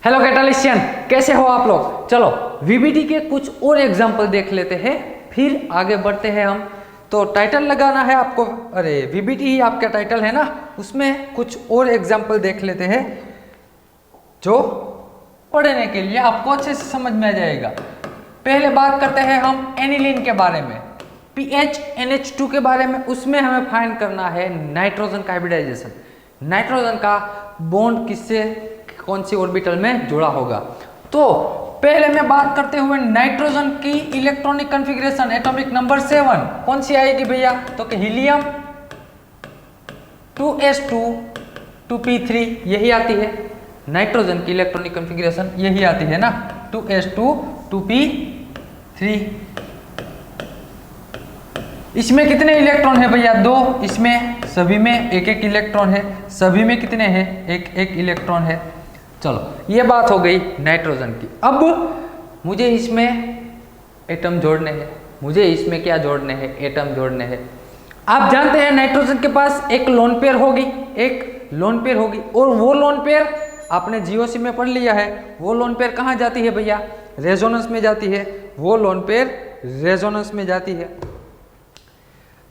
Hello कैटालिशियन, कैसे हो आप लोग। चलो वीबीटी के कुछ और एग्जाम्पल देख लेते हैं, फिर आगे बढ़ते हैं हम। तो टाइटल लगाना है आपको, अरे वीबीटी ही आपका टाइटल है ना, उसमें कुछ और एग्जाम्पल देख लेते हैं जो पढ़ने के लिए आपको अच्छे से समझ में आ जाएगा। पहले बात करते हैं हम एनिलीन के बारे में, पीएच NH2 के बारे में। उसमें हमें फाइंड करना है नाइट्रोजन का हाइब्रिडाइजेशन, नाइट्रोजन का बॉन्ड किससे कौन सी ऑर्बिटल में जुड़ा होगा। तो पहले मैं बात करते हुए नाइट्रोजन की इलेक्ट्रॉनिक कॉन्फ़िगरेशन, एटॉमिक नंबर 7 कौन सी आएगी भैया, तो कि हीलियम 2s2 2p3 यही आती है। नाइट्रोजन की इलेक्ट्रॉनिक कॉन्फ़िगरेशन यही आती है ना, 2s2 2p3। इसमें कितने इलेक्ट्रॉन है भैया, 2। इसमें सभी में एक एक इलेक्ट्रॉन है, सभी में कितने हैं, एक एक इलेक्ट्रॉन है। चलो ये बात हो गई नाइट्रोजन की। अब मुझे इसमें एटम जोड़ने हैं, मुझे इसमें क्या जोड़ने हैं, एटम जोड़ने हैं। आप जानते हैं नाइट्रोजन के पास एक लोन पेयर होगी, एक लोन पेयर होगी, और वो लोन पेयर आपने जीओसी में पढ़ लिया है। वो लोन पेयर कहाँ जाती है भैया, रेजोनेंस में जाती है। वो लोन पेयर रेजोनेंस में जाती है।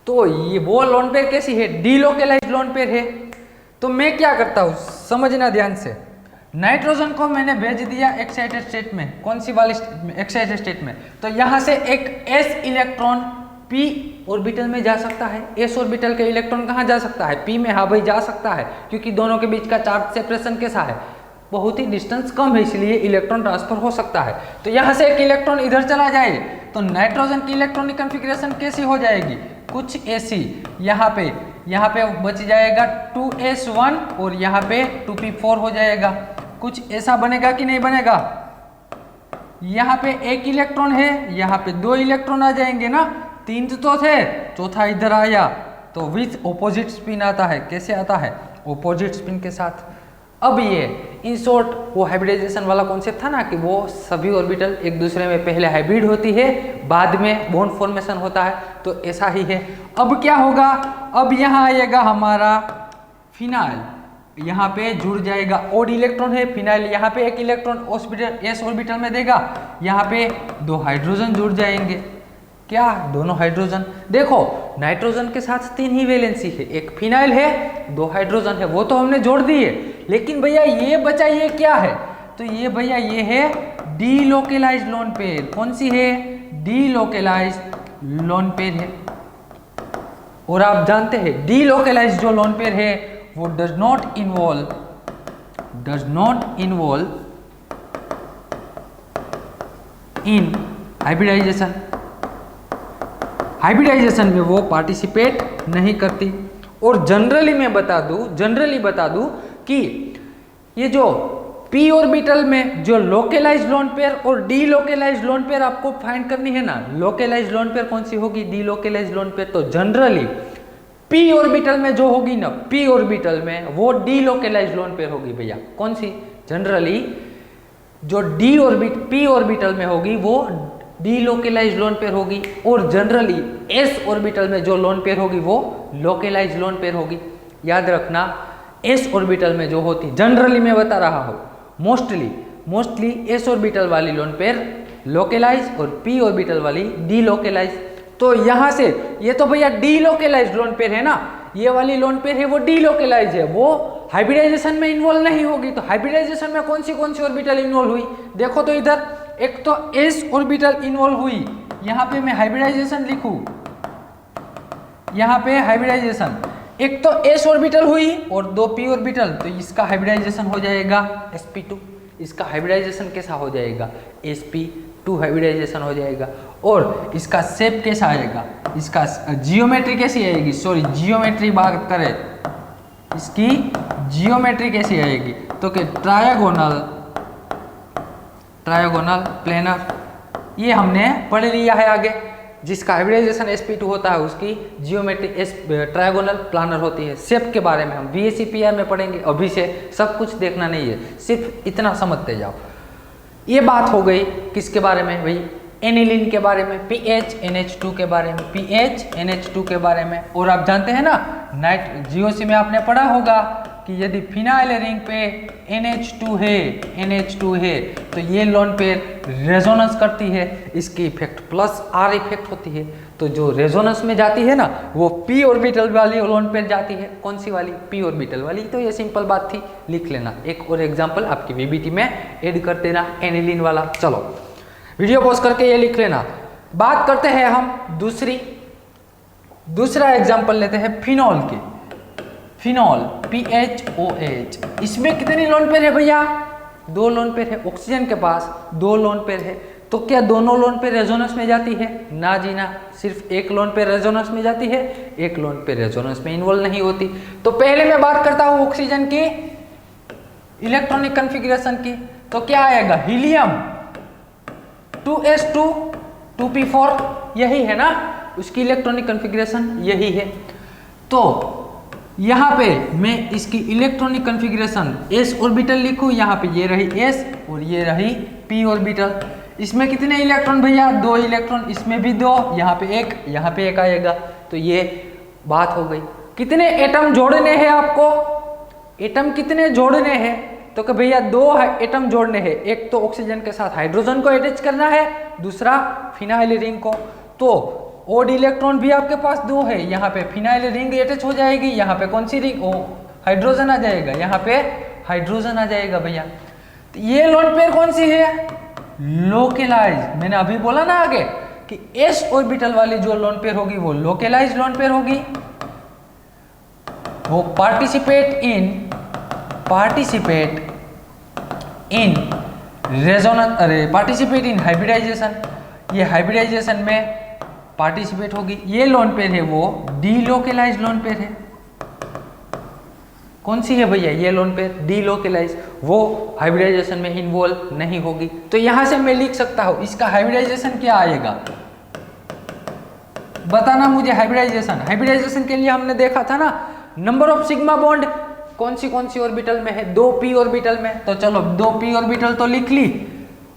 तो ये वो लोन पेयर कैसी है, डीलोकेलाइज्ड लोन पेयर है। तो मैं क्या करता हूँ, समझना ध्यान से। नाइट्रोजन को मैंने भेज दिया एक्साइटेड स्टेट में, कौन सी वाली एक्साइटेड स्टेट में, तो यहाँ से एक s इलेक्ट्रॉन p ऑर्बिटल में जा सकता है। s ऑर्बिटल के इलेक्ट्रॉन कहाँ जा सकता है, p में। हाँ भाई जा सकता है, क्योंकि दोनों के बीच का चार्ज सेपरेशन कैसा है, बहुत ही डिस्टेंस कम है, इसलिए इलेक्ट्रॉन ट्रांसफर हो सकता है। तो यहाँ से एक इलेक्ट्रॉन इधर चला जाए तो नाइट्रोजन की इलेक्ट्रॉनिक कॉन्फ़िगरेशन कैसी हो जाएगी, कुछ ऐसी। यहाँ पे बच जाएगा 2s1 और यहाँ पे 2p4 हो जाएगा। कुछ ऐसा बनेगा कि नहीं बनेगा। यहाँ पे एक इलेक्ट्रॉन है, यहाँ पे 2 इलेक्ट्रॉन आ जाएंगे ना, 3 तो थे, चौथा इधर आया, तो विथ ऑपोजिट स्पिन आता है। कैसे आता है, ऑपोजिट स्पिन के साथ। अब ये इन शॉर्ट वो हाइब्रिडाइजेशन वाला कॉन्सेप्ट था ना, कि वो सभी ऑर्बिटल एक दूसरे में पहले हाइब्रिड होती है, बाद में बॉन्ड फॉर्मेशन होता है, तो ऐसा ही है। अब क्या होगा, अब यहाँ आएगा हमारा फिनाइल, यहाँ पे जुड़ जाएगा, ओड इलेक्ट्रॉन है फिनाइल, यहाँ पे एक इलेक्ट्रॉन s ऑर्बिटल में देगा, यहाँ पे 2 हाइड्रोजन जुड़ जाएंगे। क्या, दोनों हाइड्रोजन। देखो नाइट्रोजन के साथ 3 ही वैलेंसी है, एक फिनाइल है, 2 हाइड्रोजन है, वो तो हमने जोड़ दिए। लेकिन भैया ये बचा, ये क्या है, तो ये भैया ये है डीलोकेलाइज्ड लोन पेयर। कौन सी है, डीलोकेलाइज्ड लोन पेयर है। और आप जानते हैं डीलोकेलाइज्ड जो लोन पेयर है वो does not involve in hybridisation. Hybridisation में वो पार्टिसिपेट नहीं करती। और जनरली मैं बता दूं कि ये जो p ऑर्बिटल में जो लोकेलाइज्ड लोन पेयर और डीलोकेलाइज्ड लोन पेयर आपको फाइंड करनी है ना, लोकेलाइज्ड लोन पेयर कौन सी होगी, डीलोकेलाइज्ड लोन पेयर। तो जनरली p ऑर्बिटल में जो होगी ना, p ऑर्बिटल में वो डीलोकेलाइज्ड लोन पेयर होगी भैया। कौन सी, जनरली जो p ऑर्बिटल में होगी वो डीलोकेलाइज्ड लोन पेयर होगी, और जनरली s ऑर्बिटल में जो लोन पेयर होगी वो लोकेलाइज्ड लोन पेयर होगी। याद रखना, s ऑर्बिटल में जो होती, जनरली मैं बता रहा हूँ, मोस्टली s ऑर्बिटल वाली लोन पेयर लोकेलाइज और p ऑर्बिटल वाली डीलोकेलाइज। तो यहाँ से ये तो भैया डीलोकेलाइज्ड लोन पेयर है ना, ये वाली लोन पेयर है वो डीलोकेलाइज है, वो हाइब्रिडाइजेशन में इन्वॉल्व नहीं होगी। तो हाइब्रिडाइजेशन में कौन सी ऑर्बिटल इन्वॉल्व हुई, देखो तो इधर एक तो s ऑर्बिटल इन्वॉल्व हुई, यहाँ पे मैं हाइब्रिडाइजेशन लिखूं, यहाँ पे हाइब्रिडाइजेशन, एक तो s ऑर्बिटल हुई और 2 p ऑर्बिटल, तो इसका हाइब्रिडाइजेशन हो जाएगा sp2। इसका हाइब्रिडाइजेशन कैसा हो जाएगा, sp2 हाइब्रिडाइजेशन हो जाएगा। और इसका शेप कैसा आएगा, इसका जियोमेट्री कैसी आएगी, जियोमेट्री बात करें, इसकी जियोमेट्री कैसी आएगी, तो कि ट्रायगोनल प्लेनर, ये हमने पढ़ लिया है आगे। जिसका हाइब्रिडाइजेशन sp2 होता है उसकी जियोमेट्री ट्रायगोनल प्लानर होती है। शेप के बारे में हम BSc में पढ़ेंगे, अभी से सब कुछ देखना नहीं है, सिर्फ इतना समझते जाओ। ये बात हो गई किसके बारे में भाई, एनिलीन के बारे में, पीएच NH2 के बारे में, पीएच NH2 के बारे में। और आप जानते हैं ना, जीओसी में आपने पढ़ा होगा कि कि यदि फिनाइल रिंग पे NH2 है तो ये लोन पेयर रेजोनेंस करती है, इसकी इफेक्ट प्लस R इफेक्ट होती है। तो जो रेजोनेंस में जाती है ना वो p ऑर्बिटल वाली लोन पेयर जाती है। कौन सी वाली? p ऑर्बिटल वाली। तो ये सिंपल बात थी, लिख लेना। एक और एग्जांपल आपकी VBT में ऐड कर देना, एनिलीन वाला। चलो वीडियो पॉज करके ये लिख लेना। बात करते हैं हम दूसरा एग्जांपल लेते हैं फिनॉल की। फिनॉल PHOH, इसमें कितनी लोन पेयर है भैया? 2 लोन पेयर है। ऑक्सीजन के पास 2 लोन पेयर है, तो क्या दोनों लोन पेयर रेजोनेंस में जाती है? ना जी ना, सिर्फ एक लोन पेयर रेजोनेंस में जाती है, एक लोन पेयर रेजोनेंस में इन्वॉल्व नहीं होती। तो पहले मैं बात करता हूं ऑक्सीजन की इलेक्ट्रॉनिक कॉन्फ़िगरेशन की, तो क्या आएगा? हीलियम 2s2 2p4, यही है ना उसकी इलेक्ट्रॉनिक कॉन्फ़िगरेशन, यही है। तो यहाँ पे मैं इसकी इलेक्ट्रॉनिक कॉन्फ़िगरेशन s ऑर्बिटल लिखूं, यहाँ पे ये रही s और ये रही p ऑर्बिटल। इसमें कितने इलेक्ट्रॉन भैया? 2 इलेक्ट्रॉन, इसमें भी 2, यहाँ पे 1, यहाँ पे 1 आएगा। तो ये बात हो गई। कितने एटम जोड़ने हैं आपको? एटम कितने जोड़ने हैं? तो कि भैया 2 एटम जोड़ने हैं। एक तो ऑक्सीजन के साथ हाइड्रोजन को अटैच करना है, दूसरा फिनाइल रिंग को। तो ओड इलेक्ट्रॉन भी आपके पास 2 है, यहाँ पे फिनाइल रिंग अटैच हो जाएगी, यहाँ पे कौन सी रिंग? ओ हाइड्रोजन आ जाएगा, यहाँ पे हाइड्रोजन आ जाएगा भैया। तो ये लोन पेयर कौन सी है? लोकेलाइज। मैंने अभी बोला ना आगे कि s ऑर्बिटल वाली जो लोन पेयर होगी वो लोकेलाइज लोन पेयर होगी। वो पार्टिसिपेट इन हाइब्रिडाइजेशन, ये हाइब्रिडाइजेशन में पार्टिसिपेट होगी। ये लोन पेयर है वो डीलोकेलाइज लोन पेयर है। कौन सी है भैया? ये लोन पेयर डीलोकेलाइज, वो हाइब्रिडाइजेशन में इन्वॉल्व नहीं होगी। तो यहां से मैं लिख सकता हूं इसका हाइब्रिडाइजेशन क्या आएगा, बताना मुझे। हाइब्रिडाइजेशन के लिए हमने देखा था ना, नंबर ऑफ सिग्मा बॉन्ड कौन सी ऑर्बिटल में है? 2p ऑर्बिटल में। तो चलो 2p ऑर्बिटल तो लिख ली।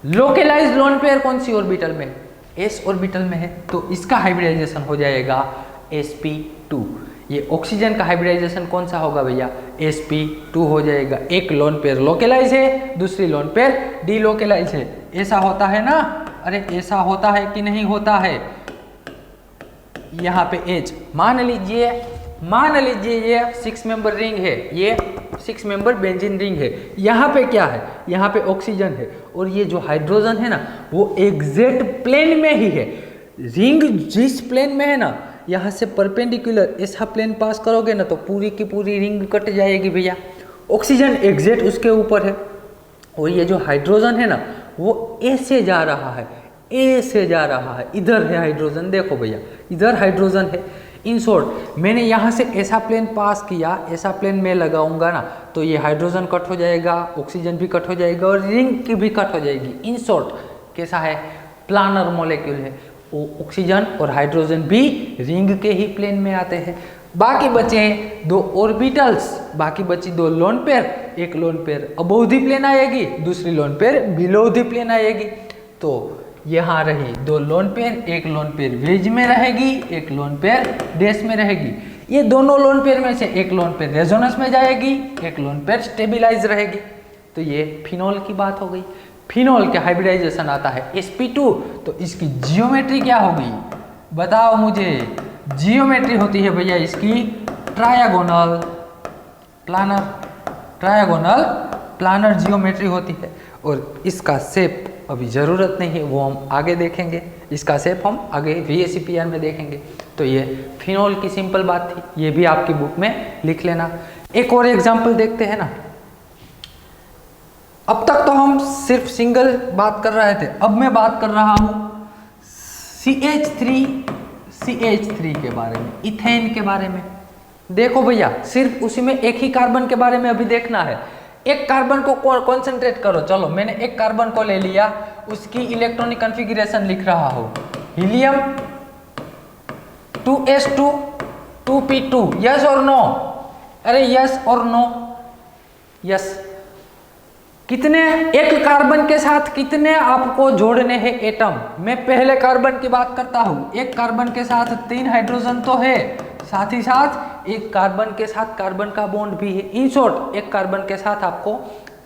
लोकेलाइज लोन पेयर कौन सी ऑर्बिटल में? s ऑर्बिटल में है। तो इसका हाइब्रिडाइजेशन हो जाएगा sp2। ये ऑक्सीजन का हाइब्रिडाइजेशन कौन सा होगा भैया? sp2 हो जाएगा। एक लोन पेयर लोकेलाइज है, दूसरी लोन पेयर डीलोकेलाइज है। ऐसा होता है ना? अरे ऐसा होता है कि नहीं होता है? यहाँ पे H मान लीजिए ये 6 मेंबर रिंग है, ये 6 मेंबर बेंजीन रिंग है। यहाँ पे क्या है? यहाँ पे ऑक्सीजन है, और ये जो हाइड्रोजन है ना वो एग्जैक्ट प्लेन में ही है। रिंग जिस प्लेन में है ना, यहाँ से परपेंडिकुलर ऐसा प्लेन पास करोगे ना तो पूरी की पूरी रिंग कट जाएगी भैया। ऑक्सीजन एग्जैक्ट उसके ऊपर है, और ये जो हाइड्रोजन है ना वो ऐसे जा रहा है, ऐसे जा रहा है। इधर है हाइड्रोजन, देखो भैया इधर हाइड्रोजन है। इन शॉर्ट मैंने यहाँ से ऐसा प्लेन पास किया, ऐसा प्लेन मैं लगाऊंगा ना तो ये हाइड्रोजन कट हो जाएगा, ऑक्सीजन भी कट हो जाएगा और रिंग की भी कट हो जाएगी। इन शॉर्ट कैसा है? प्लानर मॉलिक्यूल है। वो ऑक्सीजन और हाइड्रोजन भी रिंग के ही प्लेन में आते हैं। बाकी बचे 2 ऑर्बिटल्स, बाकी बची 2 लोन पेयर। एक lone pair above the plane आएगी, दूसरी lone pair below the plane आएगी। तो यहाँ रही 2 लोन पेयर, एक लोन पेयर वेज में रहेगी, एक लोन पेयर डैश में रहेगी। ये दोनों लोन पेयर में से एक लोन पेयर रेजोनेंस में जाएगी, एक लोन पेयर स्टेबिलाइज रहेगी। तो ये फिनॉल की बात हो गई। फिनॉल का हाइब्रिडाइजेशन आता है sp2। तो इसकी जियोमेट्री क्या होगी बताओ मुझे? जियोमेट्री होती है भैया इसकी ट्रायगोनल प्लानर जियोमेट्री होती है। और इसका शेप अभी ज़रूरत नहीं है, वो हम आगे देखेंगे। इसका शेप हम आगे VSEPR में देखेंगे। तो ये फिनॉल की सिंपल बात थी, ये भी आपकी बुक में लिख लेना। एक और एग्जाम्पल देखते हैं ना। अब तक तो हम सिर्फ सिंगल बात कर रहे थे, अब मैं बात कर रहा हूँ CH3 के बारे में, इथेन के बारे में। देखो भैया सिर्फ उसी में एक ही कार्बन के बारे में अभी देखना है। एक कार्बन को कॉन्सेंट्रेट करो। चलो मैंने एक कार्बन को ले लिया, उसकी इलेक्ट्रॉनिक कॉन्फ़िगरेशन लिख रहा हूँ। हीलियम 2s2 2p2, यस और नो? अरे यस और नो? यस। कितने एक कार्बन के साथ कितने आपको जोड़ने हैं एटम? मैं पहले कार्बन की बात करता हूँ। एक कार्बन के साथ 3 हाइड्रोजन तो है, साथ ही साथ एक कार्बन के साथ कार्बन का बॉन्ड भी है। इन शॉर्ट एक कार्बन के साथ आपको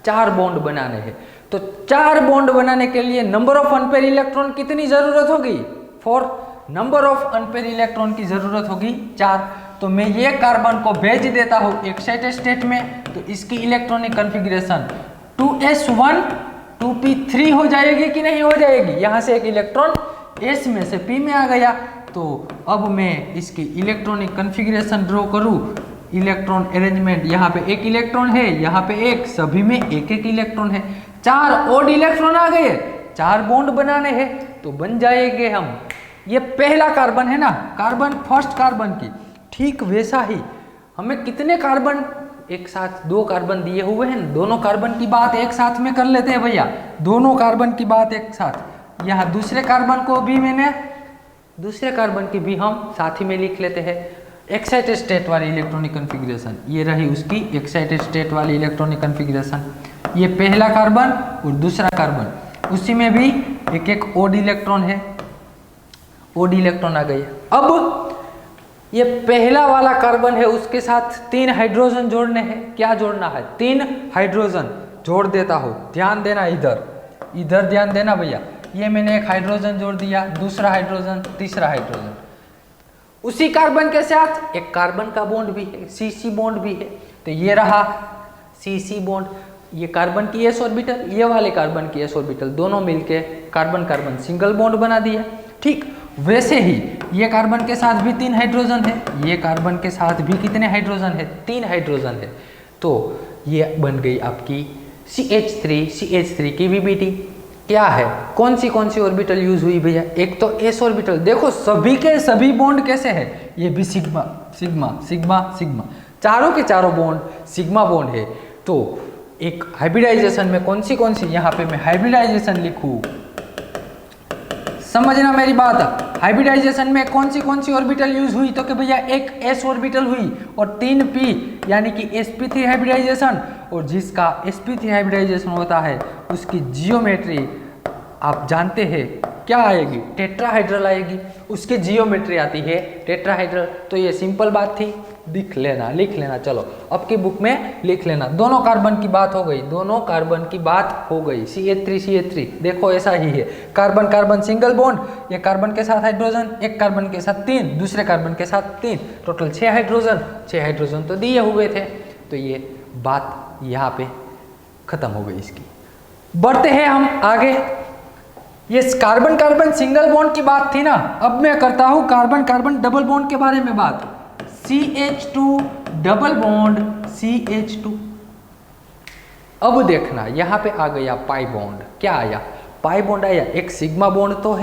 4 बॉन्ड बनाने हैं। तो 4 बॉन्ड बनाने के लिए नंबर ऑफ अनपेयर इलेक्ट्रॉन कितनी जरूरत होगी? 4। नंबर ऑफ अनपेयर इलेक्ट्रॉन की जरूरत होगी 4। तो मैं ये कार्बन को भेज देता हूँ एक्साइटेड स्टेट में, तो इसकी इलेक्ट्रॉनिक कॉन्फ़िगरेशन 2s1 2p3 हो जाएगी कि नहीं हो जाएगी? यहाँ से एक इलेक्ट्रॉन s में से p में आ गया। तो अब मैं इसकी इलेक्ट्रॉनिक कॉन्फ़िगरेशन ड्रॉ करूँ, इलेक्ट्रॉन अरेंजमेंट, यहाँ पे एक इलेक्ट्रॉन है, यहाँ पे एक, सभी में एक एक इलेक्ट्रॉन है। 4 ओड इलेक्ट्रॉन आ गए, 4 बॉन्ड बनाने हैं तो बन जाएंगे हम। ये पहला कार्बन है ना, कार्बन फर्स्ट कार्बन की, ठीक वैसा ही हमें कितने कार्बन एक साथ 2 कार्बन दिए हुए हैं, दोनों कार्बन की बात एक साथ में कर लेते हैं भैया, दोनों कार्बन की बात एक साथ। यहाँ दूसरे कार्बन को भी मैंने, दूसरे कार्बन की भी हम साथ ही में लिख लेते हैं। एक्साइटेड स्टेट वाली इलेक्ट्रॉनिक कॉन्फ़िगरेशन, ये रही उसकी एक्साइटेड स्टेट वाली इलेक्ट्रॉनिक कॉन्फ़िगरेशन। ये पहला कार्बन और दूसरा कार्बन, उसी में भी एक एक ओड इलेक्ट्रॉन है, ओड इलेक्ट्रॉन आ गए। अब ये पहला वाला कार्बन है, उसके साथ 3 हाइड्रोजन जोड़ने हैं। क्या जोड़ना है? 3 हाइड्रोजन जोड़ देता हूँ। ध्यान देना, इधर इधर ध्यान देना भैया। ये मैंने एक हाइड्रोजन जोड़ दिया, दूसरा हाइड्रोजन, तीसरा हाइड्रोजन। उसी कार्बन के साथ एक कार्बन का बॉन्ड भी है, CC बॉन्ड भी है। तो ये रहा CC बॉन्ड, ये कार्बन की s ऑर्बिटल, ये वाले कार्बन की s ऑर्बिटल, दोनों मिलके कार्बन कार्बन सिंगल बॉन्ड बना दिया। ठीक वैसे ही ये कार्बन के साथ भी 3 हाइड्रोजन है, ये कार्बन के साथ भी कितने हाइड्रोजन है? 3 हाइड्रोजन है। तो ये बन गई आपकी CH3 की VBT। क्या है, कौन सी ऑर्बिटल यूज हुई भैया? एक तो s ऑर्बिटल, देखो सभी के सभी बॉन्ड कैसे है, ये भी सिग्मा सिग्मा सिग्मा सिग्मा, चारों के चारों बॉन्ड सिग्मा बॉन्ड है। तो एक हाइब्रिडाइजेशन में कौन सी यहाँ पे मैं हाइब्रिडाइजेशन लिखूं, समझना मेरी बात। हाइब्रिडाइजेशन में कौन सी ऑर्बिटल यूज हुई? तो कि भैया एक s ऑर्बिटल हुई और 3 p, यानी कि sp3 हाइब्रिडाइजेशन। और जिसका sp3 हाइब्रिडाइजेशन होता है उसकी जियोमेट्री आप जानते हैं क्या आएगी? टेट्राहाइड्रल आएगी, उसकी जियोमेट्री आती है टेट्राहाइड्रल। तो ये सिंपल बात थी, लिख लेना। चलो अब की बुक में लिख लेना। दोनों कार्बन की बात हो गई, दोनों कार्बन की बात हो गई। CH3 देखो ऐसा ही है, कार्बन कार्बन सिंगल बॉन्ड, ये कार्बन के साथ हाइड्रोजन, एक कार्बन के साथ 3, दूसरे कार्बन के साथ 3, टोटल 6 हाइड्रोजन तो दिए हुए थे। तो ये बात यहाँ पे खत्म हो गई इसकी। बढ़ते हैं हम आगे। ये कार्बन कार्बन सिंगल बॉन्ड की बात थी ना, अब मैं करता हूँ कार्बन कार्बन डबल बॉन्ड के बारे में बात। CH2 double bond CH2। अब देखना यहाँ पे आ गया पाई बॉन्ड। क्या आया? पाई बॉन्ड आया। एक सिग्मा बॉन्ड तो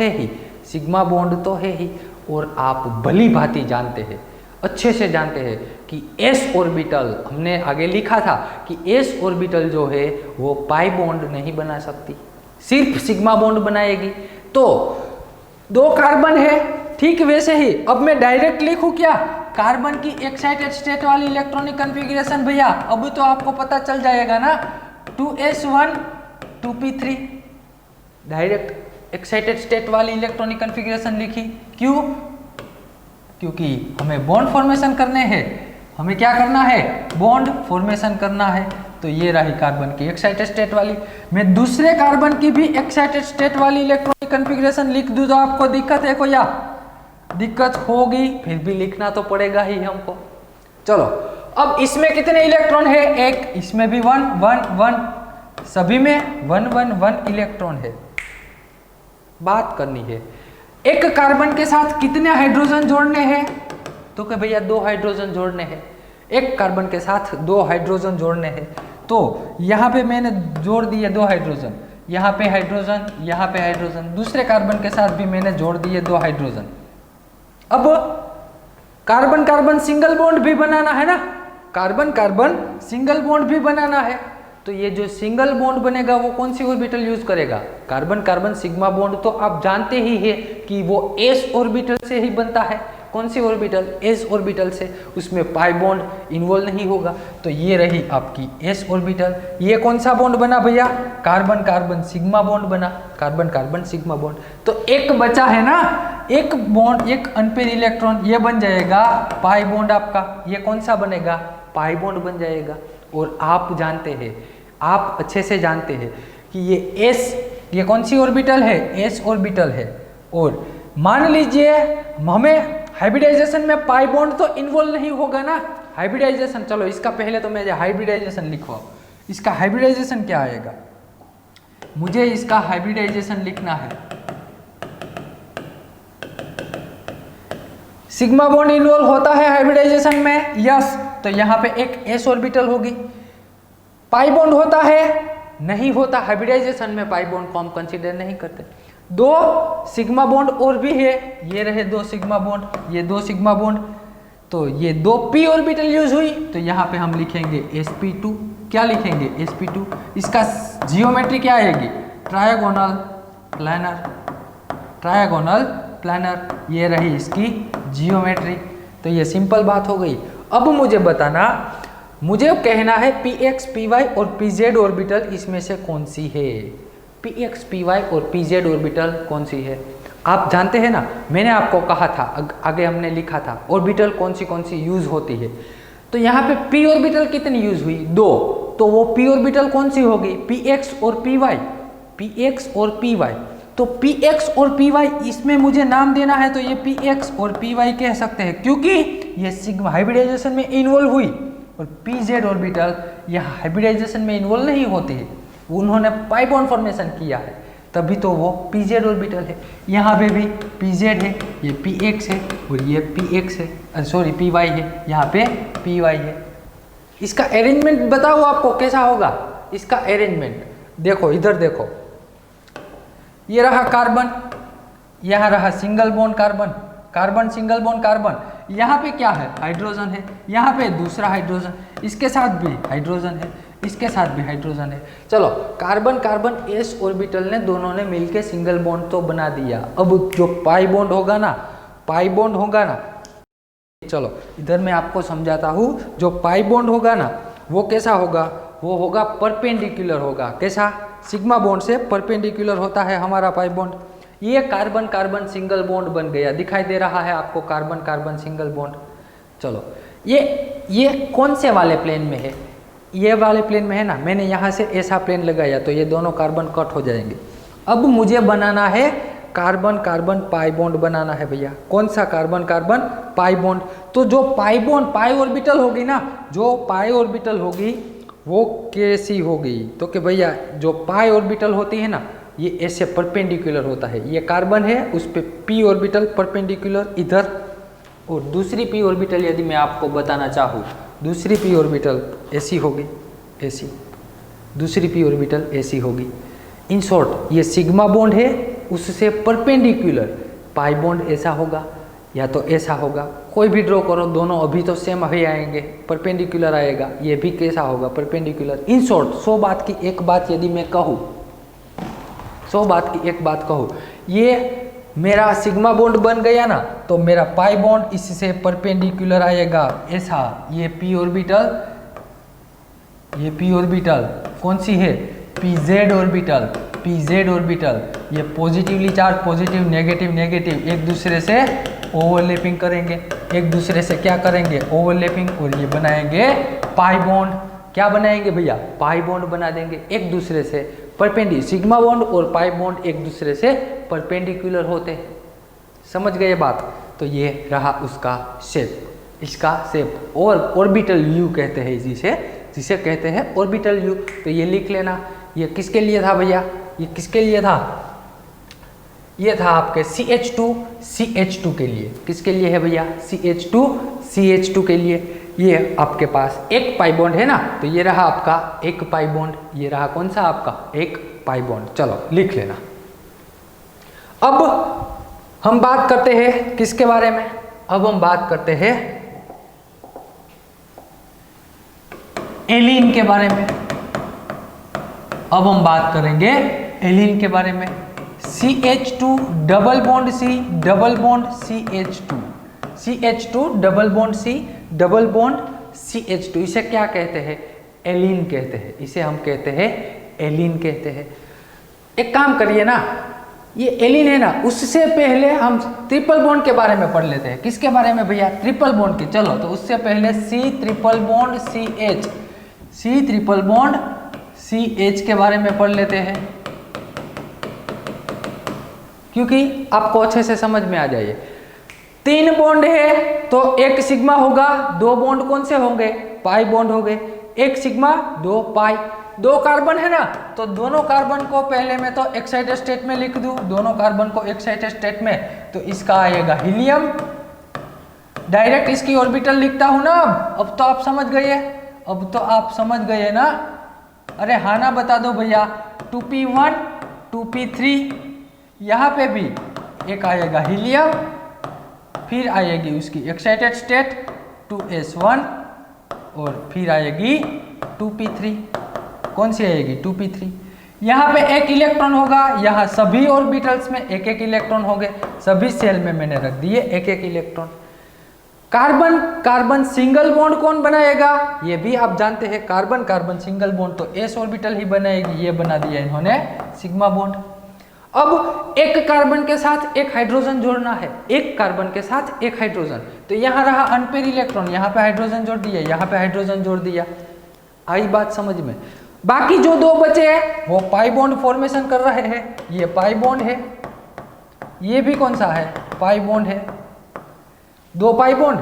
है ही, और आप भली भांति जानते हैं, अच्छे से जानते हैं कि s ऑर्बिटल, हमने आगे लिखा था कि s ऑर्बिटल जो है वो पाई बॉन्ड नहीं बना सकती, सिर्फ सिग्मा बॉन्ड बनाएगी। तो 2 कार्बन है, ठीक वैसे ही अब मैं डायरेक्ट लिखूं क्या? कार्बन की एक्साइटेड स्टेट वाली इलेक्ट्रॉनिक कॉन्फ़िगरेशन भैया अब तो आपको पता चल जाएगा ना, 2s1 2p3, direct excited state वाली इलेक्ट्रॉनिक कॉन्फ़िगरेशन लिखी। क्यों? क्योंकि हमें बॉन्ड फॉर्मेशन करने हैं, हमें क्या करना है? बॉन्ड फॉर्मेशन करना है। तो ये रही कार्बन की एक्साइटेड स्टेट वाली। मैं दूसरे कार्बन की भी एक्साइटेड स्टेट वाली इलेक्ट्रॉनिक कॉन्फ़िगरेशन लिख दूं तो आपको दिक्कत है कोई? दिक्कत होगी, फिर भी लिखना तो पड़ेगा ही हमको। चलो अब इसमें कितने इलेक्ट्रॉन है? एक, इसमें भी 1 1 1, सभी में 1 1 1 इलेक्ट्रॉन है। बात करनी है एक कार्बन के साथ कितने हाइड्रोजन जोड़ने हैं? तो कि भैया 2 हाइड्रोजन जोड़ने हैं। एक कार्बन के साथ 2 हाइड्रोजन जोड़ने हैं। तो यहाँ पे मैंने जोड़ दिए 2 हाइड्रोजन, यहाँ पे हाइड्रोजन, यहाँ पे हाइड्रोजन। दूसरे कार्बन के साथ भी मैंने जोड़ दिए 2 हाइड्रोजन। अब कार्बन कार्बन सिंगल बॉन्ड भी बनाना है ना, कार्बन कार्बन सिंगल बॉन्ड भी बनाना है। तो ये जो सिंगल बॉन्ड बनेगा वो कौन सी ऑर्बिटल यूज करेगा? कार्बन कार्बन सिग्मा बॉन्ड तो आप जानते ही है कि वो s ऑर्बिटल से ही बनता है। कौन सी ऑर्बिटल, एस ऑर्बिटल से, उसमें पाई बॉन्ड इन्वॉल्व नहीं होगा। तो ये रही आपकी एस ऑर्बिटल। ये कौन सा बॉन्ड बना भैया, कार्बन कार्बन सिग्मा बॉन्ड बना, कार्बन कार्बन सिग्मा बॉन्ड। तो एक बचा है ना, एक बॉन्ड, एक अनपेयर इलेक्ट्रॉन, ये बन जाएगा पाई बॉन्ड आपका। ये कौन सा बनेगा, पाई बॉन्ड बन जाएगा। और आप जानते हैं, आप अच्छे से जानते हैं कि ये एस, ये कौन सी ऑर्बिटल है, एस ऑर्बिटल है। और मान लीजिए हमें हाइब्रिडाइजेशन में पाई बॉन्ड तो इन्वॉल्व नहीं होगा ना, हाइब्रिडाइजेशन, चलो इसका पहले तो मैं हाइब्रिडाइजेशन लिखवाओ। इसका हाइब्रिडाइजेशन क्या आएगा, मुझे इसका हाइब्रिडाइजेशन लिखना है। सिग्मा बॉन्ड इन्वॉल्व होता है हाइब्रिडाइजेशन में, यस, तो यहाँ पे एक एस ऑर्बिटल होगी। पाई बॉन्ड होता है, नहीं होता, हाइब्रिडाइजेशन में पाई बॉन्ड को हम कंसीडर नहीं करते। दो सिग्मा बॉन्ड और भी है, ये रहे दो सिग्मा बॉन्ड, ये दो सिग्मा बॉन्ड, तो ये दो पी ऑर्बिटल यूज हुई। तो यहाँ पे हम लिखेंगे sp2, क्या लिखेंगे sp2। इसका जियोमेट्री क्या आएगी, ट्रायगोनल प्लानर, ट्रायगोनल प्लानर, ये रही इसकी जियोमेट्री। तो ये सिंपल बात हो गई। अब मुझे बताना, मुझे कहना है px py और pz ऑर्बिटल इसमें से कौन सी है, px py और pz ऑर्बिटल कौन सी है। आप जानते हैं ना, मैंने आपको कहा था, आगे हमने लिखा था ऑर्बिटल कौन सी यूज होती है। तो यहाँ पे p ऑर्बिटल कितनी यूज हुई, दो, तो वो p ऑर्बिटल कौन सी होगी, px और py, px और py। तो px और py इसमें मुझे नाम देना है, तो ये px और py कह सकते हैं, क्योंकि ये सिग्मा हाइब्रिडाइजेशन में इन्वॉल्व हुई। और pz ऑर्बिटल यह हाइब्रिडाइजेशन में इन्वॉल्व नहीं होती है, उन्होंने पाई बॉन्ड फॉर्मेशन किया है, तभी तो वो pz ऑर्बिटल है। यहाँ पे भी pz है, ये px है और ये px है, सॉरी py है, यहाँ पे py है। इसका अरेंजमेंट बताओ आपको कैसा होगा, इसका अरेंजमेंट देखो, इधर देखो, ये रहा कार्बन, यहाँ रहा single bond carbon, carbon single bond carbon, यहाँ पे क्या है, हाइड्रोजन है, यहाँ पे दूसरा हाइड्रोजन, इसके साथ भी हाइड्रोजन है, इसके साथ भी हाइड्रोजन है। चलो कार्बन कार्बन एस ऑर्बिटल ने दोनों ने मिलके सिंगल बॉन्ड तो बना दिया। अब जो पाई बॉन्ड होगा ना, पाई बॉन्ड होगा ना, चलो इधर मैं आपको समझाता हूँ। जो पाई बॉन्ड होगा ना, वो कैसा होगा, वो होगा परपेंडिकुलर होगा। कैसा, सिग्मा बॉन्ड से परपेंडिकुलर होता है हमारा पाई बॉन्ड। ये कार्बन कार्बन सिंगल बॉन्ड बन गया, दिखाई दे रहा है आपको, कार्बन कार्बन सिंगल बॉन्ड। चलो ये कौन से वाले प्लेन में है, ये वाले प्लेन में है ना, मैंने यहाँ से ऐसा प्लेन लगाया तो ये दोनों कार्बन कट हो जाएंगे। अब मुझे बनाना है कार्बन कार्बन पाई बॉन्ड बनाना है भैया। कौन सा, कार्बन कार्बन पाई बॉन्ड। तो जो पाई बॉन्ड, पाई ऑर्बिटल होगी ना, जो पाई ऑर्बिटल होगी वो कैसी होगी, तो कि भैया जो पाई ऑर्बिटल होती है ना, ये ऐसे परपेंडिकुलर होता है। ये कार्बन है, उस पर पी ऑर्बिटल परपेंडिकुलर इधर, और दूसरी पी ऑर्बिटल यदि मैं आपको बताना चाहूँ, दूसरी पी ऑर्बिटल ऐसी होगी, ऐसी, दूसरी पी ऑर्बिटल ऐसी होगी। इन शॉर्ट ये सिग्मा बॉन्ड है, उससे परपेंडिकुलर पाई बॉन्ड ऐसा होगा या तो ऐसा होगा, कोई भी ड्रॉ करो, दोनों अभी तो सेम ही आएंगे, परपेंडिकुलर आएगा, ये भी कैसा होगा, परपेंडिकुलर। इन शॉर्ट 100 बात की एक बात यदि मैं कहूँ, 100 बात की एक बात कहूँ, ये मेरा सिग्मा बॉन्ड बन गया ना, तो मेरा पाई बॉन्ड इससे परपेंडिकुलर आएगा ऐसा। ये पी ऑर्बिटल, ये पी ऑर्बिटल कौन सी है, pz ऑर्बिटल, pz ऑर्बिटल, ये positively charge, positive negative negative एक दूसरे से ओवरलैपिंग करेंगे, एक दूसरे से क्या करेंगे, ओवरलैपिंग, और ये बनाएंगे पाई बॉन्ड। क्या बनाएंगे भैया, पाई बॉन्ड बना देंगे एक दूसरे से परपेंडिकुलर। सिग्मा बॉन्ड और पाई बॉन्ड एक दूसरे से परपेंडिकुलर होते हैं, समझ गए बात। तो ये रहा उसका शेप, इसका शेप, और ऑर्बिटल व्यू कहते हैं जिसे कहते हैं ऑर्बिटल व्यू। तो ये लिख लेना। ये किसके लिए था भैया, ये किसके लिए था, ये था आपके CH2 के लिए। किसके लिए है भैया, CH2 के लिए। ये आपके पास एक पाई बॉन्ड है ना, तो ये रहा आपका एक पाई बॉन्ड, ये रहा कौन सा आपका एक पाई बॉन्ड। चलो लिख लेना। अब हम बात करते हैं किसके बारे में, अब हम बात करते हैं एलीन के बारे में। अब हम बात करेंगे एलीन के बारे में। CH2 double bond C double bond CH2, CH2 double bond C double bond CH2, इसे क्या कहते हैं? एलीन कहते हैं। इसे हम कहते हैं एलीन कहते हैं। एक काम करिए ना, ये एलीन है ना, उससे पहले हम ट्रिपल बॉन्ड के बारे में पढ़ लेते हैं। किसके बारे में भैया? ट्रिपल बॉन्ड के। चलो तो उससे पहले C triple bond CH, C triple bond CH के बारे में पढ़ लेते हैं, क्योंकि आपको अच्छे से समझ में आ जाइए। 3 बॉन्ड है तो एक सिग्मा होगा, 2 बॉन्ड कौन से होंगे? पाई बॉन्ड हो गए, 1 सिग्मा 2 पाई। 2 कार्बन है ना, तो दोनों कार्बन को पहले मैं तो एक्साइटेड स्टेट में लिख दूं, दोनों कार्बन को एक्साइटेड स्टेट में, तो इसका आएगा हीलियम। डायरेक्ट इसकी ऑर्बिटल लिखता हूं ना। अब तो आप समझ गए, अब तो आप समझ गए ना। अरे हाँ ना बता दो भैया। 2p1 2p3, यहाँ पे भी एक आएगा हीलियम, फिर आएगी उसकी एक्साइटेड स्टेट 2s1 और फिर आएगी 2p3। कौन सी आएगी? 2p3। यहाँ पे एक इलेक्ट्रॉन होगा, यहाँ सभी ऑर्बिटल्स में एक एक इलेक्ट्रॉन होंगे, सभी सेल में मैंने रख दिए एक एक electron. Carbon carbon single bond कौन बनाएगा? ये भी आप जानते हैं, कार्बन कार्बन सिंगल बॉन्ड तो s ऑर्बिटल ही बनाएगी। ये बना दिया इन्होंने सिग्मा बॉन्ड। अब एक कार्बन के साथ एक हाइड्रोजन जोड़ना है, एक कार्बन के साथ एक हाइड्रोजन, तो यहाँ रहा अनपेयर इलेक्ट्रॉन, यहाँ पे हाइड्रोजन जोड़ दिया, यहाँ पे हाइड्रोजन जोड़ दिया। आई बात समझ में? बाकी जो 2 बचे हैं वो पाई बॉन्ड फॉर्मेशन कर रहे हैं। ये पाई बॉन्ड है, ये भी कौन सा है? पाई बॉन्ड है, 2 पाई बॉन्ड।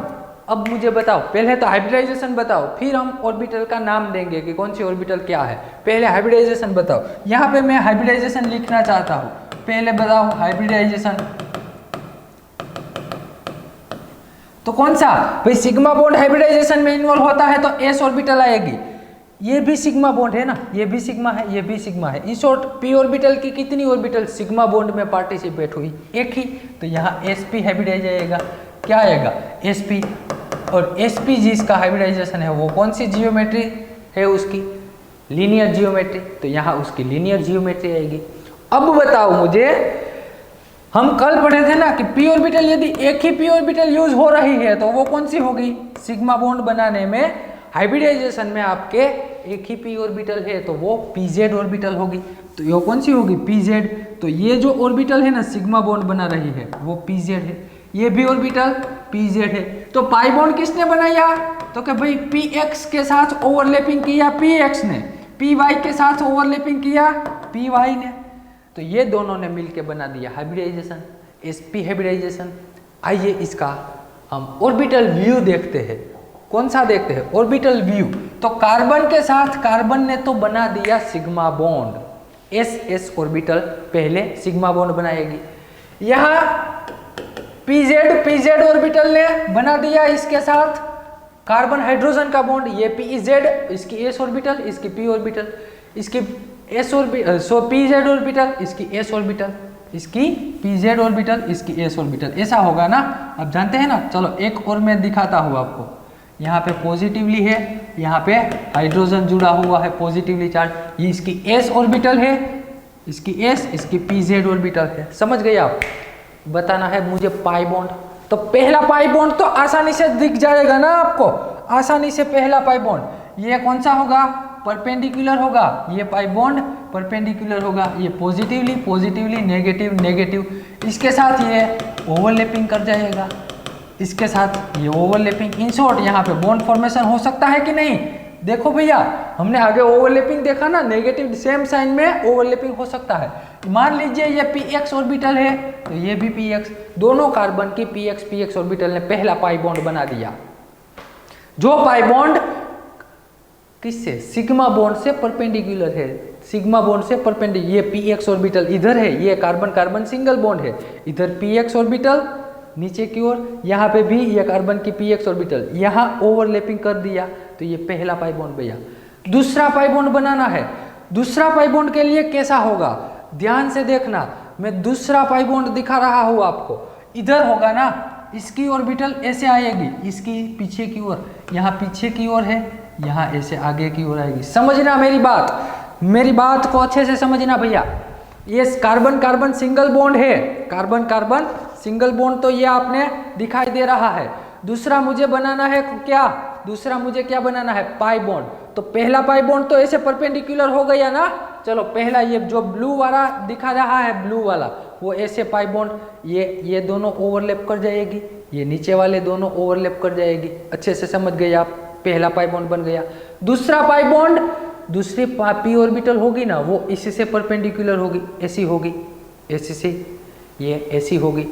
अब मुझे बताओ, पहले तो हाइब्रिडाइजेशन बताओ, फिर हम ऑर्बिटल का नाम देंगे कि कौन सी ऑर्बिटल क्या है। पहले हाइब्रिडाइजेशन बताओ। यहाँ पे मैं हाइब्रिडाइजेशन लिखना चाहता हूँ, पहले बताओ हाइब्रिडाइजेशन। तो कौन सा भाई? सिग्मा बॉन्ड हाइब्रिडाइजेशन में इन्वॉल्व होता है तो s ऑर्बिटल आएगी। ये भी सिग्मा बॉन्ड है ना, ये भी सिग्मा है, ये भी सिग्मा है। इन शॉर्ट p ऑर्बिटल की कितनी ऑर्बिटल सिग्मा बॉन्ड में पार्टिसिपेट हुई? एक ही। तो यहाँ sp हाइब्रिडाइज आएगा। क्या आएगा? sp। और sp जिसका हाइब्रिडाइजेशन है वो कौन सी जियोमेट्री है उसकी? Linear geometry. तो यहाँ उसकी लीनियर जियोमेट्री आएगी। अब बताओ मुझे, हम कल पढ़े थे ना कि p ऑर्बिटल, यदि एक ही p ऑर्बिटल यूज हो रही है तो वो कौन सी होगी? सिग्मा बॉन्ड बनाने में हाइब्रिडाइजेशन में आपके एक ही p ऑर्बिटल है तो वो pz ऑर्बिटल होगी। तो ये कौन सी होगी? pz। तो ये जो ऑर्बिटल है ना सिग्मा बॉन्ड बना रही है वो pz है, ये भी ऑर्बिटल pz है। तो पाई बॉन्ड किसने बनाया? तो कि भाई px के साथ ओवरलैपिंग किया px ने, py के साथ ओवरलैपिंग किया py ने, तो ये दोनों ने मिलके बना दिया हाइब्रिडाइजेशन, sp हाइब्रिडाइजेशन। आइए इसका हम ऑर्बिटल व्यू देखते हैं। कौन सा देखते हैं? Orbital view. तो कार्बन के साथ कार्बन ने तो बना दिया सिग्मा बॉन्ड, s ऑर्बिटल पहले सिग्मा बॉन्ड बनाएगी। यहाँ pz ऑर्बिटल ने बना दिया इसके साथ कार्बन हाइड्रोजन का बॉन्ड, ये pz, इसकी s ऑर्बिटल, इसकी p ऑर्बिटल, इसकी s ऑर्बिटल, pz ऑर्बिटल, इसकी s ऑर्बिटल, इसकी pz ऑर्बिटल, इसकी s ऑर्बिटल। ऐसा होगा ना, आप जानते हैं ना। चलो एक और मैं दिखाता हूँ आपको। यहाँ पे पॉजिटिवली है, यहाँ पे हाइड्रोजन जुड़ा हुआ है पॉजिटिवली चार्ज, ये इसकी s ऑर्बिटल है, इसकी s, इसकी pz ऑर्बिटल है। समझ गए आप? बताना है मुझे पाई बॉन्ड। तो पहला पाई बॉन्ड तो आसानी से दिख जाएगा ना आपको, आसानी से पहला पाई बॉन्ड ये कौन सा होगा? परपेंडिकुलर होगा। ये पाई बॉन्ड परपेंडिकुलर होगा, ये पॉजिटिवली पॉजिटिवली, नेगेटिव नेगेटिव, इसके साथ ये ओवरलैपिंग कर जाएगा, इसके साथ ये ओवरलैपिंग। इन शॉर्ट यहाँ पे बॉन्ड फॉर्मेशन हो सकता है कि नहीं? देखो भैया, हमने आगे ओवरलैपिंग देखा ना, नेगेटिव सेम साइन में ओवरलैपिंग हो सकता है। मान लीजिए ये px ऑर्बिटल है तो ये भी px, दोनों कार्बन की px ऑर्बिटल ने पहला पाई बॉन्ड बना दिया, जो पाई बॉन्ड किससे? सिग्मा बॉन्ड से परपेंडिकुलर है, सिग्मा बॉन्ड से परपेंडिकुलर। ये px ऑर्बिटल इधर है, ये कार्बन कार्बन सिंगल बॉन्ड है, इधर px ऑर्बिटल नीचे की ओर, यहाँ पे भी ये कार्बन की px ऑर्बिटल, यहाँ ओवरलैपिंग कर दिया, तो ये पहला पाई बॉन्ड भैया। दूसरा पाई बॉन्ड बनाना है। दूसरा पाई बॉन्ड के लिए कैसा होगा? ध्यान से देखना, मैं दूसरा पाई बॉन्ड दिखा रहा हूँ आपको। इधर होगा ना, इसकी ऑर्बिटल ऐसे आएगी, इसकी पीछे की ओर, यहाँ पीछे की ओर है, यहाँ ऐसे आगे की ओर आएगी। समझना मेरी बात, मेरी बात को अच्छे से समझना भैया। ये कार्बन कार्बन सिंगल बॉन्ड है, कार्बन कार्बन सिंगल बॉन्ड तो ये आपने दिखाई दे रहा है। दूसरा मुझे बनाना है क्या, दूसरा मुझे क्या बनाना है, पाई बॉन्ड। तो पहला पाई बॉन्ड तो ऐसे परपेंडिकुलर हो गया ना। चलो पहला ये जो ब्लू वाला दिखा रहा है, ब्लू वाला वो ऐसे पाई बॉन्ड, ये दोनों ओवरलैप कर जाएगी, ये नीचे वाले दोनों ओवरलैप कर जाएगी। अच्छे से समझ गए आप, पहला पाई बॉन्ड बन गया। दूसरा पाई बॉन्ड, दूसरी पी ऑर्बिटल होगी ना, वो इसी से परपेंडिकुलर होगी, ऐसी होगी, ऐसी से ये ऐसी होगी।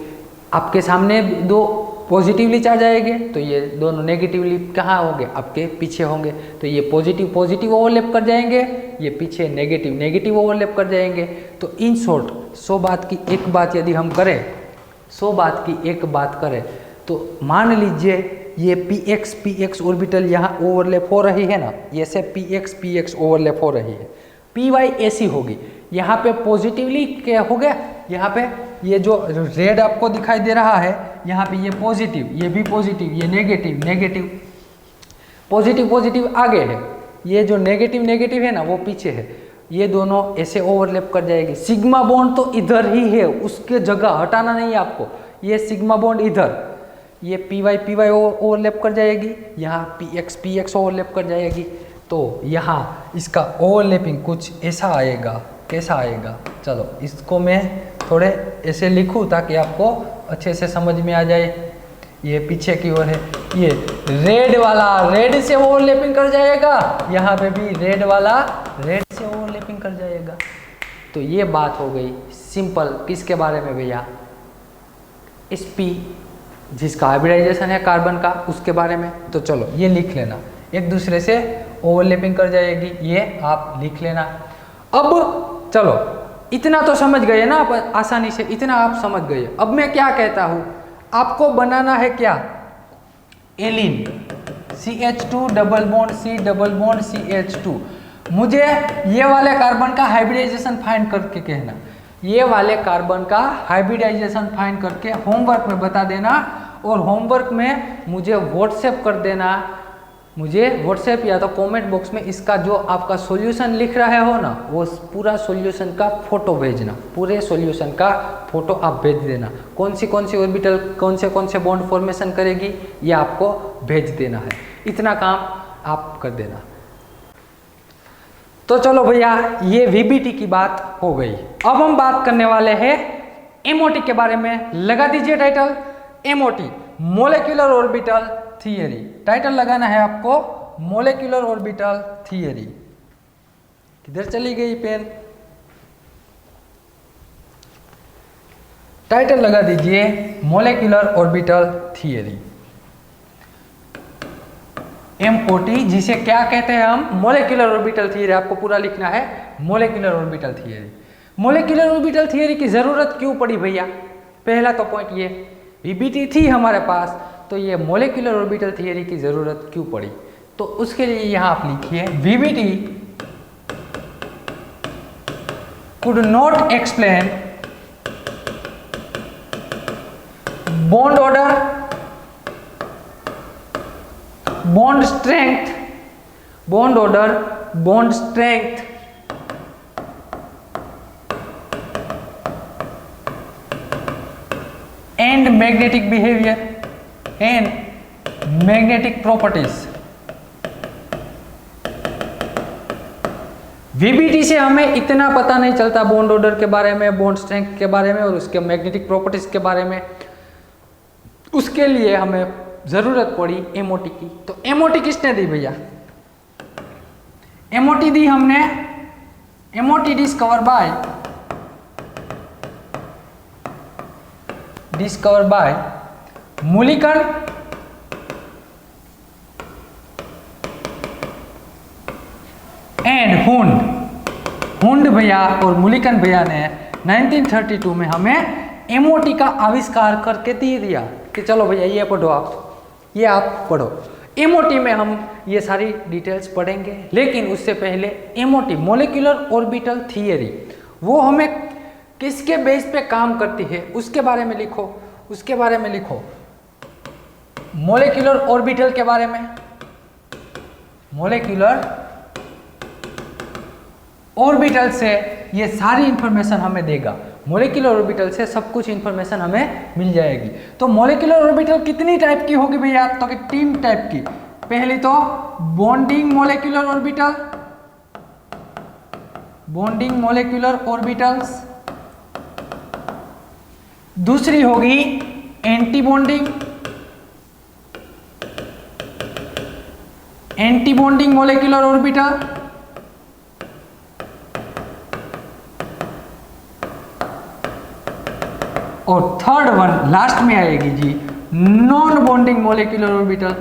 आपके सामने दो पॉजिटिवली चार्ज आएंगे तो ये दोनों नेगेटिवली कहाँ होंगे, आपके पीछे होंगे। तो ये पॉजिटिव पॉजिटिव ओवरलैप कर जाएंगे, ये पीछे नेगेटिव नेगेटिव ओवरलैप कर जाएंगे। तो इन शॉर्ट 100 बात की एक बात यदि हम करें, 100 बात की एक बात करें, तो मान लीजिए ये px ऑर्बिटल यहाँ ओवरलैप हो रही है ना, ये से px ओवरलैप हो रही है, py ऐसी होगी। यहाँ पे पॉजिटिवली क्या हो गया, यहाँ पे ये जो रेड आपको दिखाई दे रहा है, यहाँ पे ये पॉजिटिव, ये भी पॉजिटिव, ये नेगेटिव नेगेटिव, पॉजिटिव पॉजिटिव आगे है, ये जो नेगेटिव नेगेटिव है ना वो पीछे है। ये दोनों ऐसे ओवरलैप कर जाएगी। सिग्मा बॉन्ड तो इधर ही है, उसके जगह हटाना नहीं है आपको। ये सिग्मा बॉन्ड इधर, ये py ओवरलैप कर जाएगी, यहाँ px ओवरलैप कर जाएगी। तो यहाँ इसका ओवरलैपिंग कुछ ऐसा आएगा, कैसा आएगा, चलो इसको मैं थोड़े ऐसे लिखूँ ताकि आपको अच्छे से समझ में आ जाए। ये पीछे की ओर है, ये रेड वाला रेड से ओवरलैपिंग कर जाएगा, यहाँ पे भी रेड वाला रेड से ओवरलैपिंग कर जाएगा। तो ये बात हो गई सिंपल, किसके बारे में भैया, इस p जिसका हाइब्रिडाइजेशन है कार्बन का, उसके बारे में। तो चलो ये लिख लेना, एक दूसरे से ओवरलैपिंग कर जाएगी, ये आप लिख लेना। अब चलो इतना तो समझ गए ना आप आसानी से, इतना आप समझ गए। अब मैं क्या कहता हूँ, आपको बनाना है क्या, allene, CH2 double bond C double bond CH2। मुझे ये वाले कार्बन का हाइब्रिडाइजेशन फाइंड करके कहना, ये वाले कार्बन का हाइब्रिडाइजेशन फाइंड करके होमवर्क में बता देना, और होमवर्क में मुझे व्हाट्सएप कर देना। मुझे व्हाट्सएप या तो कमेंट बॉक्स में इसका जो आपका सॉल्यूशन लिख रहे हो ना, वो पूरा सॉल्यूशन का फोटो भेजना, पूरे सॉल्यूशन का फोटो आप भेज देना। कौन सी ऑर्बिटल कौन से बॉन्ड फॉर्मेशन करेगी, ये आपको भेज देना है। इतना काम आप कर देना। तो चलो भैया, ये VBT की बात हो गई। अब हम बात करने वाले हैं MOT के बारे में। लगा दीजिए title, MOT molecular orbital theory. Title लगाना है आपको, मोलेक्युलर ऑर्बिटल थियरी। किधर चली गई पेन, टाइटल लगा दीजिए मोलेक्युलर ऑर्बिटल थियरी, MOT, जिसे क्या कहते हैं हम, मोलेक्युलर ऑर्बिटल थियरी। आपको पूरा लिखना है molecular orbital theory. Molecular orbital theory की जरूरत क्यों पड़ी भैया, पहला तो पॉइंट ये, VBT थी हमारे पास, तो ये मोलेक्युलर ऑर्बिटल थियरी की जरूरत क्यों पड़ी। तो उसके लिए यहां आप लिखिए, VBT could not explain bond order, bond strength, bond order, bond strength, and magnetic behavior and magnetic properties। VBT से हमें इतना पता नहीं चलता बॉन्ड ऑर्डर के बारे में, बॉन्ड स्ट्रेंथ के बारे में और उसके मैग्नेटिक प्रॉपर्टीज के बारे में। उसके लिए हमें जरूरत पड़ी MOT की। तो MOT किसने दी भैया, MOT दी हमने, MOT discover by Mulliken and Hund भैया और मुलिकन भैया ने 1932 में हमें MOT का आविष्कार करके दे दिया कि चलो भैया ये पढ़ो आप, ये आप पढ़ो। MOT में हम ये सारी डिटेल्स पढ़ेंगे, लेकिन उससे पहले MOT मोलेक्युलर ऑर्बिटल थियरी, वो हमें किसके बेस पे काम करती है उसके बारे में लिखो, उसके बारे में लिखो। मोलेक्युलर ऑर्बिटल के बारे में, मोलेक्युलर ऑर्बिटल से ये सारी इंफॉर्मेशन हमें देगा। मोलिकुलर ऑर्बिटल से सब कुछ इंफॉर्मेशन हमें मिल जाएगी। तो मोलिकुलर ऑर्बिटल कितनी टाइप की होगी भैया? तो कि 3 टाइप की। पहली तो bonding molecular orbital, bonding molecular orbitals. दूसरी होगी anti bonding, anti bonding molecular orbital. और थर्ड वन लास्ट में आएगी जी, नॉन बॉन्डिंग मोलिकुलर ऑर्बिटल।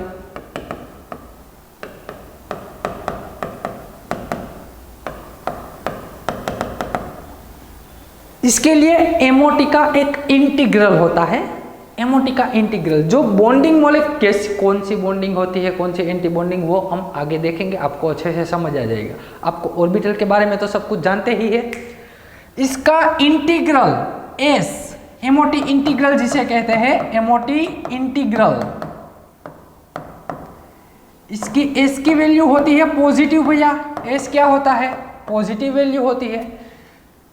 इसके लिए एमओटी का एक इंटीग्रल होता है, एमओटी का इंटीग्रल। जो बॉन्डिंग मोलिक्यूल कौन सी बॉन्डिंग होती है, कौन सी एंटी बॉन्डिंग, वो हम आगे देखेंगे, आपको अच्छे से समझ आ जाएगा। आपको ऑर्बिटल के बारे में तो सब कुछ जानते ही है। इसका इंटीग्रल एस, एमओटी इंटीग्रल जिसे कहते हैं, एमओटी इंटीग्रल, इसकी एस की वैल्यू होती है पॉजिटिव भैया। एस क्या होता है? पॉजिटिव वैल्यू होती है।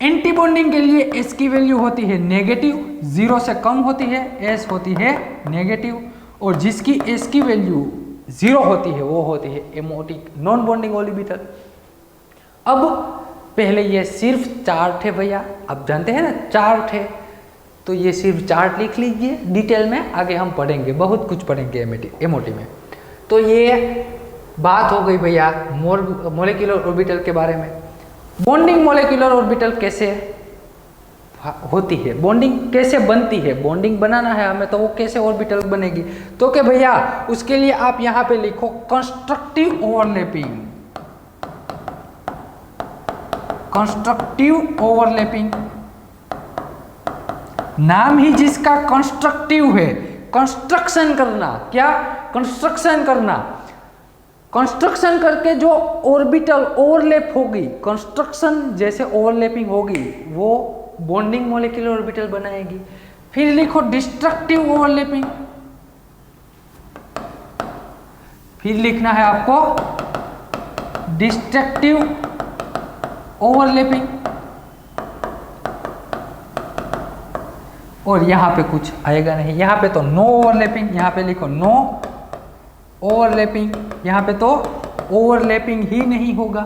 एंटी बॉन्डिंग के लिए एस की वैल्यू होती है नेगेटिव, 0 से कम होती है, एस होती है नेगेटिव। और जिसकी एस की वैल्यू 0 होती है वो होती है एमओटी, नॉन बॉन्डिंग ऑर्बिटल। अब पहले ये सिर्फ चार्ट है भैया, आप जानते हैं ना चार्ट है, तो ये सिर्फ चार्ट लिख लीजिए। डिटेल में आगे हम पढ़ेंगे, बहुत कुछ पढ़ेंगे एमओटी में। तो ये बात हो गई भैया मोलिकुलर ऑर्बिटल के बारे में। बॉन्डिंग मोलिकुलर ऑर्बिटल कैसे होती है, बॉन्डिंग कैसे बनती है, बॉन्डिंग बनाना है हमें तो वो कैसे ऑर्बिटल बनेगी? तो कि भैया उसके लिए आप यहाँ पे लिखो कंस्ट्रक्टिव ओवरलैपिंग, कंस्ट्रक्टिव ओवरलैपिंग। नाम ही जिसका कंस्ट्रक्टिव है, कंस्ट्रक्शन करना। क्या? कंस्ट्रक्शन करना। कंस्ट्रक्शन करके जो ऑर्बिटल ओवरलैप होगी, कंस्ट्रक्शन जैसे ओवरलैपिंग होगी, वो बॉन्डिंग मोलिकुलर ऑर्बिटल बनाएगी। फिर लिखो डिस्ट्रक्टिव ओवरलैपिंग, फिर लिखना है आपको डिस्ट्रक्टिव ओवरलैपिंग। और यहां पे कुछ आएगा नहीं, यहां पे तो नो ओवरलैपिंग, यहां पे लिखो नो ओवरलैपिंग, यहाँ पे तो ओवरलैपिंग ही नहीं होगा।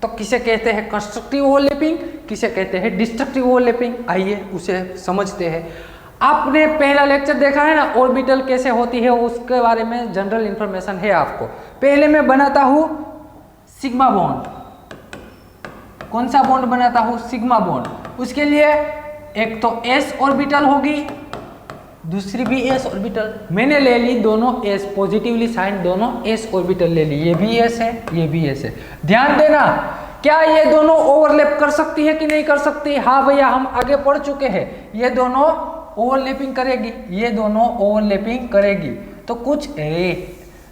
तो किसे कहते हैं कंस्ट्रक्टिव ओवरलैपिंग, किसे कहते हैं डिस्ट्रक्टिव ओवरलैपिंग? आइए उसे समझते हैं। आपने पहला लेक्चर देखा है ना, ऑर्बिटल कैसे होती है, उसके बारे में जनरल इंफॉर्मेशन है आपको। पहले मैं बनाता हूँ सिग्मा बॉन्ड। कौन सा बॉन्ड बनाता हूँ? Sigma bond. उसके लिए एक तो एस ऑर्बिटल होगी, दूसरी भी एस ऑर्बिटल। मैंने ले ली दोनों एस, पॉजिटिवली साइन दोनों एस ऑर्बिटल ले ली। ये भी एस है, ये भी एस है। ध्यान देना, क्या ये दोनों ओवरलैप कर सकती है कि नहीं कर सकती? हाँ भैया, हम आगे पढ़ चुके हैं, ये दोनों ओवरलैपिंग करेगी, ये दोनों ओवरलैपिंग करेगी। तो कुछ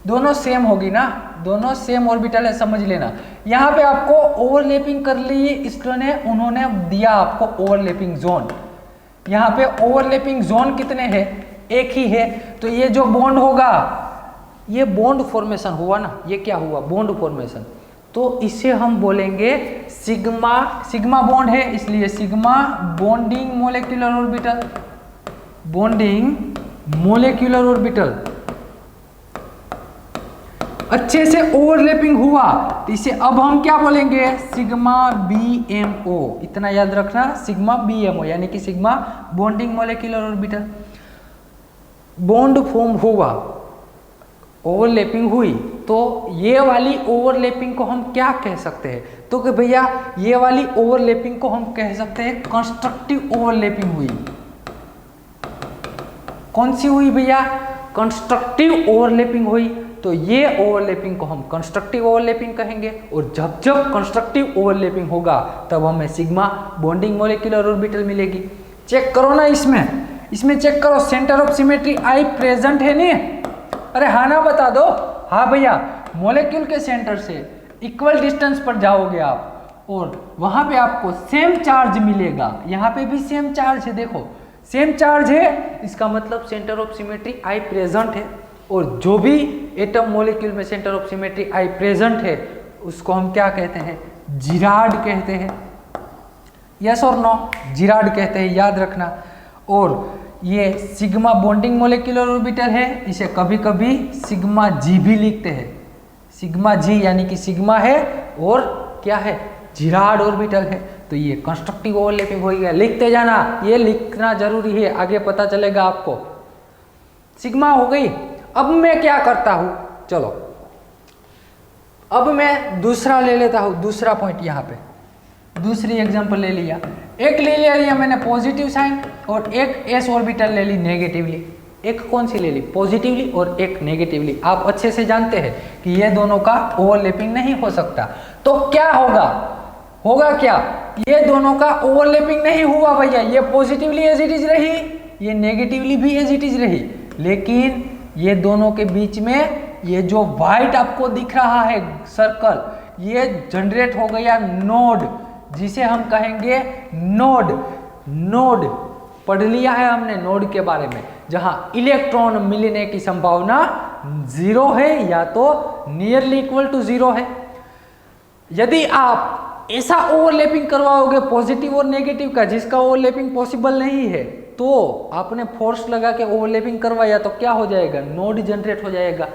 दोनों सेम होगी ना, दोनों सेम ऑर्बिटल है, समझ लेना। यहाँ पे आपको ओवरलैपिंग कर ली इसने, उन्होंने दिया आपको ओवरलैपिंग जोन। यहाँ पे ओवरलैपिंग जोन कितने हैं? एक ही है। तो ये जो बॉन्ड होगा, ये बॉन्ड फॉर्मेशन हुआ ना, ये क्या हुआ? Bond formation. तो इसे हम बोलेंगे सिग्मा, सिग्मा बॉन्ड है इसलिए sigma bonding molecular orbital, bonding molecular orbital. अच्छे से ओवरलैपिंग हुआ तो इसे अब हम क्या बोलेंगे? Sigma BMO। इतना याद रखना, सिग्मा BMO यानी कि sigma bonding molecular orbital. Bond form हुआ, ओवरलैपिंग हुई, तो ये वाली ओवरलैपिंग को हम क्या कह सकते हैं? तो कि भैया ये वाली ओवरलैपिंग को हम कह सकते हैं कंस्ट्रक्टिव ओवरलैपिंग हुई। कौन सी हुई भैया? कंस्ट्रक्टिव ओवरलैपिंग हुई। तो ये ओवरलैपिंग को हम कंस्ट्रक्टिव ओवरलैपिंग कहेंगे। और जब जब कंस्ट्रक्टिव ओवरलैपिंग होगा तब हमें सिग्मा बॉन्डिंग मोलिकुलर ऑर्बिटल मिलेगी। चेक करो ना, इसमें चेक करो, centre of symmetry i present है नहीं? अरे हाँ ना, बता दो। हाँ भैया, मॉलिक्यूल के सेंटर से इक्वल डिस्टेंस पर जाओगे आप और वहां पे आपको सेम चार्ज मिलेगा। यहाँ पे भी सेम चार्ज है, देखो सेम चार्ज है, इसका मतलब centre of symmetry i present है। और जो भी एटम मॉलिक्यूल में centre of symmetry i present है उसको हम क्या कहते हैं? जिराड कहते हैं। यस और नो, जिराड कहते हैं, याद रखना। और ये सिग्मा बॉन्डिंग मोलिकुलर ऑर्बिटल है, इसे कभी कभी सिग्मा जी भी लिखते हैं। सिग्मा जी यानी कि सिग्मा है और क्या है, जिराड ऑर्बिटल है। तो ये कंस्ट्रक्टिव ओवरलैपिंग हो गया, लिखते जाना, ये लिखना जरूरी है, आगे पता चलेगा आपको। सिग्मा हो गई। अब मैं क्या करता हूं, चलो अब मैं दूसरा ले लेता हूं, दूसरा पॉइंट यहाँ पे, दूसरी एग्जांपल ले लिया। एक ले लिया मैंने पॉजिटिव साइन और एक एस ऑर्बिटल ले ली नेगेटिवली। एक कौन सी ले ली, पॉजिटिवली और एक नेगेटिवली। आप अच्छे से जानते हैं कि ये दोनों का ओवरलैपिंग नहीं हो सकता। तो क्या होगा, होगा क्या, ये दोनों का ओवरलैपिंग नहीं हुआ भैया। ये पॉजिटिवली एज इट इज रही, ये नेगेटिवली भी एज इट इज रही, लेकिन ये दोनों के बीच में ये जो व्हाइट आपको दिख रहा है सर्कल, ये जनरेट हो गया नोड, जिसे हम कहेंगे नोड। नोड पढ़ लिया है हमने नोड के बारे में, जहां इलेक्ट्रॉन मिलने की संभावना 0 है या तो नियरली इक्वल टू 0 है। यदि आप ऐसा ओवरलैपिंग करवाओगे पॉजिटिव और नेगेटिव का, जिसका ओवरलैपिंग पॉसिबल नहीं है, तो आपने फोर्स लगा के ओवरलैपिंग करवाया तो क्या हो जाएगा, नोड जनरेट हो जाएगा।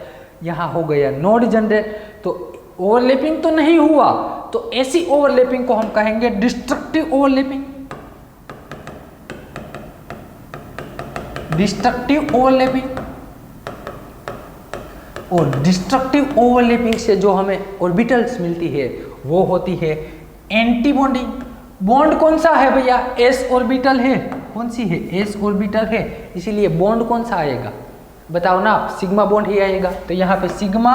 यहाँ हो गया नोड जनरेट, तो ओवरलैपिंग तो नहीं हुआ, तो ऐसी ओवरलैपिंग को हम कहेंगे डिस्ट्रक्टिव ओवरलैपिंग। Destructive overlapping. और डिस्ट्रक्टिव ओवरलैपिंग से जो हमें ऑर्बिटल्स मिलती है वो होती है एंटी बॉन्डिंग। बॉन्ड कौन सा है भैया, एस ऑर्बिटल है। कौन सी है, एस ऑर्बिटल है, इसीलिए बॉन्ड कौन सा आएगा, बताओ ना, सिग्मा बॉन्ड ही आएगा। तो यहाँ पे sigma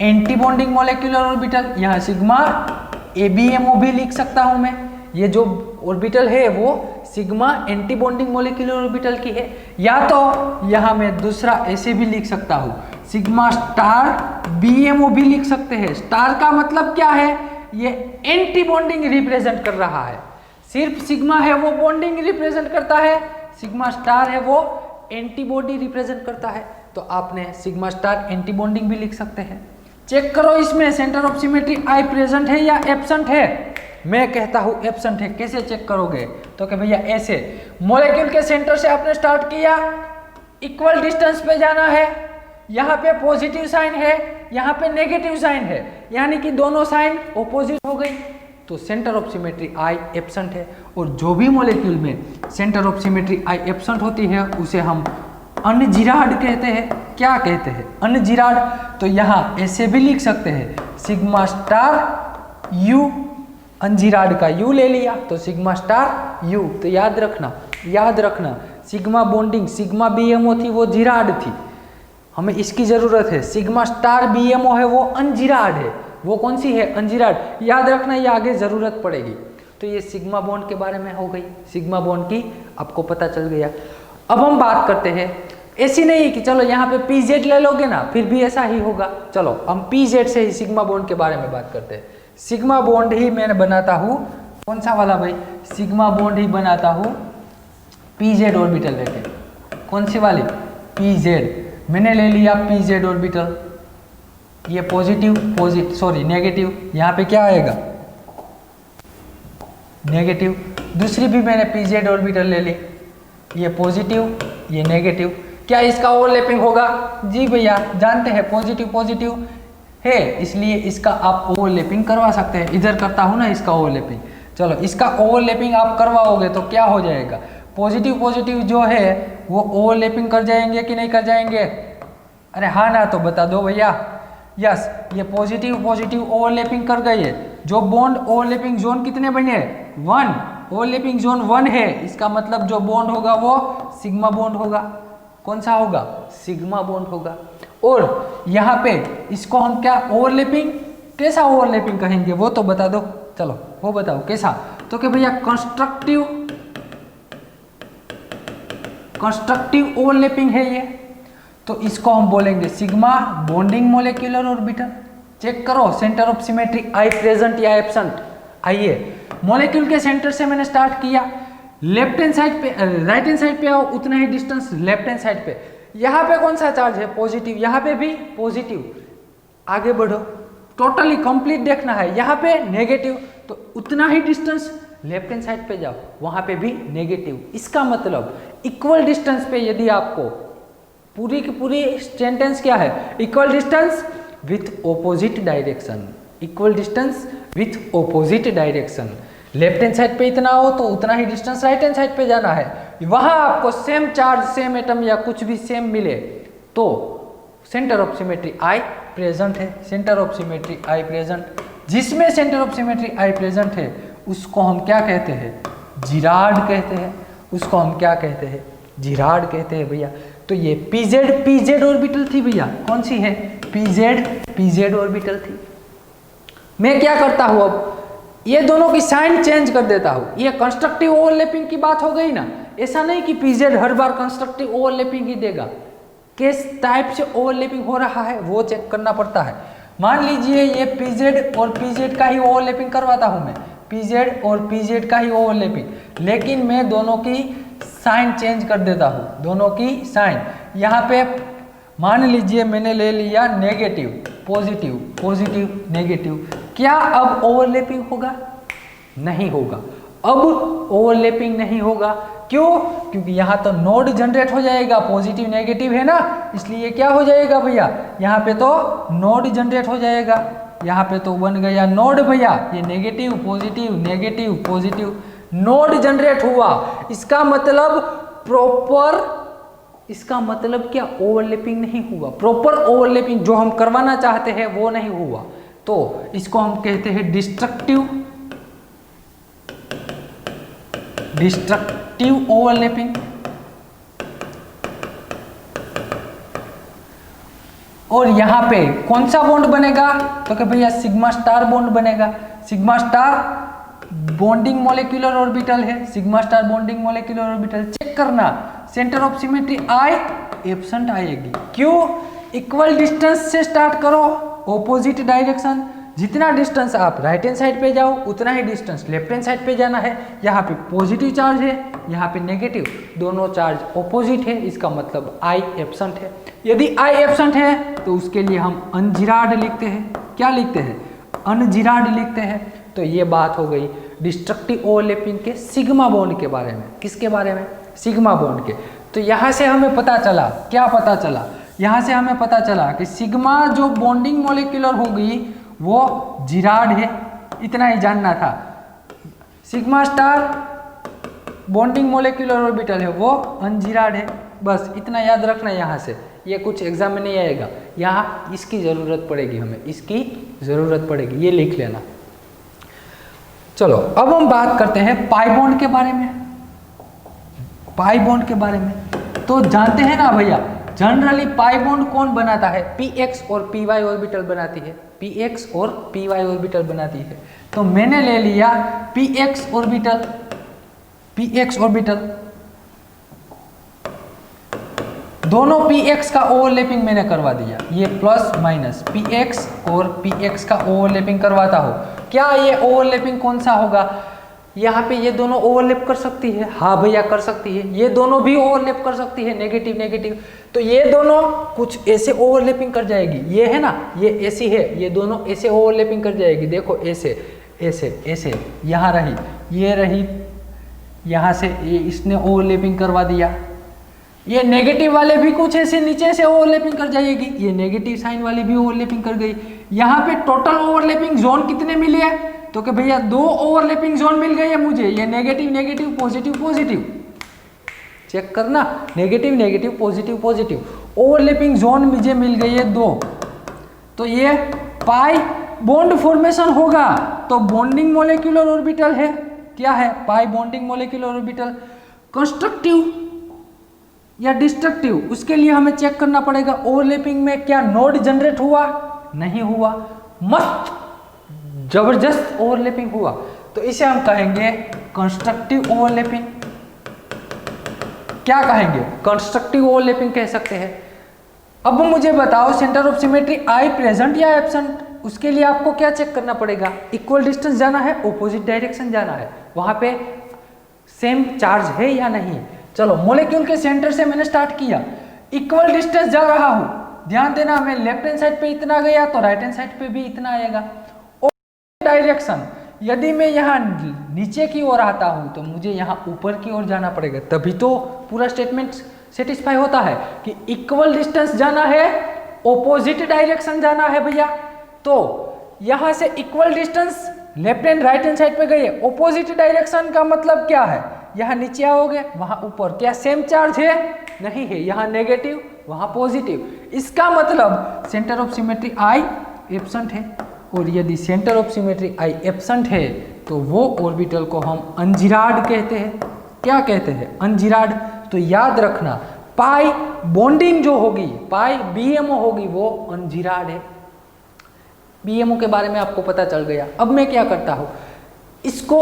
anti bonding molecular orbital, यहाँ सिग्मा ABMO भी लिख सकता हूं मैं। ये जो ऑर्बिटल है वो sigma anti bonding molecular orbital की है। या तो यहाँ मैं दूसरा ऐसे भी लिख सकता हूँ, सिग्मा स्टार BMO भी लिख सकते हैं। स्टार का मतलब क्या है, ये एंटी बॉन्डिंग रिप्रेजेंट कर रहा है। सिर्फ सिग्मा है वो बॉन्डिंग रिप्रेजेंट करता है, सिग्मा स्टार है वो एंटीबॉडी रिप्रेजेंट करता है। तो आपने सिग्मा स्टार एंटी बॉन्डिंग भी लिख सकते हैं। चेक करो इसमें centre of symmetry i present है या एब्सेंट है। मैं कहता हूं एब्सेंट है। कैसे चेक करोगे, तो कि भैया ऐसे, मॉलिक्यूल के सेंटर से आपने स्टार्ट किया, इक्वल डिस्टेंस पे जाना है, यहाँ पे पॉजिटिव साइन है, यहाँ पे नेगेटिव साइन है, यानी कि दोनों साइन ऑपोजिट हो गई, तो centre of symmetry i absent है। और जो भी मॉलिक्यूल में centre of symmetry i absent होती है उसे हम अनजिराड कहते हैं। क्या कहते हैं, अनजिराड। तो यहाँ ऐसे भी लिख सकते हैं, सिग्मा स्टार यू, अनजिराड का यू ले लिया तो सिग्मा स्टार यू। तो याद रखना, याद रखना, सिग्मा बॉन्डिंग सिग्मा BMO थी वो जिराड थी, हमें इसकी जरूरत है। सिग्मा स्टार BMO है वो अनजिराड है। वो कौन सी है, अनजिराड। याद रखना, ये आगे जरूरत पड़ेगी। तो ये सिग्मा बॉन्ड के बारे में हो गई, सिग्मा बॉन्ड की आपको पता चल गया। अब हम बात करते हैं, ऐसी नहीं कि चलो यहाँ पे PZ ले लोगे ना फिर भी ऐसा ही होगा। चलो हम PZ से ही सिग्मा बॉन्ड के बारे में बात करते हैं। सिग्मा बॉन्ड ही मैं बनाता हूँ, कौन सा वाला भाई, सिग्मा बॉन्ड ही बनाता हूँ PZ ऑर्बिटल लेके। कौन सी वाली, PZ। मैंने ले लिया PZ ऑर्बिटल, ये नेगेटिव, यहाँ पे क्या आएगा, नेगेटिव। दूसरी भी मैंने PZ ऑर्बिटल ले ली, ये पॉजिटिव ये नेगेटिव। क्या इसका ओवरलैपिंग होगा, जी भैया जानते हैं पॉजिटिव पॉजिटिव है, इसलिए इसका आप ओवरलैपिंग करवा सकते हैं। इधर करता हूँ ना इसका ओवरलैपिंग, चलो इसका ओवरलैपिंग आप करवाओगे तो क्या हो जाएगा, पॉजिटिव पॉजिटिव जो है वो ओवरलैपिंग कर जाएंगे कि नहीं कर जाएंगे, अरे हाँ ना तो बता दो भैया। यस, ये पॉजिटिव पॉजिटिव ओवरलैपिंग कर गई है। जो बॉन्ड ओवरलैपिंग जोन कितने बने, 1, ओवरलैपिंग जोन 1 है, इसका मतलब जो बॉन्ड होगा वो सिग्मा बॉन्ड होगा। कौन सा होगा, सिग्मा बॉन्ड होगा। और यहाँ पे इसको हम क्या ओवरलैपिंग, कैसा ओवरलैपिंग कहेंगे वो तो बता दो, चलो वो बताओ कैसा। तो कि भैया कंस्ट्रक्टिव ओवरलैपिंग है ये, तो इसको हम बोलेंगे sigma bonding molecular orbital. Check करो centre of symmetry i present या एब्सेंट। आइए मॉलिक्यूल के सेंटर से मैंने स्टार्ट किया, लेफ्ट हैंड साइड पे, राइट हैंड साइड पे आओ, उतना ही डिस्टेंस लेफ्ट हैंड साइड पे। यहाँ पे कौन सा चार्ज है, पॉजिटिव, यहाँ पे भी पॉजिटिव। आगे बढ़ो, टोटली कंप्लीट देखना है, यहाँ पे नेगेटिव, तो उतना ही डिस्टेंस लेफ्ट हैंड साइड पे जाओ, वहां पे भी नेगेटिव। इसका मतलब इक्वल डिस्टेंस पे यदि आपको पूरी की पूरी सेंटेंस क्या है, equal distance with opposite direction, equal distance with opposite direction. Left hand side पे इतना हो तो उतना ही डिस्टेंस राइट हैंड साइड पे जाना है। वहां आपको सेम चार्ज, सेम एटम या कुछ भी सेम मिले तो centre of symmetry i present है, centre of symmetry i present. जिसमें centre of symmetry i present है उसको हम क्या कहते हैं, जिराड कहते हैं। उसको हम क्या कहते हैं, जिराड कहते हैं भैया। तो ये पीजेड ऑर्बिटल थी भैया, कौन सी है, पीजेड ऑर्बिटल थी। मैं क्या करता हूं, अब ये दोनों की साइन चेंज कर देता हूं। ये कंस्ट्रक्टिव ओवरलैपिंग की बात हो गई ना, ऐसा नहीं कि पीजेड हर बार कंस्ट्रक्टिव ओवरलैपिंग ही देगा, किस टाइप से ओवरलैपिंग हो रहा है वो चेक करना पड़ता है। मान लीजिए ये पीजेड और पीजेड का ही ओवरलैपिंग करवाता हूं मैं, पीजेड और पीजेड का ही ओवरलैपिंग, लेकिन मैं दोनों की साइन चेंज कर देता हूं, दोनों की साइन। यहाँ पे मान लीजिए मैंने ले लिया नेगेटिव पॉजिटिव, पॉजिटिव नेगेटिव, क्या अब ओवरलैपिंग होगा, नहीं होगा। अब ओवरलैपिंग नहीं होगा, क्यों, क्योंकि यहाँ तो नोड जनरेट हो जाएगा, पॉजिटिव नेगेटिव है ना, इसलिए क्या हो जाएगा भैया, यहाँ पे तो नोड जनरेट हो जाएगा। यहाँ पे तो बन गया नोड भैया, ये नेगेटिव पॉजिटिव नोड जनरेट हुआ। इसका मतलब प्रॉपर, इसका मतलब क्या, ओवरलैपिंग नहीं हुआ, प्रॉपर ओवरलैपिंग जो हम करवाना चाहते हैं वो नहीं हुआ। तो इसको हम कहते हैं डिस्ट्रक्टिव ओवरलैपिंग। और यहाँ पे कौन सा बॉन्ड बनेगा, तो कि भैया सिग्मा स्टार बॉन्ड बनेगा। Sigma star bonding molecular orbital है, sigma star bonding molecular orbital. Check करना, centre of symmetry i absent आएगी, क्यों, इक्वल डिस्टेंस से स्टार्ट करो, ऑपोजिट डायरेक्शन। जितना डिस्टेंस आप राइट हैंड साइड पे जाओ उतना ही डिस्टेंस लेफ्ट हैंड साइड पे जाना है। यहाँ पे पॉजिटिव चार्ज है, यहाँ पे नेगेटिव, दोनों चार्ज ऑपोजिट है, इसका मतलब आई एब्सेंट है। यदि आई एब्सेंट है तो उसके लिए हम अनजिराड लिखते हैं, क्या लिखते हैं, अनजिराड लिखते हैं। तो ये बात हो गई डिस्ट्रक्टिव ओवरलैपिंग के सिग्मा बॉन्ड के बारे में। किसके बारे में, सिग्मा बॉन्ड के। तो यहाँ से हमें पता चला, क्या पता चला, यहाँ से हमें पता चला कि सिग्मा जो बॉन्डिंग मोलिकुलर होगी वो जिराड है, इतना ही जानना था। Sigma star bonding molecular orbital है वो अनजिराड है, बस इतना याद रखना। यहाँ से ये कुछ एग्जाम में नहीं आएगा, यहाँ इसकी ज़रूरत पड़ेगी, हमें इसकी ज़रूरत पड़ेगी, ये लिख लेना। चलो अब हम बात करते हैं पाई बॉन्ड के बारे में। पाई बॉन्ड के बारे में तो जानते हैं ना भैया, जनरली पाई बॉन्ड कौन बनाता है, px और py ऑर्बिटल बनाती है, px और py ऑर्बिटल बनाती है। तो मैंने ले लिया px ऑर्बिटल, px ऑर्बिटल, दोनों px का ओवरलैपिंग मैंने करवा दिया, ये प्लस माइनस px और px का ओवरलैपिंग करवाता हो। क्या ये ओवरलैपिंग कौन सा होगा, यहाँ पे ये दोनों ओवरलैप कर सकती है, हाँ भैया कर सकती है, ये दोनों भी ओवरलैप कर सकती है, नेगेटिव नेगेटिव। तो ये दोनों कुछ ऐसे ओवरलैपिंग कर जाएगी, ये है ना, ये ऐसी है, ये दोनों ऐसे ओवरलैपिंग कर जाएगी, देखो ऐसे ऐसे ऐसे, यहाँ रही, ये रही, यहाँ से ये इसने ओवरलैपिंग करवा दिया। ये नेगेटिव वाले भी कुछ ऐसे नीचे से ओवरलैपिंग कर जाएगी, ये नेगेटिव साइन वाली भी ओवरलैपिंग कर गई। यहाँ पे टोटल ओवरलैपिंग जोन कितने मिले हैं, तो कि भैया 2 ओवरलैपिंग जोन मिल गए हैं मुझे, ये negative negative positive positive, check करना, negative negative positive positive overlapping zone मुझे मिल गई है 2। तो ये पाई बॉन्ड फॉर्मेशन होगा, तो बॉन्डिंग मोलिकुलर ऑर्बिटल है, क्या है, pi bonding molecular orbital. Constructive या डिस्ट्रक्टिव, उसके लिए हमें चेक करना पड़ेगा ओवरलैपिंग में क्या नोड जनरेट हुआ, नहीं हुआ, मस्त जबरदस्त ओवरलैपिंग हुआ, तो इसे हम कहेंगे कंस्ट्रक्टिव ओवरलैपिंग। क्या कहेंगे, कंस्ट्रक्टिव ओवरलैपिंग कह सकते हैं। अब मुझे बताओ centre of symmetry i present या एब्सेंट, उसके लिए आपको क्या चेक करना पड़ेगा, इक्वल डिस्टेंस जाना है, ऑपोजिट डायरेक्शन जाना है, वहां पे सेम चार्ज है या नहीं। चलो मॉलिक्यूल के सेंटर से मैंने स्टार्ट किया, इक्वल डिस्टेंस जा रहा हूं, ध्यान देना, मैं लेफ्ट हैंड साइड पे इतना गया तो राइट हैंड साइड पे भी इतना आएगा। डायरेक्शन यदि मैं यहाँ नीचे की ओर आता हूँ तो मुझे यहाँ ऊपर की ओर जाना पड़ेगा, तभी तो पूरा स्टेटमेंट सेटिस्फाई होता है कि इक्वल डिस्टेंस जाना है, ऑपोजिट डायरेक्शन जाना है भैया। तो यहाँ से equal distance left and right hand side पे गए, ऑपोजिट डायरेक्शन का मतलब क्या है, यहाँ नीचे आओगे वहाँ ऊपर, क्या सेम चार्ज है? नहीं है, यहाँ नेगेटिव वहाँ पॉजिटिव। इसका मतलब centre of symmetry i absent है, और यदि centre of symmetry i absent है तो वो ऑर्बिटल को हम अनजिराड कहते हैं। क्या कहते हैं? अनजिराड। तो याद रखना पाई बॉन्डिंग जो होगी, पाई बीएमओ होगी, वो अनजिराड है। बीएमओ के बारे में आपको पता चल गया। अब मैं क्या करता हूँ, इसको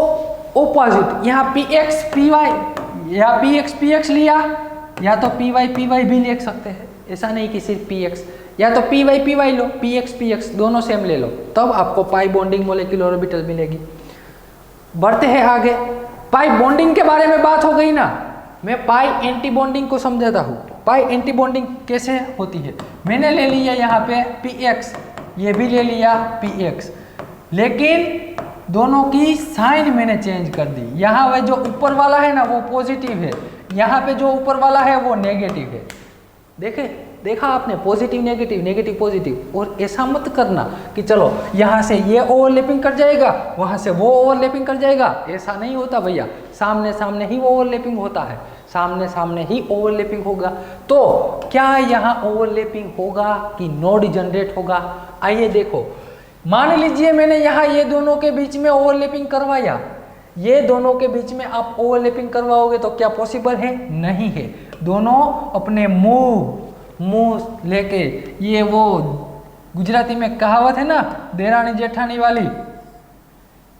ऑपोजिट, यहाँ पी एक्स पी वाई या पी एक्स लिया, या तो पी वाई भी लिख सकते हैं, ऐसा नहीं कि सिर्फ पी एक्स, या तो पी वाई लो, पी एक्स दोनों सेम ले लो, तब आपको पाई बॉन्डिंग मोलिकुलर ऑर्बिटल मिलेगी। बढ़ते हैं आगे। पाई बॉन्डिंग के बारे में बात हो गई ना, मैं पाई एंटी बॉन्डिंग को समझाता हूँ। पाई एंटी बॉन्डिंग कैसे होती है? मैंने ले लिया यहाँ पे पी एक्स, ये भी ले लिया पी एक्स, लेकिन दोनों की साइन मैंने चेंज कर दी। यहाँ वह जो ऊपर वाला है ना वो पॉजिटिव है, यहाँ पे जो ऊपर वाला है वो नेगेटिव है। देखा आपने, पॉजिटिव नेगेटिव पॉजिटिव। और ऐसा मत करना कि चलो यहाँ से ये ओवरलैपिंग कर जाएगा, वहाँ से वो ओवरलैपिंग कर जाएगा, ऐसा नहीं होता भैया। सामने सामने ही ओवरलैपिंग होता है, सामने सामने ही ओवरलैपिंग होगा। तो क्या यहाँ ओवरलैपिंग होगा कि नोड जनरेट होगा? आइए देखो, मान लीजिए मैंने यहाँ ये दोनों के बीच में ओवरलैपिंग करवाया, ये दोनों के बीच में आप ओवरलैपिंग करवाओगे तो क्या पॉसिबल है? नहीं है। दोनों अपने मुंह लेके, ये वो गुजराती में कहावत है ना, देरानी जेठानी वाली,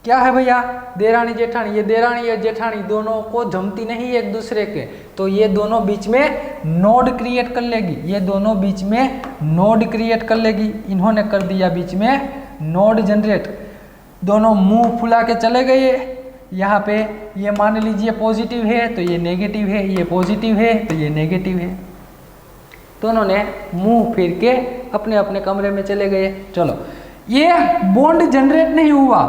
क्या है भैया? देरानी जेठानी। ये देरानी और जेठानी दोनों को जमती नहीं एक दूसरे के, तो ये दोनों बीच में नोड क्रिएट कर लेगी, ये दोनों बीच में नोड क्रिएट कर लेगी। इन्होंने कर दिया बीच में नोड जनरेट। दोनों मुंह फुला के चले गए, यहाँ पे ये मान लीजिए पॉजिटिव है तो ये नेगेटिव है, ये पॉजिटिव है तो ये नेगेटिव है। दोनों ने मुंह फिर के अपने अपने कमरे में चले गए। चलो, ये बॉन्ड जनरेट नहीं हुआ,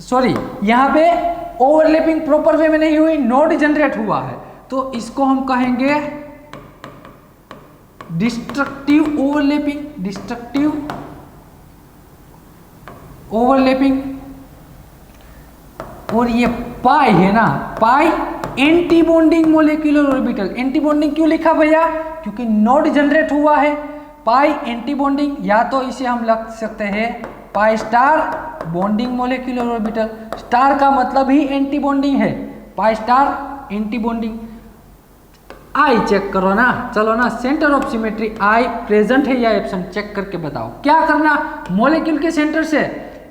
सॉरी, यहाँ पे ओवरलैपिंग प्रॉपर वे में नहीं हुई, नोड जनरेट हुआ है, तो इसको हम कहेंगे डिस्ट्रक्टिव ओवरलैपिंग। Destructive overlapping. और ये पाई है ना, pi anti bonding molecular orbital. Anti bonding क्यों लिखा भैया? क्योंकि नोड जनरेट हुआ है। पाई एंटी बॉन्डिंग, या तो इसे हम लिख सकते हैं pi star bonding molecular orbital. Star का मतलब ही एंटी बॉन्डिंग है, pi star anti bonding. I check करो ना, चलो ना, centre of symmetry i present है या एब्सेंट, चेक करके बताओ। क्या करना? मॉलिक्यूल के सेंटर से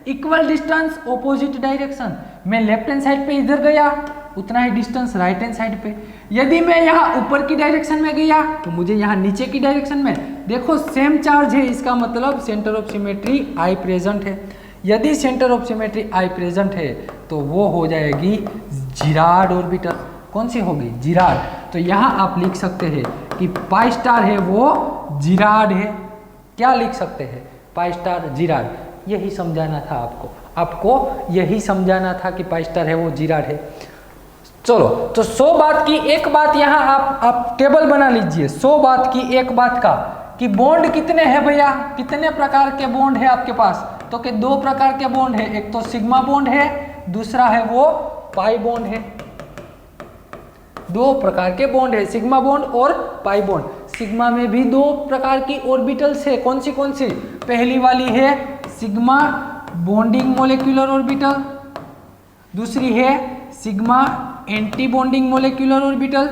इक्वल डिस्टेंस ऑपोजिट डायरेक्शन। मैं लेफ्ट हैंड साइड पे इधर गया, उतना ही डिस्टेंस राइट हैंड साइड पे। यदि मैं यहाँ ऊपर की डायरेक्शन में गया तो मुझे यहाँ नीचे की डायरेक्शन में, देखो सेम चार्ज है, इसका मतलब centre of symmetry i present है। यदि centre of symmetry i present है तो वो हो जाएगी जिरार्ड ऑर्बिटल। कौन सी होगी? जिरार्ड। तो यहाँ आप लिख सकते हैं कि पाई स्टार है वो जिरार्ड है। क्या लिख सकते हैं? Pi star Gerrard. यही समझाना था आपको यही समझाना था कि पाई स्टार है वो जिरार्ड है। चलो, तो 100 बात की एक बात यहाँ आप टेबल बना लीजिए। 100 बात की एक बात का कि बॉन्ड कितने हैं भैया, कितने प्रकार के बॉन्ड है आपके पास? तो कि 2 प्रकार के बॉन्ड है, एक तो सिग्मा बॉन्ड है, दूसरा है वो पाई बॉन्ड है। 2 प्रकार के बॉन्ड है, सिग्मा बॉन्ड और पाई बॉन्ड। सिग्मा में भी 2 प्रकार की ऑर्बिटल्स है। कौन सी? पहली वाली है सिग्मा बॉन्डिंग मोलिकुलर ऑर्बिटल, दूसरी है sigma anti bonding molecular orbital.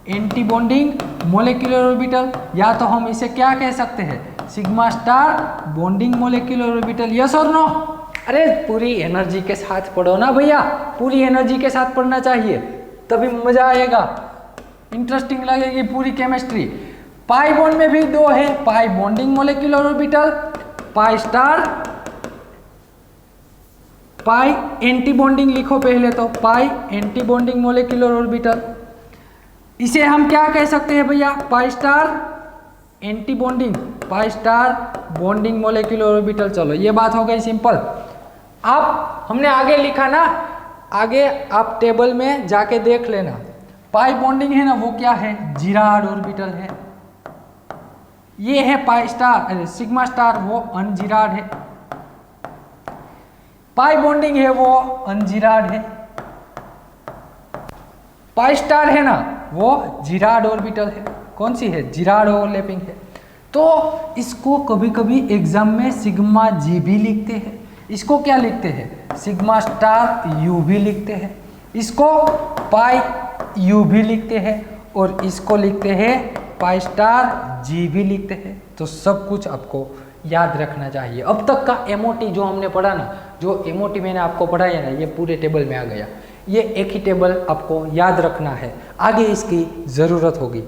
Anti bonding molecular orbital, या तो हम इसे क्या कह सकते हैं? Sigma star bonding molecular orbital. Yes और नो? अरे पूरी एनर्जी के साथ पढ़ो ना भैया, पूरी एनर्जी के साथ पढ़ना चाहिए, तभी मजा आएगा, इंटरेस्टिंग लगेगी पूरी केमिस्ट्री। पाई बॉन्ड में भी 2 है, pi bonding molecular orbital, pi star, pi anti bonding. लिखो पहले तो pi anti bonding molecular orbital. इसे हम क्या कह सकते हैं भैया? Pi star anti bonding, pi star bonding molecular orbital. चलो, ये बात हो गई सिंपल। आप हमने आगे लिखा ना, आगे आप टेबल में जाके देख लेना। पाई बॉन्डिंग है ना, वो क्या है, जिराड ऑर्बिटल है। ये है पाई स्टार सिग्मा स्टार, वो अनजिराड है। पाई बॉन्डिंग है वो अनजिराड है। पाई स्टार है ना, वो जिराड ऑर्बिटल है। कौन सी है, जिराड ओवरलैपिंग है। तो इसको कभी कभी एग्जाम में सिग्मा जी भी लिखते हैं, इसको क्या लिखते हैं, सिग्मा स्टार यू भी लिखते हैं, इसको पाई यू भी लिखते हैं, और इसको लिखते हैं पाई स्टार जी भी लिखते हैं। तो सब कुछ आपको याद रखना चाहिए। अब तक का एमओटी जो हमने पढ़ा ना, जो एमओटी मैंने आपको पढ़ाया ना, ये पूरे टेबल में आ गया। ये एक ही टेबल आपको याद रखना है, आगे इसकी ज़रूरत होगी।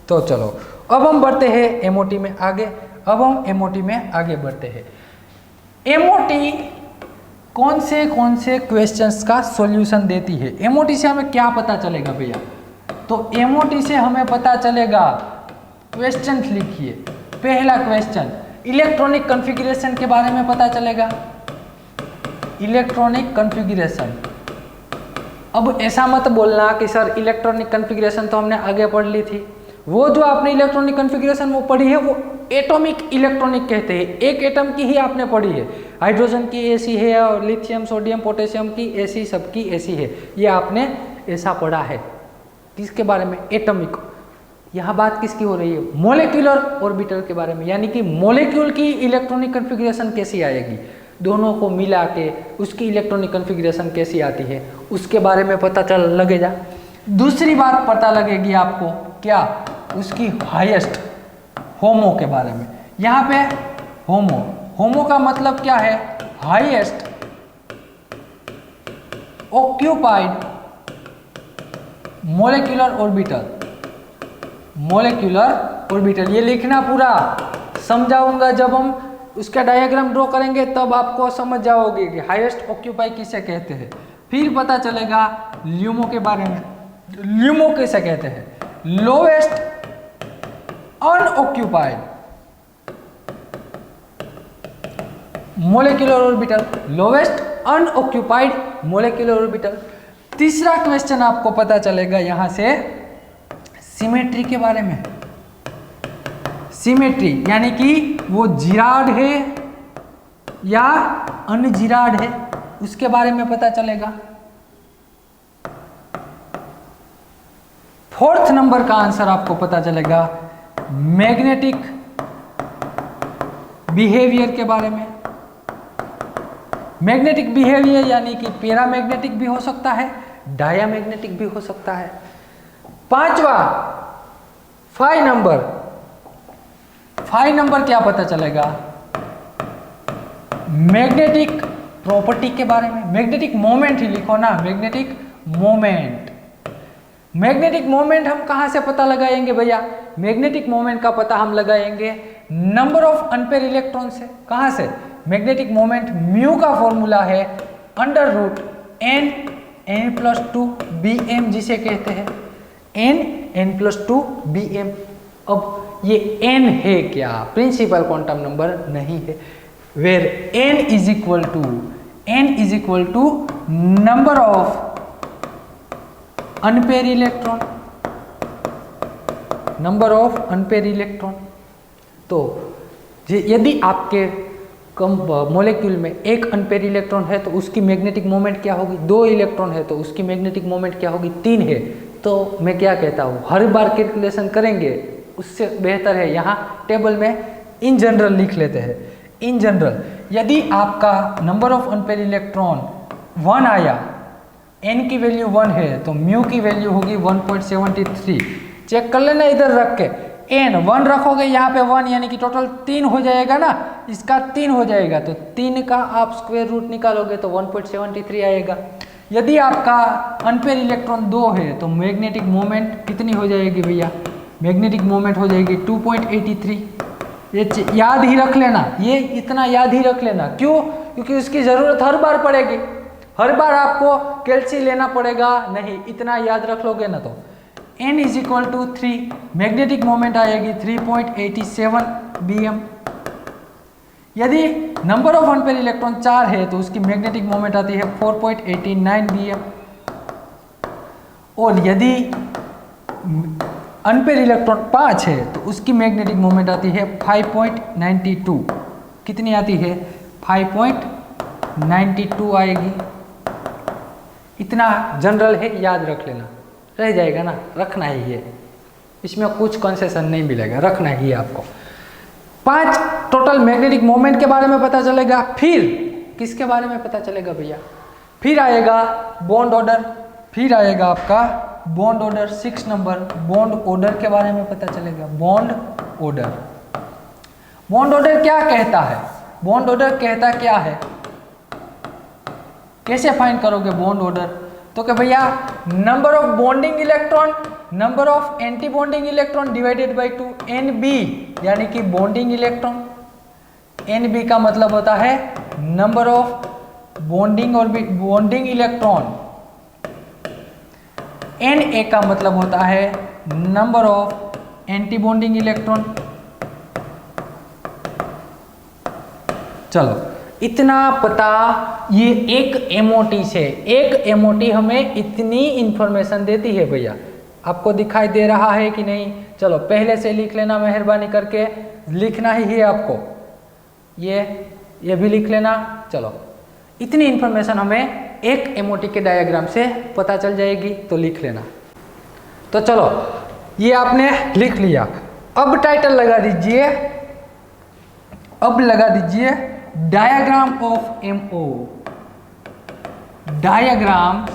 तो चलो अब हम बढ़ते हैं एमओटी में आगे। अब हम एमओटी में आगे बढ़ते हैं। एमओटी कौन से क्वेश्चंस का सॉल्यूशन देती है। एमओटी से हमें क्या पता चलेगा भैया, तो एमओटी से हमें पता चलेगा, क्वेश्चन लिखिए। पहला क्वेश्चन इलेक्ट्रॉनिक कॉन्फ़िगरेशन के बारे में पता चलेगा, इलेक्ट्रॉनिक कॉन्फ़िगरेशन। अब ऐसा मत बोलना कि सर इलेक्ट्रॉनिक कॉन्फ़िगरेशन तो हमने आगे पढ़ ली थी। वो जो आपने इलेक्ट्रॉनिक कॉन्फ़िगरेशन वो पढ़ी है, वो एटॉमिक इलेक्ट्रॉनिक कहते हैं। एक एटम की ही आपने पढ़ी है, हाइड्रोजन की ऐसी है और लिथियम सोडियम पोटेशियम की ऐसी, सबकी ऐसी है, ये आपने ऐसा पढ़ा है। किसके बारे में, एटॉमिक। यहाँ बात किसकी हो रही है, मोलिक्यूलर ऑर्बिटल के बारे में, यानी कि मोलिक्यूल की इलेक्ट्रॉनिक कॉन्फ़िगरेशन कैसी आएगी, दोनों को मिला के उसकी इलेक्ट्रॉनिक कॉन्फ़िगरेशन कैसी आती है, उसके बारे में पता चल लगेगा। दूसरी बात पता लगेगी आपको, क्या, उसकी हाईएस्ट, होमो के बारे में। यहाँ पे होमो, होमो का मतलब क्या है, highest occupied molecular orbital, molecular orbital. ये लिखना पूरा, समझाऊंगा जब हम उसका डायग्राम ड्रॉ करेंगे तब आपको समझ जाओगे कि हाईएस्ट ऑक्यूपाई किसे कहते हैं। फिर पता चलेगा ल्यूमो के बारे में, ल्यूमो किसे कहते हैं, lowest unoccupied molecular orbital, lowest unoccupied molecular orbital. तीसरा क्वेश्चन आपको पता चलेगा यहां से सिमेट्री के बारे में। सिमेट्री यानी कि वो जिराड है या अनजिराड है, उसके बारे में पता चलेगा। फोर्थ नंबर का आंसर आपको पता चलेगा मैग्नेटिक बिहेवियर के बारे में। मैग्नेटिक बिहेवियर यानी कि पैरामैग्नेटिक भी हो सकता है, डायामैग्नेटिक भी हो सकता है। पांचवा 5 नंबर, 5 नंबर क्या पता चलेगा, मैग्नेटिक प्रॉपर्टी के बारे में। मैग्नेटिक मोमेंट ही लिखो ना, मैग्नेटिक मोमेंट। मैग्नेटिक मोमेंट हम कहाँ से पता लगाएंगे भैया, मैग्नेटिक मोमेंट का पता हम लगाएंगे नंबर ऑफ अनपेयर इलेक्ट्रॉन से। कहाँ से, मैग्नेटिक मोमेंट म्यू का फॉर्मूला है n+2 bm जिसे कहते हैं, n+2 bm। अब ये n है क्या, प्रिंसिपल क्वांटम नंबर नहीं है, where n is equal to number of unpair electron, number of unpair electron. तो यदि आपके मॉलिक्यूल में एक अनपेयर इलेक्ट्रॉन है तो उसकी मैग्नेटिक मोमेंट क्या होगी, 2 इलेक्ट्रॉन है तो उसकी मैग्नेटिक मोमेंट क्या होगी, 3 है। तो मैं क्या कहता हूँ, हर बार कैलकुलेशन करेंगे उससे बेहतर है यहाँ टेबल में इन जनरल लिख लेते हैं। इन जनरल यदि आपका नंबर ऑफ अनपेयर इलेक्ट्रॉन 1 आया, n की वैल्यू 1 है तो म्यू की वैल्यू होगी 1.73। चेक कर लेना इधर रख के, n 1 रखोगे यहाँ पे 1 यानी कि टोटल 3 हो जाएगा ना, इसका 3 हो जाएगा तो 3 का आप स्क्वायर रूट निकालोगे तो 1.73 आएगा। यदि आपका अनपेयर इलेक्ट्रॉन 2 है तो मैग्नेटिक मोमेंट कितनी हो जाएगी भैया, मैग्नेटिक मोमेंट हो जाएगी 2.83। ये याद ही रख लेना, ये इतना याद ही रख लेना। क्यों, क्योंकि उसकी ज़रूरत हर बार पड़ेगी, हर बार आपको कैल्सी लेना पड़ेगा नहीं, इतना याद रख लोगे ना तो n is equal to 3, magnetic moment आएगी 3.87 bm। यदि नंबर ऑफ अनपेयर इलेक्ट्रॉन 4 है तो उसकी मैग्नेटिक मोमेंट आती है 4.89 bm, और यदि अनपेयर इलेक्ट्रॉन 5 है तो उसकी मैग्नेटिक मोमेंट आती है 5.92। कितनी आती है? 5.92 आएगी। इतना जनरल है, याद रख लेना, रह जाएगा ना, रखना ही है, इसमें कुछ कंसेशन नहीं मिलेगा, रखना ही है आपको। 5 टोटल मैग्नेटिक मोमेंट के बारे में पता चलेगा। फिर किसके बारे में पता चलेगा भैया? फिर आएगा बॉन्ड ऑर्डर, फिर आएगा आपका bond order 6 number, bond order के बारे में पता चलेगा। बॉन्ड ऑर्डर, बॉन्ड ऑर्डर क्या कहता है? बॉन्ड ऑर्डर कहता क्या है? कैसे फाइंड करोगे बॉन्ड ऑर्डर? तो कि भैया number of bonding electron, number of anti bonding electron divided by 2, NB यानी कि बॉन्डिंग इलेक्ट्रॉन। NB का मतलब होता है नंबर ऑफ बॉन्डिंग और बॉन्डिंग इलेक्ट्रॉन। Na का मतलब होता है number of anti bonding electron. चलो इतना पता, ये एक MOT से, एक MOT हमें इतनी इंफॉर्मेशन देती है भैया। आपको दिखाई दे रहा है कि नहीं? चलो पहले से लिख लेना, मेहरबानी करके लिखना ही है आपको, ये भी लिख लेना। चलो इतनी इंफॉर्मेशन हमें एक MOT के डायग्राम से पता चल जाएगी, तो लिख लेना। तो चलो ये आपने लिख लिया, अब टाइटल लगा दीजिए, अब लगा दीजिए diagram of MO, diagrams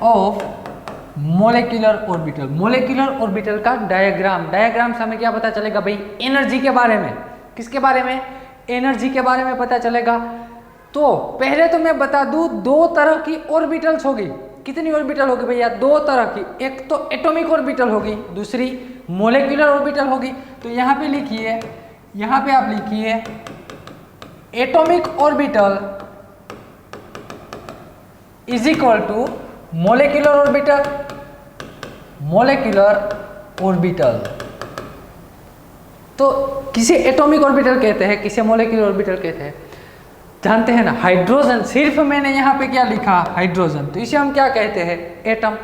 of molecular orbital. Molecular orbital का डायग्राम, डायग्राम से हमें क्या पता चलेगा भाई? एनर्जी के बारे में। किसके बारे में? एनर्जी के बारे में पता चलेगा। तो पहले तो मैं बता दूं, 2 तरह की ऑर्बिटल्स होगी। कितनी ऑर्बिटल होगी भैया? 2 तरह की, एक तो एटॉमिक ऑर्बिटल होगी, दूसरी मोलेक्युलर ऑर्बिटल होगी। तो यहाँ पे लिखिए, यहाँ पे आप लिखिए atomic orbital is equal to molecular orbital, molecular orbital. तो किसे एटॉमिक ऑर्बिटल कहते हैं, किसे मोलेक्युलर ऑर्बिटल कहते हैं? जानते हैं ना, हाइड्रोजन। सिर्फ मैंने यहाँ पे क्या लिखा? हाइड्रोजन, तो इसे हम क्या कहते हैं? एटम।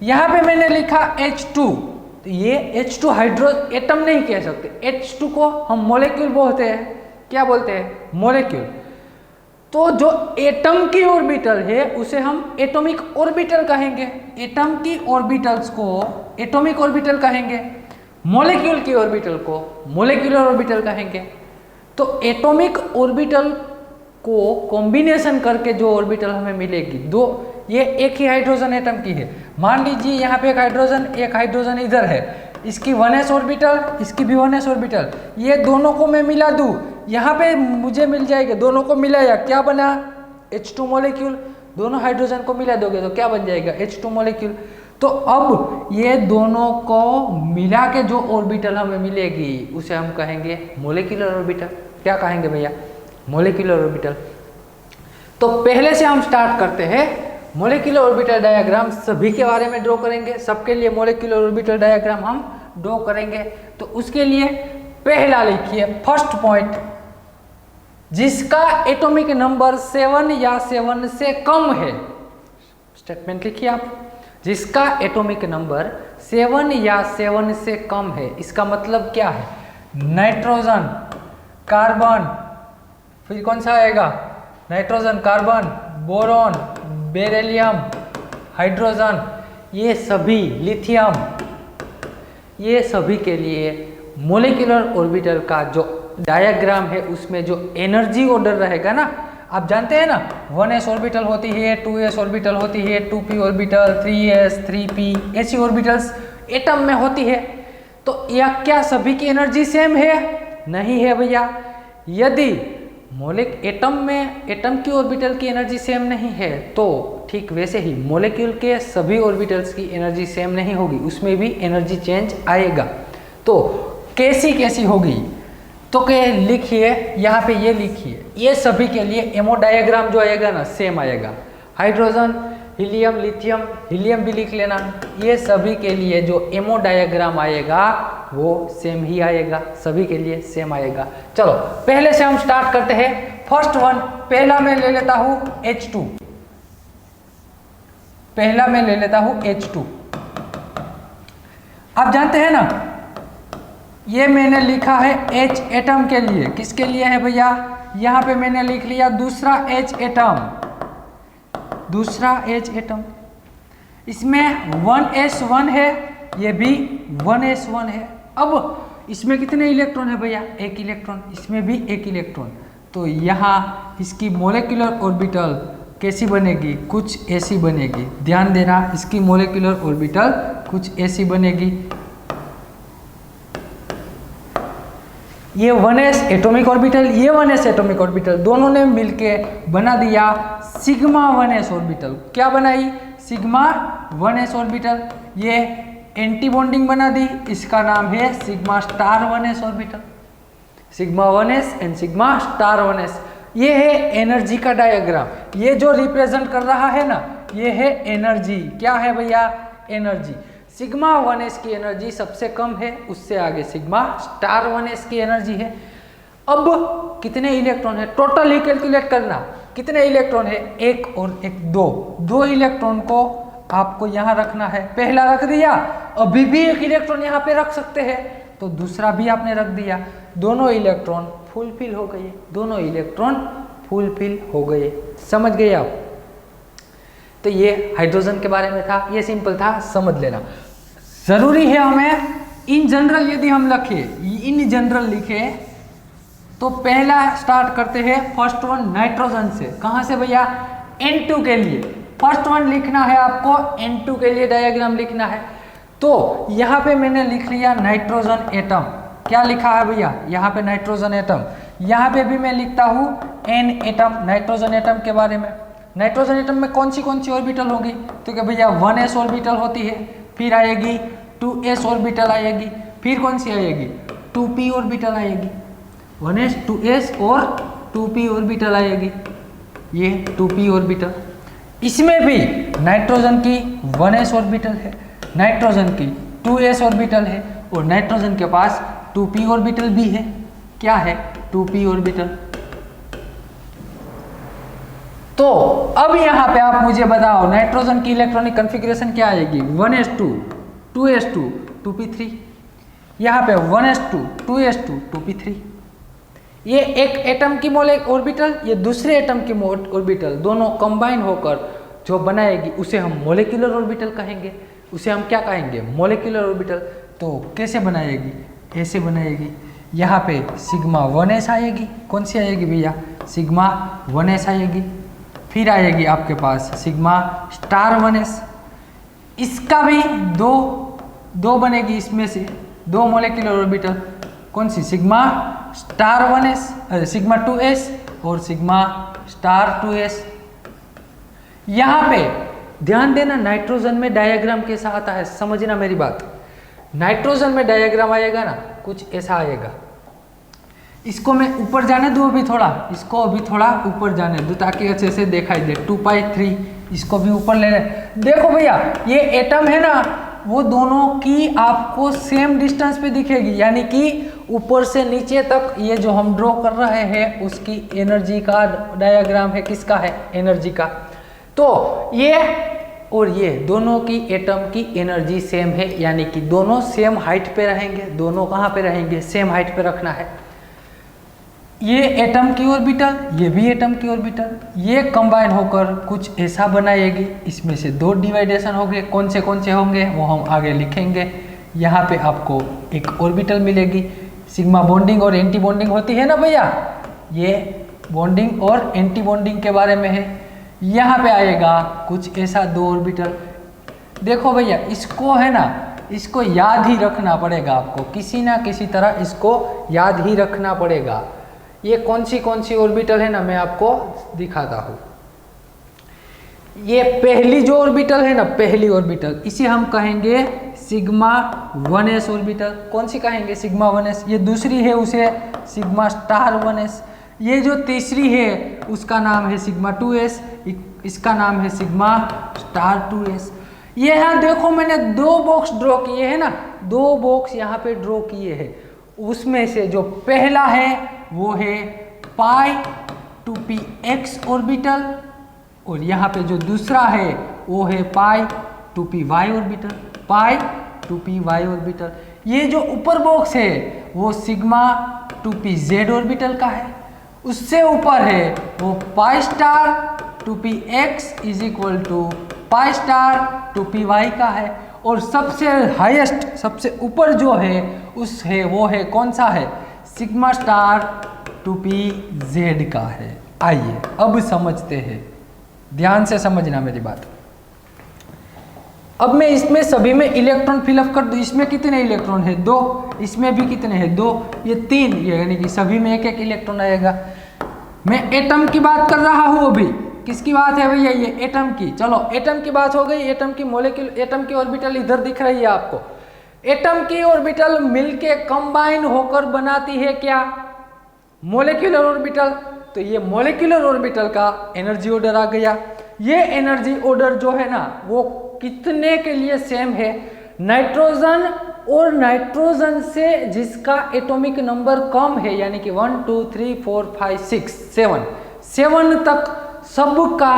यहाँ पे मैंने लिखा H2, तो ये H2 हाइड्रोजन, एटम नहीं कह सकते। H2 को हम मोलेक्यूल बोलते हैं। क्या बोलते हैं? मोलेक्यूल। तो जो एटम की ऑर्बिटल है उसे हम एटॉमिक ऑर्बिटल कहेंगे। एटम की ऑर्बिटल्स को एटॉमिक ऑर्बिटल कहेंगे, मॉलिक्यूल की ऑर्बिटल को मॉलिक्यूलर ऑर्बिटल कहेंगे। तो एटॉमिक ऑर्बिटल को कॉम्बिनेशन करके जो ऑर्बिटल हमें मिलेगी, दो, ये एक ही हाइड्रोजन एटम की है। मान लीजिए यहाँ पे एक हाइड्रोजन इधर है, इसकी 1s ऑर्बिटल, इसकी भी 1s ऑर्बिटल, ये दोनों को मैं मिला दूँ, यहाँ पे मुझे मिल जाएगा। दोनों को मिलाया, क्या बना? H2 molecule. दोनों हाइड्रोजन को मिला दोगे तो क्या बन जाएगा? H2 molecule. तो अब ये दोनों को मिला के जो ऑर्बिटल हमें मिलेगी उसे हम कहेंगे मॉलिक्यूलर ऑर्बिटल। क्या कहेंगे भैया? Molecular orbital. तो पहले से हम स्टार्ट करते हैं। मॉलिक्यूलर ऑर्बिटल डायग्राम सभी के बारे में ड्रॉ करेंगे, सबके लिए मॉलिक्यूलर ऑर्बिटल डायग्राम हम ड्रॉ करेंगे। तो उसके लिए पहला लिखिए, फर्स्ट पॉइंट, जिसका एटॉमिक नंबर 7 या 7 से कम है। स्टेटमेंट लिखिए आप, जिसका एटॉमिक नंबर 7 या 7 से कम है। इसका मतलब क्या है? नाइट्रोजन, कार्बन, फिर कौन सा आएगा? Nitrogen, carbon, boron, beryllium, hydrogen, ये सभी, लिथियम, ये सभी के लिए मॉलिक्यूलर ऑर्बिटल का जो डायग्राम है उसमें जो एनर्जी ऑर्डर रहेगा ना, आप जानते हैं ना, 1s ऑर्बिटल होती है, 2s ऑर्बिटल होती है, 2p ऑर्बिटल, 3s, 3p, ऐसी ऑर्बिटल्स एटम में होती है। तो यह क्या सभी की एनर्जी सेम है? नहीं है भैया। यदि एटम में एटम की ऑर्बिटल की एनर्जी सेम नहीं है तो ठीक वैसे ही मॉलिक्यूल के सभी ऑर्बिटल्स की एनर्जी सेम नहीं होगी, उसमें भी एनर्जी चेंज आएगा। तो कैसी कैसी होगी? तो के लिखिए, यहाँ पे ये लिखिए, ये सभी के लिए एमओ डायग्राम जो आएगा ना सेम आएगा। हाइड्रोजन, हीलियम, लिथियम, हीलियम भी लिख लेना। ये सभी के लिए जो एमओ डायग्राम आएगा वो सेम ही आएगा, सभी के लिए सेम आएगा। चलो पहले से हम स्टार्ट करते हैं। फर्स्ट वन, पहला मैं ले लेता हूं H2, पहला मैं ले लेता हूं H2। आप जानते हैं ना, ये मैंने लिखा है H एटम के लिए। किसके लिए है भैया? यहां पे मैंने लिख लिया दूसरा H एटम, दूसरा H एटम। इसमें 1s1 है, ये भी 1s1 है। अब इसमें कितने इलेक्ट्रॉन है भैया? एक इलेक्ट्रॉन। इसमें भी एक इलेक्ट्रॉन। तो यहाँ इसकी मोलेकुलर ऑर्बिटल कैसी बनेगी? कुछ ऐसी बनेगी। ध्यान देना, इसकी मोलेकुलर ऑर्बिटल कुछ ऐसी बनेगी। ये 1s एटॉमिक ऑर्बिटल, ये 1s एटॉमिक ऑर्बिटल, दोनों ने मिलके बना दिया सिग्मा 1s ऑर्बिटल। क्या बनाई? Sigma 1s orbital. ये एंटी बॉन्डिंग बना दी, इसका नाम है sigma star 1s orbital. Sigma 1s and sigma star 1s। ये है एनर्जी का डायग्राम। ये जो रिप्रेजेंट कर रहा है ना, ये है एनर्जी। क्या है भैया? एनर्जी। सिग्मा 1s की एनर्जी सबसे कम है, उससे आगे सिग्मा स्टार 1s की एनर्जी है। अब कितने इलेक्ट्रॉन है टोटल ही कैलकुलेट करना। कितने इलेक्ट्रॉन है? एक और एक, दो इलेक्ट्रॉन को आपको यहाँ रखना है। पहला रख दिया, अभी भी एक इलेक्ट्रॉन यहाँ पे रख सकते हैं, तो दूसरा भी आपने रख दिया। दोनों इलेक्ट्रॉन फुलफिल हो गए, दोनों इलेक्ट्रॉन फुलफिल हो गए। समझ गए आप? तो ये हाइड्रोजन के बारे में था, ये सिंपल था, समझ लेना। जरूरी है हमें इन जनरल, यदि हम लिखे इन जनरल लिखे तो पहला स्टार्ट करते हैं फर्स्ट वन नाइट्रोजन से। कहाँ से भैया? N2 के लिए। फर्स्ट वन लिखना है आपको, N2 के लिए डायग्राम लिखना है। तो यहाँ पे मैंने लिख लिया नाइट्रोजन एटम। क्या लिखा है भैया? यहाँ पे नाइट्रोजन एटम। यहाँ पे भी मैं लिखता हूँ N एटम, नाइट्रोजन एटम के बारे में। नाइट्रोजन एटम में कौन सी ऑर्बिटल होगी? तो क्या भैया 1s ऑर्बिटल होती है, फिर आएगी 2s ऑर्बिटल आएगी, फिर कौन सी आएगी? 2p ऑर्बिटल आएगी। 1s 2s और 2p ऑर्बिटल आएगी, ये 2p ऑर्बिटल। इसमें भी नाइट्रोजन की 1s ऑर्बिटल है, नाइट्रोजन की 2s ऑर्बिटल है, और नाइट्रोजन के पास 2p ऑर्बिटल भी है। क्या है? 2p orbital. तो अब यहाँ पे आप मुझे बताओ नाइट्रोजन की इलेक्ट्रॉनिक कॉन्फ़िगरेशन क्या आएगी? 1s2 2s2 2p3। यहाँ पे 1s2 2s2 2p3। ये एक एटम की ऑर्बिटल, ये दूसरे एटम की ऑर्बिटल, दोनों कंबाइन होकर जो बनाएगी उसे हम मोलेकुलर ऑर्बिटल कहेंगे। उसे हम क्या कहेंगे? Molecular orbital. तो कैसे बनाएगी? ऐसे बनाएगी। यहाँ पे सिग्मा 1s आएगी। कौन सी आएगी भैया? सिग्मा 1s आएगी। फिर आएगी आपके पास सिग्मा स्टार 1s। इसका भी दो बनेगी, इसमें से दो मोलेकुलर ऑर्बिटल। कौन सी? Sigma star 1s, sigma 2s और सिग्मा स्टार 2s। यहाँ पे ध्यान देना, नाइट्रोजन में डायग्राम कैसा आता है, समझना मेरी बात। नाइट्रोजन में डायग्राम आएगा ना, कुछ ऐसा आएगा। इसको मैं ऊपर जाने दूँ अभी थोड़ा, इसको अभी थोड़ा ऊपर जाने दूँ ताकि अच्छे से दिखाई दे। 2π3 इसको भी ऊपर ले ले। देखो भैया, ये एटम है ना, वो दोनों की आपको सेम डिस्टेंस पे दिखेगी, यानी कि ऊपर से नीचे तक ये जो हम ड्रॉ कर रहे हैं उसकी एनर्जी का डायग्राम है। किसका है? एनर्जी का। तो ये और ये दोनों की एटम की एनर्जी सेम है, यानी कि दोनों सेम हाइट पे रहेंगे। दोनों कहाँ पे रहेंगे? सेम हाइट पे रखना है। ये एटम की ऑर्बिटल, ये भी एटम की ऑर्बिटल, ये कंबाइन होकर कुछ ऐसा बनाएगी। इसमें से दो डिवाइडेशन होंगे। कौन से होंगे वो हम आगे लिखेंगे। यहाँ पे आपको एक ऑर्बिटल मिलेगी। सिग्मा बॉन्डिंग और एंटी बॉन्डिंग होती है ना भैया, ये बॉन्डिंग और एंटी बॉन्डिंग के बारे में है। यहाँ पे आएगा कुछ ऐसा दो ऑर्बिटल। देखो भैया, इसको है ना, इसको याद ही रखना पड़ेगा आपको, किसी ना किसी तरह इसको याद ही रखना पड़ेगा। ये कौन सी ऑर्बिटल है ना, मैं आपको दिखाता हूँ। ये पहली जो ऑर्बिटल है ना, पहली ऑर्बिटल, इसे हम कहेंगे सिग्मा 1s ऑर्बिटल। कौन सी कहेंगे? Sigma 1s। ये दूसरी है, उसे सिग्मा स्टार 1s। ये जो तीसरी है उसका नाम है सिग्मा 2s, इसका नाम है सिग्मा स्टार 2s। ये यहाँ देखो मैंने दो बॉक्स ड्रॉ किए हैं ना, दो बॉक्स यहाँ पे ड्रॉ किए हैं, उसमें से जो पहला है वो है pi two p x orbital, और यहाँ पे जो दूसरा है वो है pi two p y orbital, pi two p y orbital. ये जो ऊपर बॉक्स है वो sigma two p z orbital का है, उससे ऊपर है वो pi star two p x is equal to pi star two p y का है, और सबसे हाईएस्ट सबसे ऊपर जो है उस है वो है कौन सा है, sigma star two p z का है। आइए अब समझते हैं, ध्यान से समझना मेरी बात। अब मैं इसमें सभी में इलेक्ट्रॉन फिलअप कर दूं। इसमें कितने इलेक्ट्रॉन है, 2, इसमें भी कितने हैं, 2, ये 3, यानी कि सभी में एक एक इलेक्ट्रॉन आएगा। मैं एटम की बात कर रहा हूं अभी, किसकी बात है भैया, ये एटम की। चलो एटम की बात हो गई, एटम की मॉलिक्यूल, एटम की ऑर्बिटल इधर दिख रही है आपको। एटम की ऑर्बिटल मिलके कंबाइन होकर बनाती है क्या, मॉलिक्यूलर ऑर्बिटल। तो ये मॉलिक्यूलर ऑर्बिटल का एनर्जी ऑर्डर आ गया। ये एनर्जी ऑर्डर जो है ना वो कितने के लिए सेम है, नाइट्रोजन और नाइट्रोजन से जिसका एटॉमिक नंबर कम है, यानी कि 1 2 3 4 5 6 7 तक सबका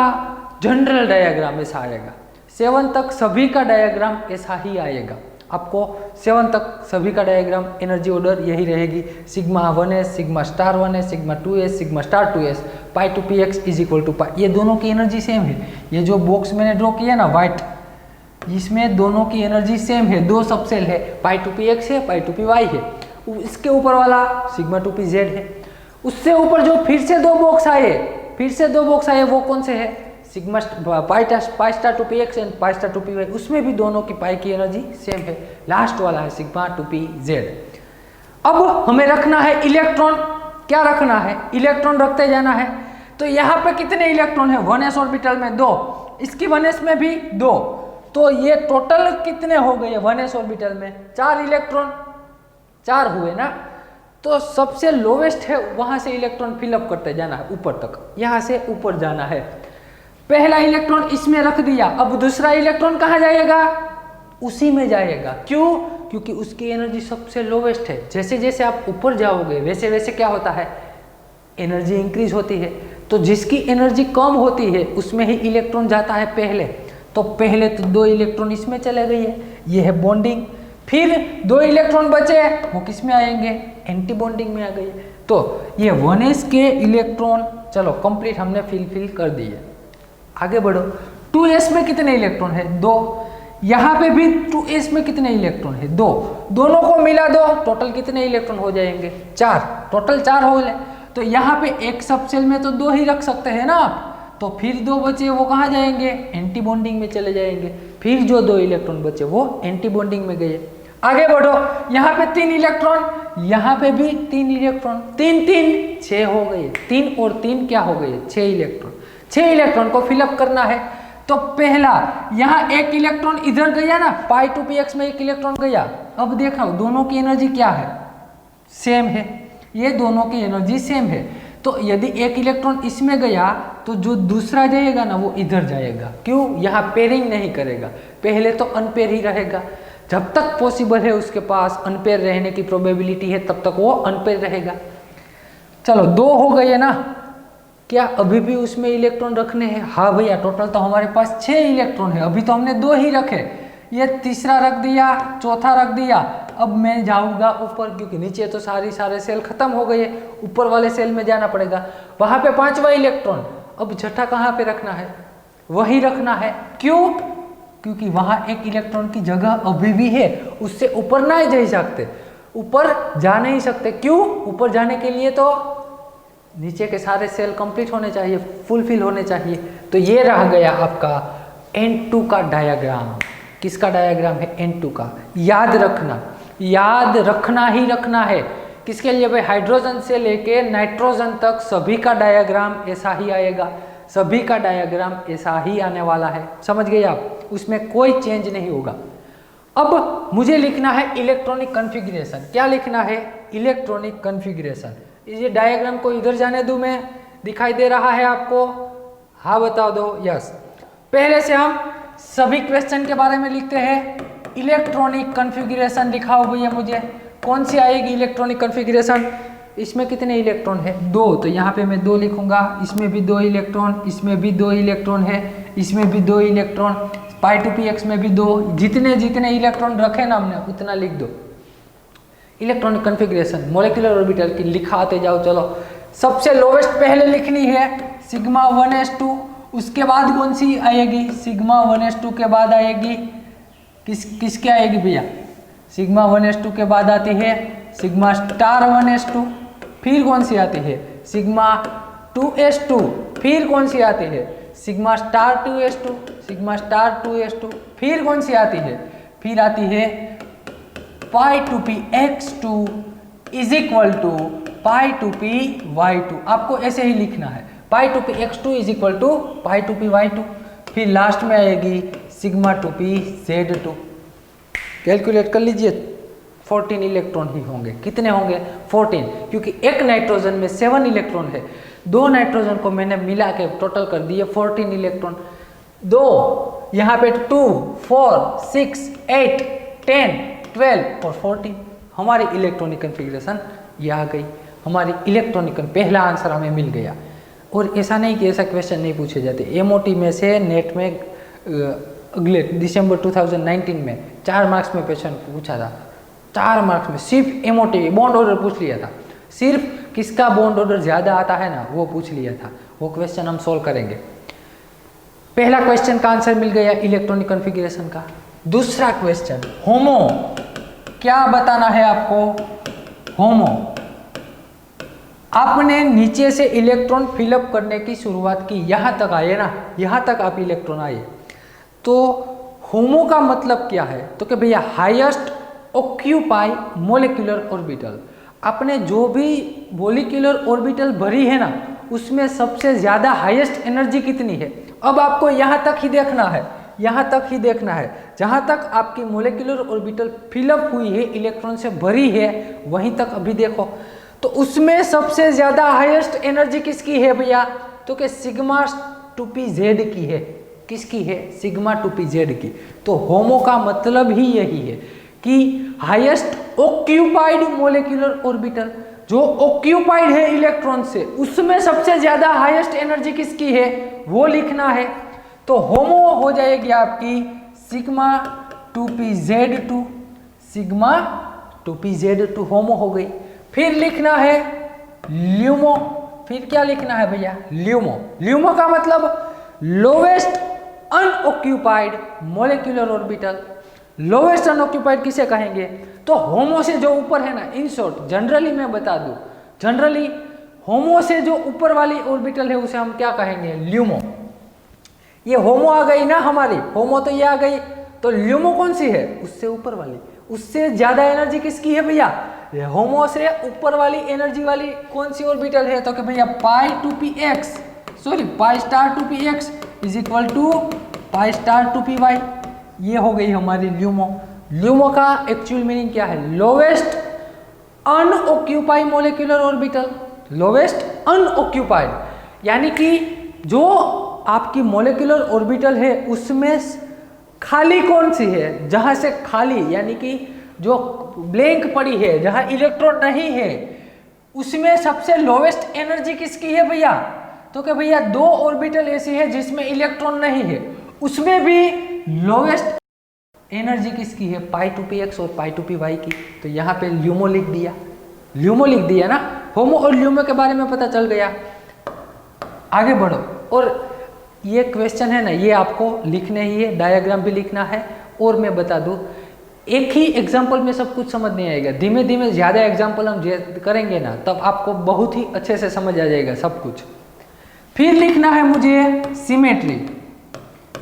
जनरल डायग्राम ऐसा आएगा। 7 तक सभी का डायग्राम ऐसा ही आएगा। आपको 7 तक सभी का डायग्राम एनर्जी ऑर्डर यही रहेगी, sigma 1s, sigma star 1s, sigma 2s, sigma star 2s, pi two p x is equal to pi. ये दोनों की एनर्जी सेम है। ये जो बॉक्स मैंने ड्रॉ किया ना व्हाइट, इसमें दोनों की एनर्जी सेम है, 2 सबसेल है, पाई टू पी एक्स है, पाई टू पी वाई है। इसके ऊपर वाला सिग्मा टू पी जेड है। उससे ऊपर जो फिर से 2 बॉक्स आए, वो कौन से है, sigma pi star two p x and pi star two p y. उसमें भी दोनों की पाई की एनर्जी सेम है। लास्ट वाला है सिग्मा टू पी जेड। अब हमें रखना है इलेक्ट्रॉन। क्या रखना है, इलेक्ट्रॉन रखते जाना है। तो यहाँ पे कितने इलेक्ट्रॉन है, 1s ऑर्बिटल में 2, इसकी 1s में भी 2, तो ये टोटल कितने हो गए 1s ऑर्बिटल में, 4 इलेक्ट्रॉन, 4 हुए ना। तो सबसे लोवेस्ट है वहां से इलेक्ट्रॉन फिलअप करते जाना है ऊपर तक, यहां से ऊपर जाना है। पहला इलेक्ट्रॉन इसमें रख दिया, अब दूसरा इलेक्ट्रॉन कहाँ जाएगा, उसी में जाएगा। क्यों, क्योंकि उसकी एनर्जी सबसे लोवेस्ट है। जैसे जैसे आप ऊपर जाओगे वैसे वैसे क्या होता है, एनर्जी इंक्रीज होती है। तो जिसकी एनर्जी कम होती है उसमें ही इलेक्ट्रॉन जाता है पहले। तो पहले तो 2 इलेक्ट्रॉन इसमें चले गए हैं, ये है बॉन्डिंग। फिर 2 इलेक्ट्रॉन बचे, वो किस में आएंगे, एंटी बॉन्डिंग में आ गए। तो ये 1s के इलेक्ट्रॉन चलो कंप्लीट हमने फिल कर दिए। आगे बढ़ो, 2s में कितने इलेक्ट्रॉन है, 2। यहाँ पे भी 2s में कितने इलेक्ट्रॉन है, 2। दोनों को मिला दो, टोटल कितने इलेक्ट्रॉन हो जाएंगे, 4। टोटल 4 हो गए। तो यहाँ पे एक सब सेल में तो 2 ही रख सकते हैं ना आप। तो फिर 2 बचे वो कहाँ जाएंगे, एंटी बॉन्डिंग में चले जाएंगे। फिर जो 2 इलेक्ट्रॉन बचे वो एंटी बॉन्डिंग में गए। आगे बढ़ो, यहाँ पे 3 इलेक्ट्रॉन, यहाँ पे भी 3 इलेक्ट्रॉन, 3 3 6 हो गए। 3 और 3 क्या हो गए, 6 इलेक्ट्रॉन। 6 इलेक्ट्रॉन को फिलअप करना है। तो पहला यहाँ 1 इलेक्ट्रॉन इधर गया ना, पाई टू पी एक्स में 1 इलेक्ट्रॉन गया। अब देखो दोनों की एनर्जी क्या है, सेम है। ये दोनों की एनर्जी सेम है। तो यदि 1 इलेक्ट्रॉन इसमें गया तो जो दूसरा जाएगा ना वो इधर जाएगा। क्यों, यहाँ पेयरिंग नहीं करेगा, पहले तो अनपेयर ही रहेगा। जब तक पॉसिबल है उसके पास अनपेयर रहने की प्रोबेबिलिटी है तब तक वो अनपेयर रहेगा। चलो 2 हो गए ना, क्या अभी भी उसमें इलेक्ट्रॉन रखने हैं, हाँ भैया टोटल तो हमारे पास 6 इलेक्ट्रॉन है, अभी तो हमने 2 ही रखे। ये तीसरा रख दिया, चौथा रख दिया। अब मैं जाऊंगा ऊपर, क्योंकि नीचे तो सारे सेल खत्म हो गए, ऊपर वाले सेल में जाना पड़ेगा। वहां पे 5वां इलेक्ट्रॉन, अब छठा कहाँ पे रखना है, वही रखना है। क्यों, क्योंकि वहां 1 इलेक्ट्रॉन की जगह अभी भी है, उससे ऊपर नहीं जा सकते, ऊपर जा नहीं सकते। क्यों, ऊपर जाने के लिए तो नीचे के सारे सेल कंप्लीट होने चाहिए, फुलफिल होने चाहिए। तो ये रह गया आपका N2 का डायग्राम। किसका डायग्राम है, N2 का। याद रखना ही रखना है। किसके लिए भाई, हाइड्रोजन से लेके नाइट्रोजन तक सभी का डायग्राम ऐसा ही आएगा, सभी का डायग्राम ऐसा ही आने वाला है। समझ गए आप, उसमें कोई चेंज नहीं होगा। अब मुझे लिखना है इलेक्ट्रॉनिक कॉन्फ़िगरेशन। क्या लिखना है, इलेक्ट्रॉनिक कॉन्फ़िगरेशन। ये डायग्राम को इधर जाने दूं मैं, दिखाई दे रहा है आपको, हाँ बता दो, यस। पहले से हम सभी क्वेश्चन के बारे में लिखते हैं। इलेक्ट्रॉनिक कॉन्फ़िगरेशन दिखाओ भैया मुझे, कौन सी आएगी इलेक्ट्रॉनिक कॉन्फ़िगरेशन? इसमें कितने इलेक्ट्रॉन है? 2, तो यहाँ पे मैं 2 लिखूंगा। इसमें भी 2 इलेक्ट्रॉन, इसमें भी 2 इलेक्ट्रॉन है, इसमें भी 2 इलेक्ट्रॉन, π2px में भी 2, जितने जितने इलेक्ट्रॉन रखे ना हमने उतना लिख दो। इलेक्ट्रॉनिक कॉन्फ़िगरेशन मोलिकुलर ऑर्बिटल की लिखाते जाओ। चलो, सबसे लोवेस्ट पहले लिखनी है सिग्मा 1s2, उसके बाद कौन सी आएगी? सिग्मा 1s2 के बाद आएगी किसके आएगी भैया? सिग्मा 1s2 के बाद आती है सिग्मा स्टार 1s2, फिर कौन सी आती है? सिग्मा 2s2, फिर कौन सी आती है? Sigma star 2s2, sigma star 2s2, फिर कौन सी आती है? फिर आती है π2px2 is equal to π2py2। आपको ऐसे ही लिखना है, π2px2 is equal to π2py2। फिर लास्ट में आएगी सिग्मा 2pz2। कैलकुलेट कर लीजिए, 14 इलेक्ट्रॉन ही होंगे। कितने होंगे? 14, क्योंकि एक नाइट्रोजन में 7 इलेक्ट्रॉन है। 2 नाइट्रोजन को मैंने मिला के टोटल कर दिए 14 इलेक्ट्रॉन। 2 यहाँ पे 2, 4, 6, 8, 10, 12 और 14 हमारी इलेक्ट्रॉनिक कॉन्फ़िगरेशन ये आ गई। हमारी इलेक्ट्रॉनिक पहला आंसर हमें मिल गया। और ऐसा नहीं कि ऐसा क्वेश्चन नहीं पूछे जाते। एमओटी में से नेट में अगले दिसंबर 2019 में 4 मार्क्स में क्वेश्चन पूछा था। 4 मार्क्स में सिर्फ एमओटी बॉन्ड ऑर्डर पूछ लिया था। सिर्फ किसका बॉन्ड ऑर्डर ज़्यादा आता है ना वो पूछ लिया था। वो क्वेश्चन हम सोल्व करेंगे। पहला क्वेश्चन का आंसर मिल गया इलेक्ट्रॉनिक कॉन्फ़िगरेशन का। दूसरा क्वेश्चन होमो, क्या बताना है आपको? होमो, आपने नीचे से इलेक्ट्रॉन फिलअप करने की शुरुआत की, यहाँ तक आए ना, यहाँ तक आप इलेक्ट्रॉन आए। तो होमो का मतलब क्या है? तो कि भैया हाईएस्ट ऑक्यूपाई मोलिकुलर ऑर्बिटल। आपने जो भी मोलिकुलर ऑर्बिटल भरी है ना उसमें सबसे ज़्यादा हाईएस्ट एनर्जी कितनी है? अब आपको यहाँ तक ही देखना है, यहाँ तक ही देखना है। जहाँ तक आपकी मोलिकुलर ऑर्बिटल फिलअप हुई है, इलेक्ट्रॉन से भरी है, वहीं तक अभी देखो। तो उसमें सबसे ज़्यादा हाईएस्ट एनर्जी किसकी है भैया? तो कि सिग्मा 2pz की है। किसकी है? सिग्मा 2pz की। तो होमो का मतलब ही यही है कि हाईएस्ट ऑक्यूपाइड मोलिकुलर ऑर्बिटल, जो ऑक्यूपाइड है इलेक्ट्रॉन से, उसमें सबसे ज़्यादा हाईएस्ट एनर्जी किसकी है वो लिखना है। तो होमो हो जाएगी आपकी सिग्मा 2pz2, सिग्मा 2pz2 होमो हो गई। फिर लिखना है ल्यूमो। फिर क्या लिखना है भैया? ल्यूमो। ल्यूमो का मतलब lowest unoccupied molecular orbital. Lowest unoccupied किसे कहेंगे? तो होमो से जो ऊपर है ना, इन शॉर्ट जनरली मैं बता दूं, जनरली होमो से जो ऊपर वाली ऑर्बिटल है उसे हम क्या कहेंगे? ल्यूमो। ये होमो आ गई ना हमारी, होमो तो ये आ गई। तो ल्यूमो कौन सी है? उससे ऊपर वाली। उससे ज्यादा एनर्जी किसकी है भैया? होमो से ऊपर वाली एनर्जी वाली कौन सी ऑर्बिटल है? तो कि भैया π2px, sorry π2px is equal to π2py। ये हो गई हमारी ल्यूमो। ल्यूमो का एक्चुअल मीनिंग क्या है? Lowest unoccupied molecular orbital. Lowest unoccupied यानी कि जो आपकी मोलिकुलर ऑर्बिटल है उसमें खाली कौन सी है? जहां से खाली यानी कि जो ब्लैंक पड़ी है, जहां इलेक्ट्रॉन नहीं है, उसमें सबसे लोवेस्ट एनर्जी किसकी है भैया? तो कि भैया 2 ऑर्बिटल ऐसी है जिसमें इलेक्ट्रॉन नहीं है, उसमें भी लोवेस्ट एनर्जी किसकी है? π2px और π2py की। तो यहाँ पे ल्यूमो लिख दिया। ल्यूमो लिख दिया ना। होमो और ल्यूमो के बारे में पता चल गया। आगे बढ़ो। और ये क्वेश्चन है ना, ये आपको लिखने ही है, डायग्राम भी लिखना है। और मैं बता दूं, एक ही एग्जाम्पल में सब कुछ समझ नहीं आएगा। धीमे धीमे ज़्यादा एग्जाम्पल हम करेंगे ना, तब आपको बहुत ही अच्छे से समझ आ जाएगा सब कुछ। फिर लिखना है मुझे सिमेट्री।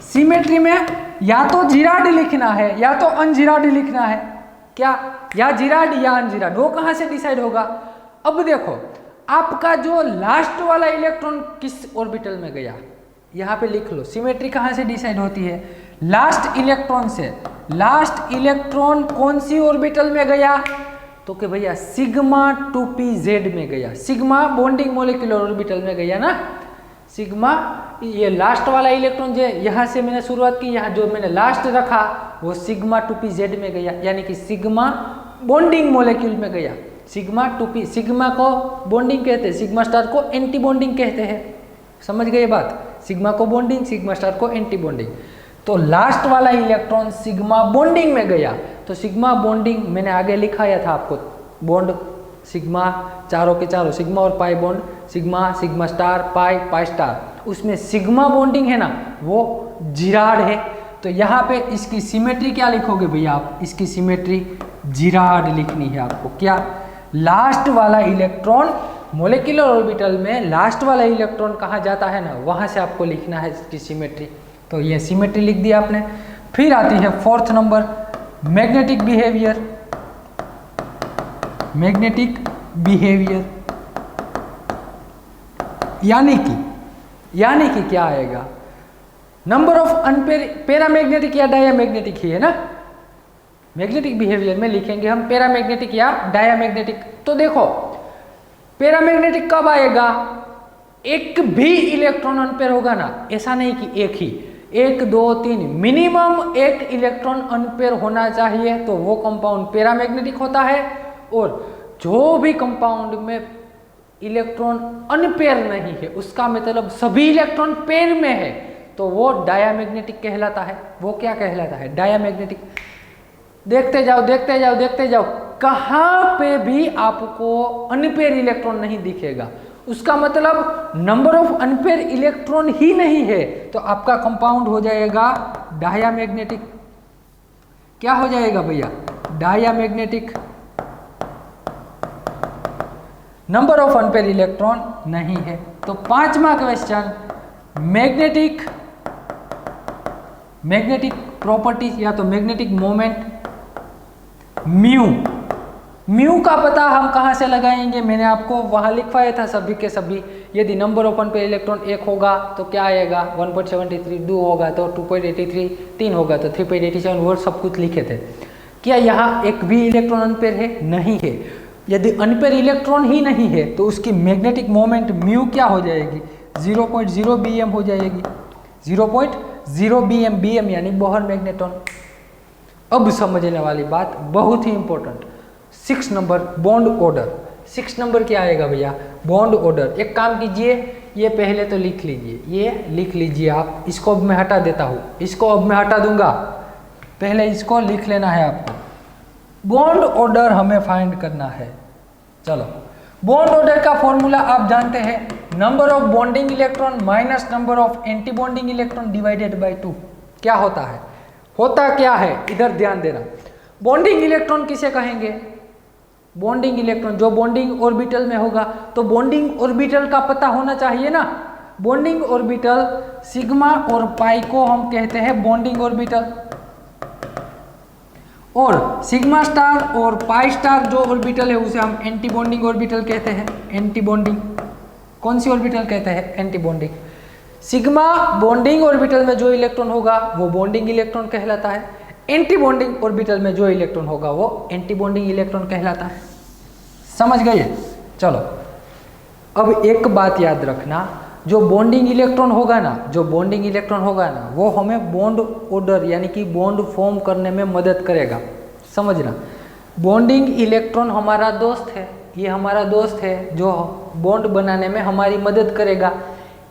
सिमेट्री में या तो जिराड लिखना है या तो अनजिराड लिखना है। क्या? या जिराड या अनजिराड, वो कहाँ से डिसाइड होगा? अब देखो, आपका जो लास्ट वाला इलेक्ट्रॉन किस ऑर्बिटल में गया, यहाँ पे लिख लो। सिमेट्री कहाँ से डिसाइड होती है? लास्ट इलेक्ट्रॉन से। लास्ट इलेक्ट्रॉन कौन सी ऑर्बिटल में गया? तो कि भैया सिग्मा 2pz में गया। सिग्मा बॉन्डिंग मोलिकुलर ऑर्बिटल में गया ना। सिग्मा, ये लास्ट वाला इलेक्ट्रॉन जो यहाँ से मैंने शुरुआत की, यहाँ जो मैंने लास्ट रखा वो सिग्मा 2p z में गया, यानी कि सिग्मा बॉन्डिंग मॉलिक्यूल में गया। सिग्मा 2p, सिग्मा को बॉन्डिंग कहते हैं, सिग्मा स्टार को एंटी बॉन्डिंग कहते हैं। समझ गए बात? सिग्मा को बॉन्डिंग, सिग्मा स्टार को एंटी बॉन्डिंग। तो लास्ट वाला इलेक्ट्रॉन सिग्मा बॉन्डिंग में गया, तो सिग्मा बॉन्डिंग मैंने आगे लिखाया था आपको, बॉन्ड सिग्मा, चारों के चारों सिग्मा और pi bond, sigma, sigma star, pi, pi star, उसमें सिग्मा बॉन्डिंग है ना वो जिराड है। तो यहाँ पे इसकी सिमेट्री क्या लिखोगे भैया आप? इसकी सिमेट्री जिराड लिखनी है आपको। क्या? लास्ट वाला इलेक्ट्रॉन मोलिकुलर ऑर्बिटल में लास्ट वाला इलेक्ट्रॉन कहाँ जाता है ना, वहाँ से आपको लिखना है इसकी सिमेट्री। तो ये सिमेट्री लिख दिया आपने। फिर आती है fourth number, magnetic behaviour. Magnetic behaviour यानी कि क्या आएगा? नंबर ऑफ पैरामैग्नेटिक या डायामैग्नेटिक ही है ना। मैग्नेटिक बिहेवियर में लिखेंगे हम पैरामैग्नेटिक या डायामैग्नेटिक। तो देखो पैरामैग्नेटिक कब आएगा? एक भी इलेक्ट्रॉन अनपेयर होगा ना, ऐसा नहीं कि एक ही, 1 2 3 मिनिमम एक इलेक्ट्रॉन अनपेयर होना चाहिए, तो वो कंपाउंड पैरामैग्नेटिक होता है। और जो भी कंपाउंड में इलेक्ट्रॉन अनपेयर नहीं है, उसका मतलब सभी इलेक्ट्रॉन पेयर में है, तो वो डायामैग्नेटिक कहलाता है। वो क्या कहलाता है? डायामैग्नेटिक। देखते जाओ, कहाँ पे भी आपको अनपेयर इलेक्ट्रॉन नहीं दिखेगा, उसका मतलब नंबर ऑफ अनपेयर इलेक्ट्रॉन ही नहीं है, तो आपका कंपाउंड हो जाएगा डायामैग्नेटिक। क्या हो जाएगा भैया? Diamagnetic. Number of unpair electron नहीं है। तो पांचवा क्वेश्चन, मैग्नेटिक प्रॉपर्टीज या तो मैग्नेटिक मोमेंट म्यू का पता हम कहाँ से लगाएंगे? मैंने आपको वहाँ लिखवाया था सभी के सभी। यदि नंबर ऑफ अनपेयर इलेक्ट्रॉन 1 होगा तो क्या आएगा? 1.73, 2 होगा तो 2.83, 3 होगा तो 3.87, वो सब कुछ लिखे थे। क्या यहाँ एक भी इलेक्ट्रॉन अनपेयर है? नहीं है। यदि अनपेयर इलेक्ट्रॉन ही नहीं है तो उसकी मैग्नेटिक मोमेंट म्यू क्या हो जाएगी? 0.0 bm हो जाएगी। 0.0 bm यानी बोहर मैग्नेट्रॉन। अब समझने वाली बात बहुत ही important, 6 number bond order. 6 number क्या आएगा भैया? Bond order. एक काम कीजिए, ये पहले तो लिख लीजिए, ये लिख लीजिए आप, इसको अब मैं हटा देता हूँ, इसको अब मैं हटा दूंगा, पहले इसको लिख लेना है आपको। बॉन्ड ऑर्डर हमें फाइंड करना है। चलो, बॉन्ड ऑर्डर का फॉर्मूला आप जानते हैं, number of bonding electron minus number of anti bonding electron divided by 2। क्या होता है? होता क्या है इधर ध्यान देना। बॉन्डिंग इलेक्ट्रॉन किसे कहेंगे? बॉन्डिंग इलेक्ट्रॉन जो बॉन्डिंग ऑर्बिटल में होगा, तो बॉन्डिंग ऑर्बिटल का पता होना चाहिए ना। बॉन्डिंग ऑर्बिटल सिग्मा और पाई को हम कहते हैं बॉन्डिंग ऑर्बिटल, और सिग्मा स्टार और पाई स्टार जो ऑर्बिटल है उसे हम एंटी बॉन्डिंग ऑर्बिटल कहते हैं। एंटी बॉन्डिंग कौन सी ऑर्बिटल कहते हैं? Anti bonding. Sigma bonding orbital में जो इलेक्ट्रॉन होगा वो बॉन्डिंग इलेक्ट्रॉन कहलाता है। एंटी बॉन्डिंग ऑर्बिटल में जो इलेक्ट्रॉन होगा वो एंटी बॉन्डिंग इलेक्ट्रॉन कहलाता है। समझ गए? चलो, अब एक बात याद रखना, जो बॉन्डिंग इलेक्ट्रॉन होगा ना, वो हमें बॉन्ड ऑर्डर यानी कि बॉन्ड फॉर्म करने में मदद करेगा। समझना, बॉन्डिंग इलेक्ट्रॉन हमारा दोस्त है, ये हमारा दोस्त है जो बॉन्ड बनाने में हमारी मदद करेगा।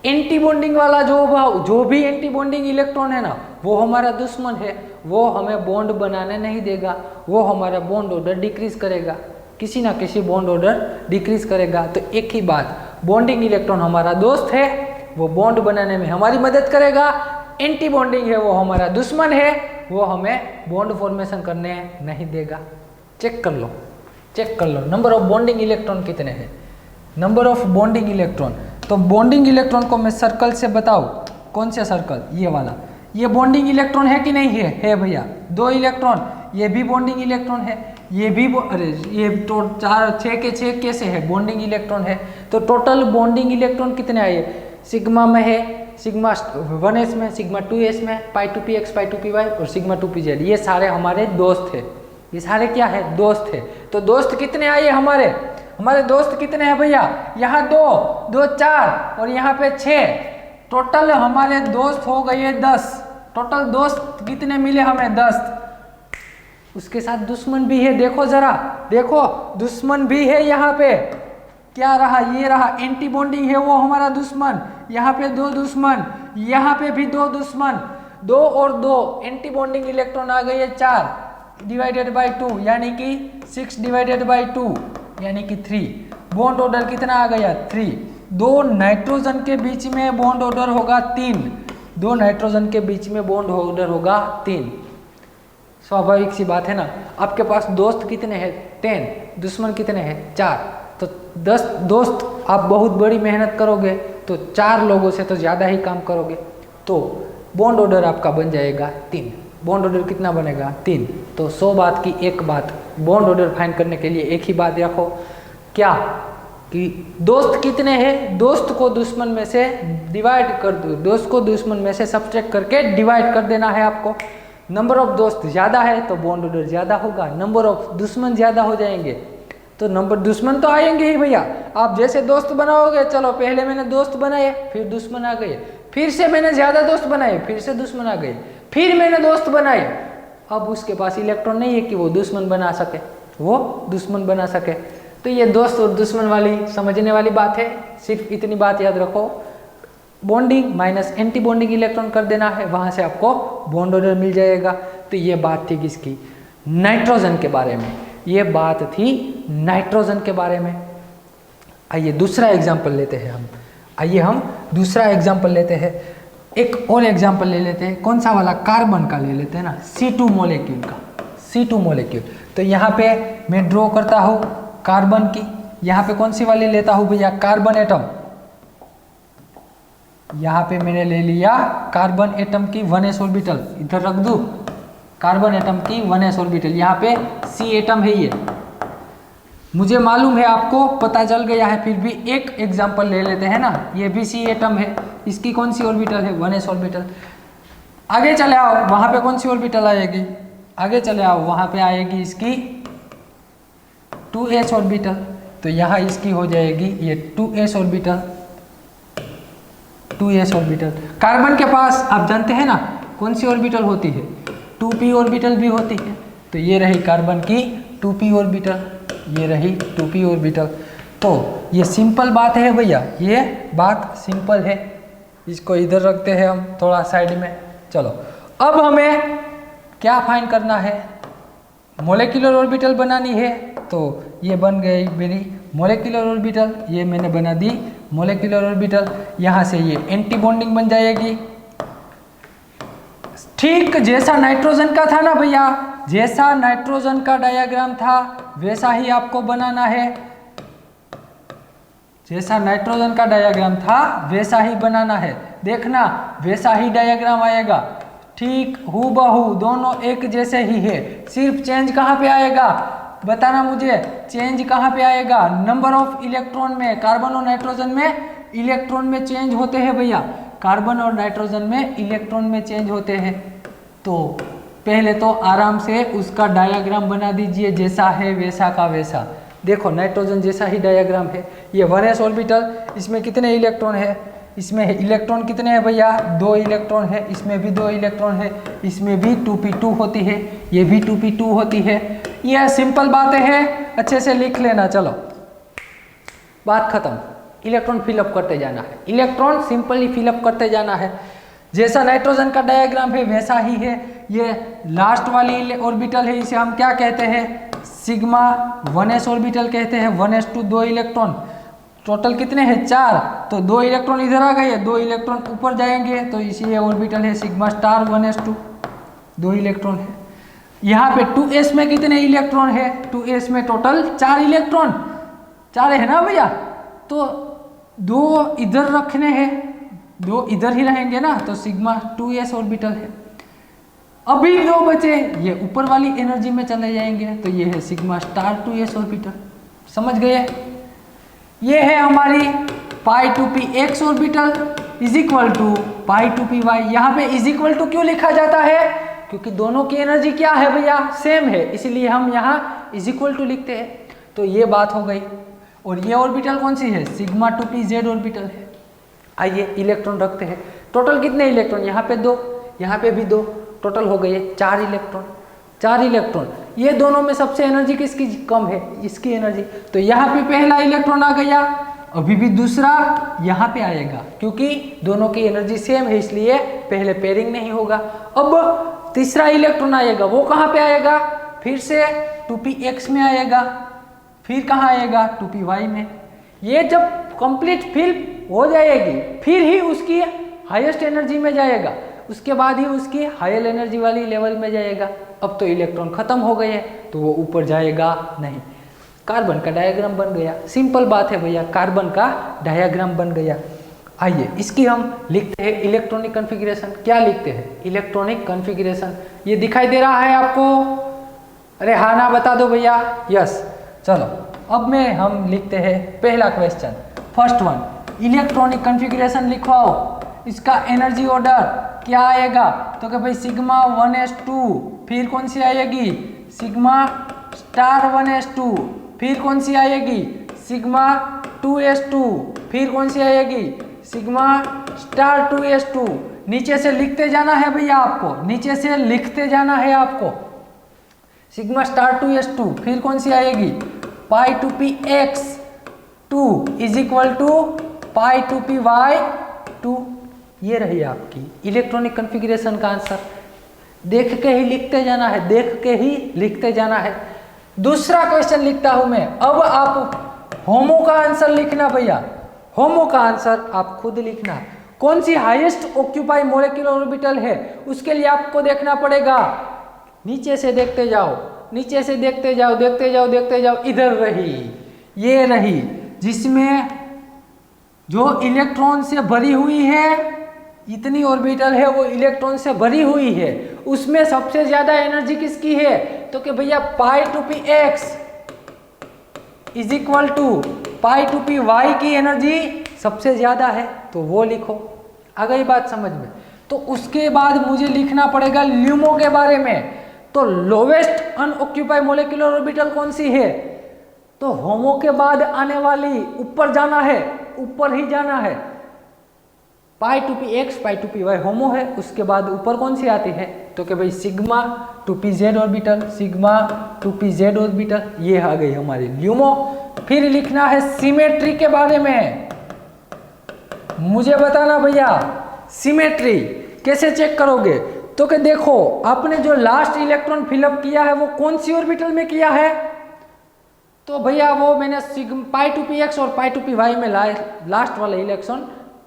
एंटी बॉन्डिंग वाला जो भी एंटी बॉन्डिंग इलेक्ट्रॉन है ना, वो हमारा दुश्मन है, वो हमें बॉन्ड बनाने नहीं देगा, वो हमारा बॉन्ड ऑर्डर डिक्रीज करेगा, किसी ना किसी बॉन्ड ऑर्डर डिक्रीज करेगा। तो एक ही बात, बॉन्डिंग इलेक्ट्रॉन हमारा दोस्त है, वो बॉन्ड बनाने में हमारी मदद करेगा। एंटी बॉन्डिंग है वो हमारा दुश्मन है, वो हमें बॉन्ड फॉर्मेशन करने नहीं देगा। चेक कर लो नंबर ऑफ बॉन्डिंग इलेक्ट्रॉन कितने हैं। नंबर ऑफ बॉन्डिंग इलेक्ट्रॉन, तो बॉन्डिंग इलेक्ट्रॉन को मैं सर्कल से बताऊं, कौन से सर्कल? ये वाला। ये बॉन्डिंग इलेक्ट्रॉन है कि नहीं है? है भैया, 2 इलेक्ट्रॉन, ये भी बॉन्डिंग इलेक्ट्रॉन है, ये भी ये तो 6 के 6 कैसे है? बॉन्डिंग इलेक्ट्रॉन है। तो टोटल बॉन्डिंग इलेक्ट्रॉन कितने आए? सिग्मा में है, सिग्मा 1s में, सिग्मा 2s में, पाई 2px, पाई 2py और सिग्मा 2pz, ये सारे हमारे दोस्त है। ये सारे क्या है? दोस्त है। तो दोस्त कितने आए हमारे दोस्त कितने हैं भैया? यहाँ 2 2 4 और यहाँ पे 6। टोटल हमारे दोस्त हो गए 10। टोटल दोस्त कितने मिले हमें? 10। उसके साथ दुश्मन भी है, देखो जरा, देखो दुश्मन भी है यहाँ पे। क्या रहा? ये रहा एंटी बॉन्डिंग है वो हमारा दुश्मन। यहाँ पे 2 दुश्मन, यहाँ पे भी 2 दुश्मन, 2 और 2 एंटी बॉन्डिंग इलेक्ट्रॉन आ गए 4 डिवाइडेड बाई 2 यानी कि 6 डिवाइडेड बाई 2 यानी कि 3। बॉन्ड ऑर्डर कितना आ गया? 3। 2 नाइट्रोजन के बीच में बॉन्ड ऑर्डर होगा 3। 2 नाइट्रोजन के बीच में बॉन्ड ऑर्डर होगा 3। स्वाभाविक सी बात है ना। आपके पास दोस्त कितने हैं? 10। दुश्मन कितने हैं? 4। तो 10 दोस्त आप बहुत बड़ी मेहनत करोगे तो 4 लोगों से तो ज़्यादा ही काम करोगे, तो बॉन्ड ऑर्डर आपका बन जाएगा 3। बॉन्ड ऑर्डर कितना बनेगा? 3। तो 100 बात की एक बात, बॉन्ड ऑर्डर फाइंड करने के लिए एक ही बात रखो, क्या कि दोस्त कितने हैं? दोस्त को दुश्मन में से डिवाइड कर दो, दोस्त को दुश्मन में से सब्ट्रैक्ट करके डिवाइड कर देना है आपको। नंबर ऑफ दोस्त ज़्यादा है तो बॉन्ड ऑर्डर ज़्यादा होगा, नंबर ऑफ दुश्मन ज़्यादा हो जाएंगे तो नंबर दुश्मन तो आएंगे ही भैया। आप जैसे दोस्त बनाओगे, चलो पहले मैंने दोस्त बनाए फिर दुश्मन आ गए, फिर से मैंने ज़्यादा दोस्त बनाए फिर से दुश्मन आ गए, फिर मैंने दोस्त बनाए, अब उसके पास इलेक्ट्रॉन नहीं है कि वो दुश्मन बना सके, वो दुश्मन बना सके। तो ये दोस्त और दुश्मन वाली समझने वाली बात है। सिर्फ इतनी बात याद रखो, bonding minus anti bonding electron कर देना है, वहाँ से आपको बॉन्ड ऑर्डर मिल जाएगा। तो ये बात थी किसकी? नाइट्रोजन के बारे में। ये बात थी नाइट्रोजन के बारे में। आइए दूसरा एग्जाम्पल लेते हैं हम। आइए हम दूसरा एग्जाम्पल लेते हैं। एक और एग्जाम्पल ले लेते हैं। कौन सा वाला? कार्बन का ले लेते हैं ना, C2 मॉलिक्यूल का। C2 molecule. तो यहाँ पे मैं ड्रॉ करता हूँ कार्बन की। यहाँ पे कौन सी वाली लेता हूँ भैया? Carbon atom. यहाँ पे मैंने ले लिया कार्बन एटम की 1s ऑर्बिटल, इधर रख दूँ कार्बन एटम की 1s ऑर्बिटल। यहाँ पे C एटम है, ये मुझे मालूम है, आपको पता चल गया है, फिर भी एक एग्जांपल ले लेते हैं ना। ये भी C एटम है, इसकी कौन सी ऑर्बिटल है? 1s orbital. आगे चले आओ, वहाँ पे कौन सी ऑर्बिटल आएगी? आगे चले आओ, वहाँ पे आएगी इसकी 2s ऑर्बिटल। तो यहाँ इसकी हो जाएगी ये 2s orbital, 2s orbital. Carbon के पास आप जानते हैं ना कौन सी ऑर्बिटल होती है? 2p ऑर्बिटल भी होती है। तो ये रही कार्बन की 2p ऑर्बिटल, ये रही 2p ऑर्बिटल। तो ये सिंपल बात है भैया, ये बात सिंपल है। इसको इधर रखते हैं हम थोड़ा साइड में। चलो अब हमें क्या फाइंड करना है? मोलेक्युलर ऑर्बिटल बनानी है। तो ये बन गई मेरी मोलेक्युलर ऑर्बिटल, ये मैंने बना दी मोलेक्युलर ऑर्बिटल। यहाँ से ये एंटी बॉन्डिंग बन जाएगी, ठीक जैसा नाइट्रोजन का था ना भैया, जैसा नाइट्रोजन का डायग्राम था वैसा ही आपको बनाना है। जैसा नाइट्रोजन का डायग्राम था वैसा ही बनाना है। देखना वैसा ही डायग्राम आएगा, ठीक हूबहू, दोनों एक जैसे ही है। सिर्फ चेंज कहाँ पे आएगा? बताना मुझे, चेंज कहाँ पे आएगा? नंबर ऑफ इलेक्ट्रॉन में। कार्बन और नाइट्रोजन में इलेक्ट्रॉन में चेंज होते हैं भैया, कार्बन और नाइट्रोजन में इलेक्ट्रॉन में चेंज होते हैं। तो पहले तो आराम से उसका डायग्राम बना दीजिए, जैसा है वैसा का वैसा। देखो नाइट्रोजन जैसा ही डायग्राम है। ये 1s ऑर्बिटल, इसमें कितने इलेक्ट्रॉन है? इसमें इलेक्ट्रॉन कितने हैं भैया? 2 इलेक्ट्रॉन है। इसमें भी 2 इलेक्ट्रॉन है। इसमें भी 2p2 होती है, ये भी 2p2 होती है। यह सिंपल बातें हैं, अच्छे से लिख लेना। चलो बात खत्म। इलेक्ट्रॉन फिलअप करते जाना है, इलेक्ट्रॉन सिंपली फिलअप करते जाना है। जैसा नाइट्रोजन का डायग्राम है वैसा ही है। ये लास्ट वाली ऑर्बिटल है, इसे हम क्या कहते हैं? सिग्मा 1s ऑर्बिटल कहते हैं। 1s2 2 इलेक्ट्रॉन, टोटल कितने हैं? 4। तो 2 इलेक्ट्रॉन इधर आ गए, 2 इलेक्ट्रॉन ऊपर जाएंगे, तो इसी ऑर्बिटल है सिग्मा स्टार 1s2, 2 इलेक्ट्रॉन है। यहाँ पे 2s में कितने इलेक्ट्रॉन है? 2s में टोटल 4 इलेक्ट्रॉन, 4 है ना भैया। तो 2 इधर रखने हैं, 2 इधर ही रहेंगे ना, तो सिग्मा 2s ऑर्बिटल है। अभी 2 बचे, ये ऊपर वाली एनर्जी में चले जाएंगे, तो ये है सिग्मा स्टार 2s ऑर्बिटल। समझ गए? ये है हमारी pi 2p x orbital is equal to pi 2p y। यहाँ पे इज इक्वल टू क्यों लिखा जाता है? क्योंकि दोनों की एनर्जी क्या है भैया? सेम है, इसलिए हम यहाँ इज इक्वल टू लिखते हैं। तो ये बात हो गई। और ये ऑर्बिटल कौन सी है? सिग्मा 2p z ऑर्बिटल है। आइए इलेक्ट्रॉन रखते हैं। टोटल कितने इलेक्ट्रॉन, यहाँ पे 2, यहाँ पे भी 2, टोटल हो गए 4 इलेक्ट्रॉन। 4 इलेक्ट्रॉन, ये दोनों में सबसे एनर्जी किसकी कम है, इसकी एनर्जी। तो यहाँ पे पहला इलेक्ट्रॉन आ गया, अभी भी दूसरा यहाँ पे आएगा, क्योंकि दोनों की एनर्जी सेम है इसलिए पहले पेयरिंग नहीं होगा। अब तीसरा इलेक्ट्रॉन आएगा, वो कहाँ पे आएगा, फिर से 2px में आएगा, फिर कहाँ आएगा 2py में। ये जब कंप्लीट फिल हो जाएगी फिर ही उसकी हाईएस्ट एनर्जी में जाएगा, उसके बाद ही उसकी हायर एनर्जी वाली लेवल में जाएगा। अब तो इलेक्ट्रॉन खत्म हो गए तो वो ऊपर जाएगा नहीं। कार्बन का डायग्राम बन गया, सिंपल बात है भैया, कार्बन का डायग्राम बन गया। आइए इसकी हम लिखते हैं इलेक्ट्रॉनिक कॉन्फ़िगरेशन। क्या लिखते हैं, इलेक्ट्रॉनिक कॉन्फ़िगरेशन। ये दिखाई दे रहा है आपको, अरे हाँ ना बता दो भैया, यस। चलो अब में हम लिखते हैं पहला question, first one, electronic configuration लिखवाओ। इसका एनर्जी ऑर्डर क्या आएगा, तो कि भाई सिग्मा 1s2, फिर कौन सी आएगी सिग्मा स्टार 1s2, फिर कौन सी आएगी सिग्मा 2s2, फिर कौन सी आएगी सिग्मा स्टार 2s2। नीचे से लिखते जाना है भैया आपको, नीचे से लिखते जाना है आपको। सिग्मा स्टार 2s2, फिर कौन सी आएगी pi 2px2 is equal to pi 2py2। ये रही आपकी इलेक्ट्रॉनिक कॉन्फ़िगरेशन का आंसर। देख के ही लिखते जाना है, देख के ही लिखते जाना है। दूसरा क्वेश्चन लिखता हूं मैं। अब आप होमो का आंसर लिखना भैया, होमो का आंसर आप खुद लिखना। कौन सी हाईएस्ट ऑक्यूपाई मॉलिक्यूलर ऑर्बिटल है, उसके लिए आपको देखना पड़ेगा। नीचे से देखते जाओ, नीचे से देखते जाओ, देखते जाओ, देखते जाओ, इधर रही, ये रही, जिसमें जो इलेक्ट्रॉन से भरी हुई है, इतनी ऑर्बिटल है वो इलेक्ट्रॉन से भरी हुई है, उसमें सबसे ज्यादा एनर्जी किसकी है, तो कि भैया pi 2px is equal to pi 2py की एनर्जी सबसे ज्यादा है, तो वो लिखो। आ गई बात समझ में। तो उसके बाद मुझे लिखना पड़ेगा ल्यूमो के बारे में। तो लोवेस्ट अनऑक्यूपाइड मॉलिक्यूलर ऑर्बिटल कौन सी है, तो होमो के बाद आने वाली, ऊपर जाना है, ऊपर ही जाना है। पाई 2px पाई 2py होमो है, उसके बाद ऊपर कौन सी आती है, तो कि भाई sigma 2pz orbital, sigma 2pz orbital, ये आ गई हमारी ल्यूमो। फिर लिखना है सिमेट्री के बारे में। मुझे बताना भैया सिमेट्री कैसे चेक करोगे, तो कि देखो आपने जो लास्ट इलेक्ट्रॉन फिलअप किया है वो कौन सी ऑर्बिटल में किया है, तो भैया वो मैंने पाई 2px और पाई 2py में लास्ट वाला इलेक्ट्रॉन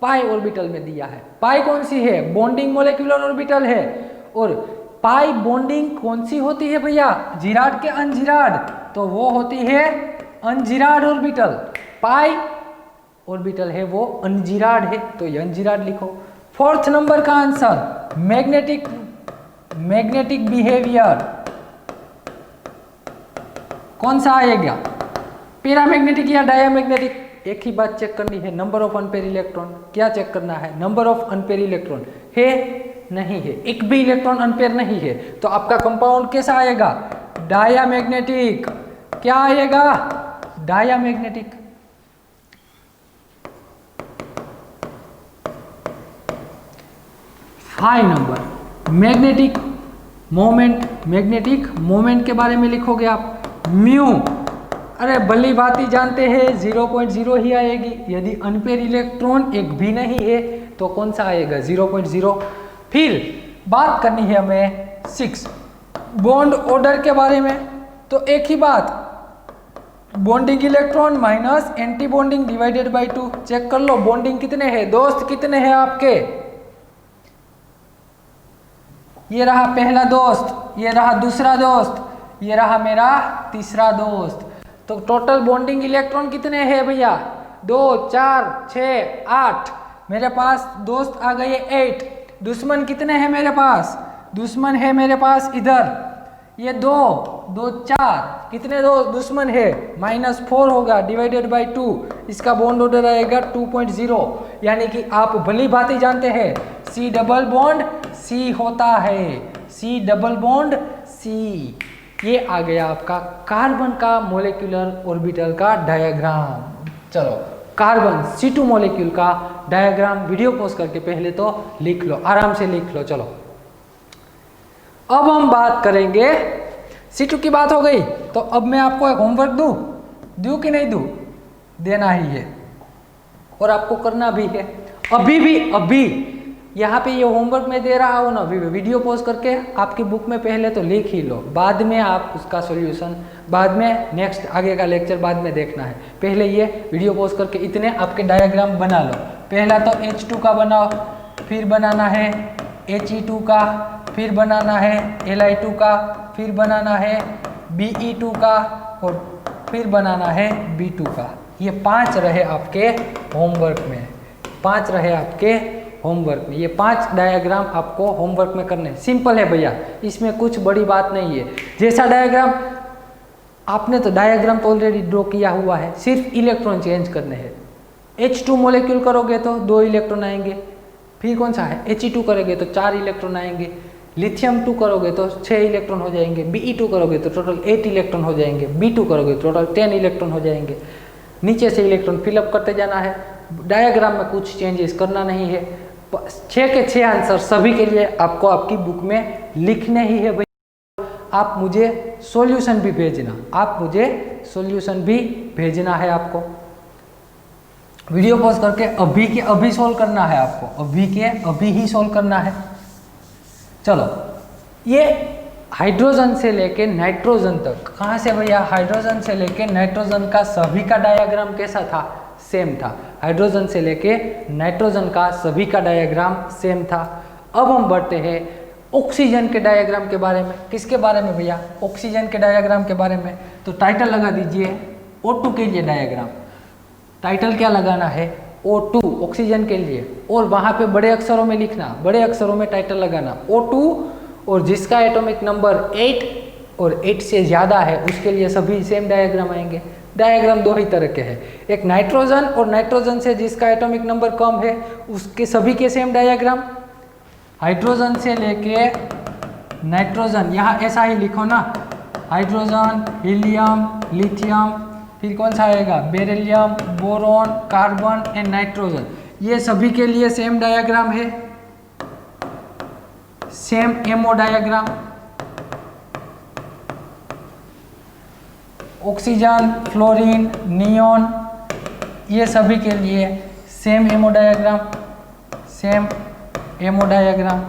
पाई ऑर्बिटल में दिया है। पाई कौन सी है, बॉन्डिंग मॉलिक्यूलर ऑर्बिटल है। और पाई बॉन्डिंग कौन सी होती है भैया, जिराड के अनजिराड, तो वो होती है अनजिराड ऑर्बिटल। पाई ऑर्बिटल है वो अनजिराड है, तो ये अनजिराड लिखो। फोर्थ नंबर का आंसर मैग्नेटिक बिहेवियर कौन सा आएगा, पैरामैग्नेटिक या डायामैग्नेटिक। एक ही बात चेक करनी है, नंबर ऑफ अनपेयर इलेक्ट्रॉन। क्या चेक करना है, नंबर ऑफ अनपेयर इलेक्ट्रॉन है नहीं है, एक भी इलेक्ट्रॉन अनपेयर नहीं है, तो आपका कंपाउंड कैसा आएगा, डायामैग्नेटिक। क्या आएगा, diamagnetic. Five number magnetic moment के बारे में लिखोगे आप म्यू। अरे भली भांति जानते हैं 0.0 ही आएगी। यदि अनपेयर इलेक्ट्रॉन एक भी नहीं है तो कौन सा आएगा 0.0। फिर बात करनी है हमें 6 बॉन्ड ऑर्डर के बारे में। तो एक ही बात, bonding electron minus anti bonding divided by 2। Check कर लो बॉन्डिंग कितने हैं, दोस्त कितने हैं आपके। ये रहा पहला दोस्त, ये रहा दूसरा दोस्त, ये रहा मेरा तीसरा दोस्त। तो टोटल बॉन्डिंग इलेक्ट्रॉन कितने हैं भैया, 2 4 6 8। मेरे पास दोस्त आ गए 8। दुश्मन कितने हैं मेरे पास, दुश्मन है मेरे पास इधर, ये 2 2 4, कितने दो दुश्मन है -4 होगा डिवाइडेड बाय 2। इसका बॉन्ड ऑर्डर आएगा 2.0। यानी कि आप भली भांति जानते हैं C डबल बॉन्ड C होता है, C डबल बॉन्ड C। ये आ गया आपका कार्बन का मॉलिक्यूलर ऑर्बिटल का डायग्राम। चलो कार्बन C2 मॉलिक्यूल का डायग्राम वीडियो पॉज करके पहले तो लिख लो, आराम से लिख लो। चलो अब हम बात करेंगे, C2 की बात हो गई तो अब मैं आपको एक होमवर्क दूं कि नहीं दूं? देना ही है और आपको करना भी है। अभी यहाँ पे ये होमवर्क मैं दे रहा हूँ ना, वीडियो पॉज करके आपकी बुक में पहले तो लिख ही लो, बाद में आप उसका सॉल्यूशन बाद में नेक्स्ट आगे का लेक्चर बाद में देखना है। पहले ये वीडियो पॉज करके इतने आपके डायग्राम बना लो। पहला तो H2 का बनाओ, फिर बनाना है He2 का, फिर बनाना है Li2 का, फिर बनाना है Be2 का और फिर बनाना है B2 का। ये 5 रहे आपके होमवर्क में, 5 रहे आपके होमवर्क में। ये 5 डायग्राम आपको होमवर्क में करने, सिंपल है भैया, इसमें कुछ बड़ी बात नहीं है। जैसा डायग्राम आपने तो डायग्राम तो ऑलरेडी ड्रॉ किया हुआ है, सिर्फ इलेक्ट्रॉन चेंज करने हैं। H2 मॉलिक्यूल करोगे तो 2 इलेक्ट्रॉन आएंगे, फिर कौन सा है He2 करोगे तो 4 इलेक्ट्रॉन आएंगे, लिथियम 2 करोगे तो 6 इलेक्ट्रॉन हो जाएंगे, Be2 करोगे तो टोटल 8 इलेक्ट्रॉन हो जाएंगे, B2 करोगे तो टोटल 10 इलेक्ट्रॉन हो जाएंगे। नीचे से इलेक्ट्रॉन फिलअप करते जाना है, डायग्राम में कुछ चेंजेस करना नहीं है। 6 के 6 आंसर सभी के लिए आपको आपकी बुक में लिखने ही है भैया। आप मुझे सॉल्यूशन भी भेजना, आप मुझे सॉल्यूशन भी भेजना है। आपको वीडियो पॉज करके अभी के अभी सॉल्व करना है, आपको अभी के अभी ही सॉल्व करना है। चलो ये हाइड्रोजन से लेके नाइट्रोजन तक, कहाँ से भैया? हाइड्रोजन से लेके नाइट्रोजन का सभी का डायग्राम कैसा था? सेम था। हाइड्रोजन से लेके नाइट्रोजन का सभी का डायग्राम सेम था। अब हम बढ़ते हैं ऑक्सीजन के डायग्राम के बारे में। किसके बारे में भैया? ऑक्सीजन के डायग्राम के बारे में। तो टाइटल लगा दीजिए O2 के लिए डायग्राम। टाइटल क्या लगाना है? O2 ऑक्सीजन के लिए, और वहाँ पे बड़े अक्षरों में लिखना, बड़े अक्षरों में टाइटल लगाना O2, और जिसका एटॉमिक नंबर 8 और 8 से ज़्यादा है उसके लिए सभी सेम डायग्राम आएंगे। डायग्राम 2 ही तरह के हैं, एक नाइट्रोजन और नाइट्रोजन से जिसका एटॉमिक नंबर कम है उसके सभी के सेम डायग्राम। हाइड्रोजन से लेके नाइट्रोजन, यहाँ ऐसा ही लिखो ना, हाइड्रोजन, हीलियम, लिथियम, फिर कौन सा आएगा? Beryllium, boron, carbon and nitrogen. ये सभी के लिए सेम डायग्राम है, same ammo diagram. Oxygen, fluorine, neon, ये सभी के लिए same ammo diagram, same ammo diagram.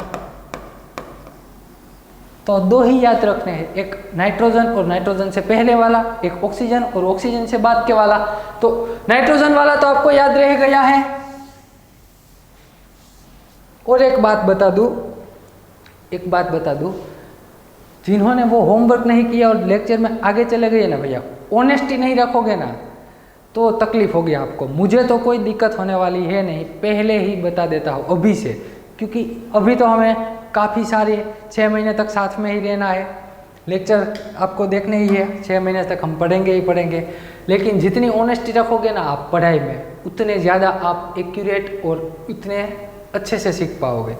तो 2 ही याद रखने हैं, एक नाइट्रोजन और नाइट्रोजन से पहले वाला, एक ऑक्सीजन और ऑक्सीजन से बाद के वाला। तो नाइट्रोजन वाला तो आपको याद रह गया है। और एक बात बता दूं, जिन्होंने वो होमवर्क नहीं किया और लेक्चर में आगे चले गए ना भैया, ऑनेस्टी नहीं रखोगे ना तो तकलीफ होगी आपको। मुझे तो कोई दिक्कत होने वाली है नहीं, पहले ही बता देता हूँ अभी से, क्योंकि अभी तो हमें काफ़ी सारे 6 महीने तक साथ में ही रहना है, लेक्चर आपको देखने ही है, 6 महीने तक हम पढ़ेंगे ही पढ़ेंगे। लेकिन जितनी ऑनेस्टी रखोगे ना आप पढ़ाई में, उतने ज़्यादा आप एक्यूरेट और उतने अच्छे से सीख पाओगे।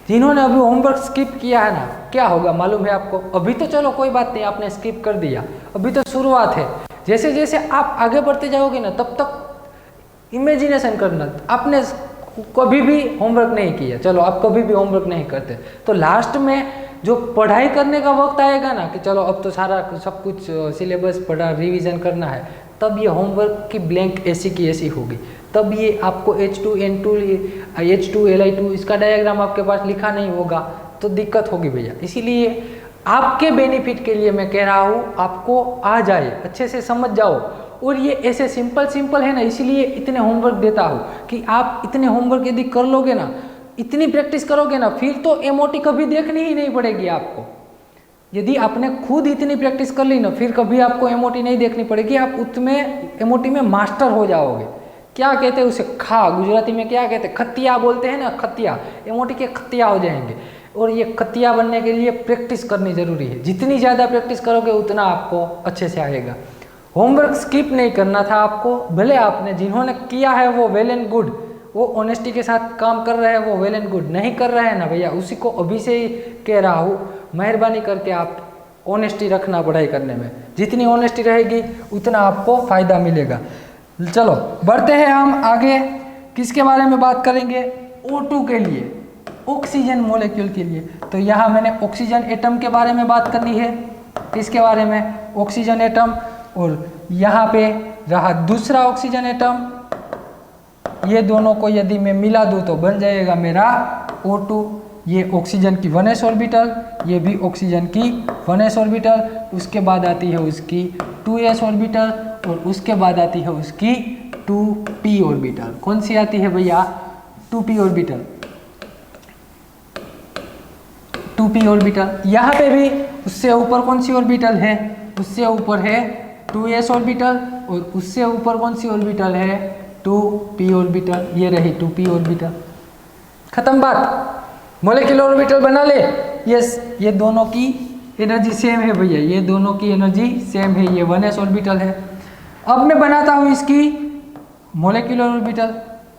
जिन्होंने अभी होमवर्क स्किप किया है ना, क्या होगा मालूम है आपको? अभी तो चलो कोई बात नहीं, आपने स्किप कर दिया, अभी तो शुरुआत है। जैसे जैसे आप आगे बढ़ते जाओगे ना, तब तक इमेजिनेशन करना। आपने कभी भी होमवर्क नहीं किया, चलो आप कभी भी होमवर्क नहीं करते, तो लास्ट में जो पढ़ाई करने का वक्त आएगा ना कि चलो अब तो सारा सब कुछ सिलेबस पढ़ा, रिवीजन करना है, तब ये होमवर्क की ब्लैंक ऐसी की ऐसी होगी। तब ये आपको H2N2 H2Li2 इसका डायग्राम आपके पास लिखा नहीं होगा तो दिक्कत होगी भैया। इसीलिए आपके बेनिफिट के लिए मैं कह रहा हूँ, आपको आ जाए, अच्छे से समझ जाओ। और ये ऐसे सिंपल है ना, इसीलिए इतने होमवर्क देता हूँ कि आप इतने होमवर्क यदि कर लोगे ना, इतनी प्रैक्टिस करोगे ना, फिर तो एमओटी कभी देखनी ही नहीं पड़ेगी आपको। यदि आपने खुद इतनी प्रैक्टिस कर ली ना, फिर कभी आपको एमओटी नहीं देखनी पड़ेगी, आप उसमें एमओटी में मास्टर हो जाओगे। क्या कहते हैं उसे? खा, गुजराती में क्या कहते हैं? खतिया बोलते हैं ना, खतिया, एमओटी के खतिया हो जाएंगे। और ये खतिया बनने के लिए प्रैक्टिस करनी जरूरी है, जितनी ज़्यादा प्रैक्टिस करोगे उतना आपको अच्छे से आएगा। होमवर्क स्किप नहीं करना था आपको, भले आपने जिन्होंने किया है वो वेल एंड गुड, वो ऑनेस्टी के साथ काम कर रहे हैं वो वेल एंड गुड, नहीं कर रहे हैं ना भैया, उसी को अभी से ही कह रहा हूँ, मेहरबानी करके आप ऑनेस्टी रखना पढ़ाई करने में। जितनी ऑनेस्टी रहेगी उतना आपको फ़ायदा मिलेगा। चलो बढ़ते हैं हम आगे, किसके बारे में बात करेंगे? O2 के लिए, ऑक्सीजन मॉलिक्यूल के लिए। तो यहाँ मैंने ऑक्सीजन एटम के बारे में बात करनी है। किसके बारे में? Oxygen atom. और यहाँ पे रहा दूसरा ऑक्सीजन एटम, ये दोनों को यदि मैं मिला दूँ तो बन जाएगा मेरा O2। ये ऑक्सीजन की 1s ऑर्बिटल, ये भी ऑक्सीजन की 1s ऑर्बिटल। उसके बाद आती है उसकी 2s ऑर्बिटल और उसके बाद आती है उसकी 2p ऑर्बिटल। कौन सी आती है भैया? 2p orbital, 2p orbital. यहाँ पे भी उससे ऊपर कौन सी ऑर्बिटल है? उससे ऊपर है 2s ऑर्बिटल और उससे ऊपर कौन सी ऑर्बिटल है? 2p orbital. ये रही 2p ऑर्बिटल। खत्म बात। मॉलिक्यूलर ऑर्बिटल बना ले। यस, ये दोनों की एनर्जी सेम है भैया, ये दोनों की एनर्जी सेम है। ये 1s ऑर्बिटल है। अब मैं बनाता हूँ इसकी मॉलिक्यूलर ऑर्बिटल।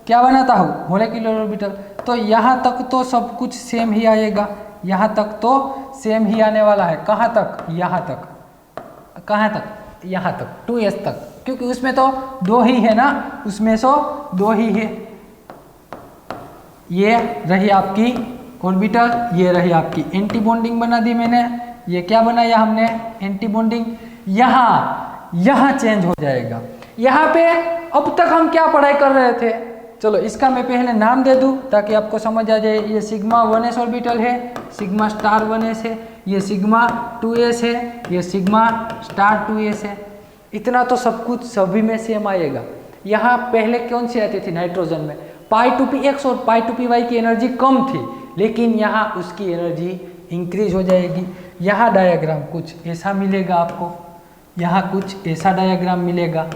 क्या बनाता हूँ? Molecular orbital. तो यहाँ तक तो सब कुछ सेम ही आएगा, यहाँ तक तो सेम ही आने वाला है। कहाँ तक? यहाँ तक। कहाँ तक? यहाँ तक, 2s तक, क्योंकि उसमें तो 2 ही है ना, उसमें से 2 ही है। ये रही आपकी ऑर्बिटल, ये रही आपकी एंटी बॉन्डिंग बना दी मैंने। ये क्या बनाया हमने? Anti bonding. यहाँ चेंज हो जाएगा। यहाँ पे अब तक हम क्या पढ़ाई कर रहे थे? चलो इसका मैं पहले नाम दे दूं ताकि आपको समझ आ जाए। ये सिग्मा 1s ऑर्बिटल है, सिग्मा स्टार 1s है, ये सिग्मा 2s है, ये सिग्मा स्टार 2s है। इतना तो सब कुछ सभी में सेम आएगा। यहाँ पहले कौन सी आती थी? नाइट्रोजन में π2px और π2py की एनर्जी कम थी, लेकिन यहाँ उसकी एनर्जी इंक्रीज हो जाएगी। यहाँ डायग्राम कुछ ऐसा मिलेगा आपको, यहाँ कुछ ऐसा डायग्राम मिलेगा।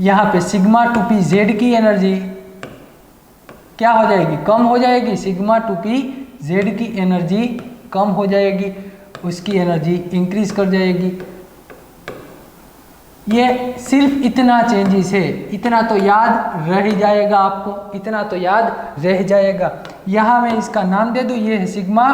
यहाँ पे सिग्मा 2pz की एनर्जी क्या हो जाएगी? कम हो जाएगी। सिग्मा 2pz की एनर्जी कम हो जाएगी, उसकी एनर्जी इंक्रीज कर जाएगी। ये सिर्फ इतना चेंजेस है, इतना तो याद रह जाएगा आपको, इतना तो याद रह जाएगा। यहाँ मैं इसका नाम दे दूँ, ये है सिग्मा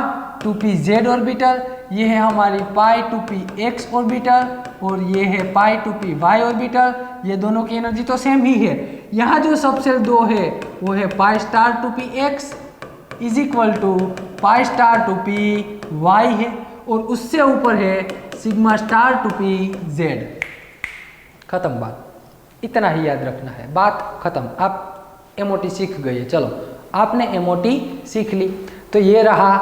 2pz ऑर्बिटल, ये है हमारी π2px ऑर्बिटल और ये है π2py ऑर्बिटल। ये दोनों की एनर्जी तो सेम ही है। यहाँ जो सबसे 2 है वो है π star 2px is equal to π star 2py है और उससे ऊपर है सिग्मा स्टार 2pz। खत्म बात, इतना ही याद रखना है, बात खत्म। आप एमओटी सीख गए। चलो आपने एमओटी सीख ली, तो ये रहा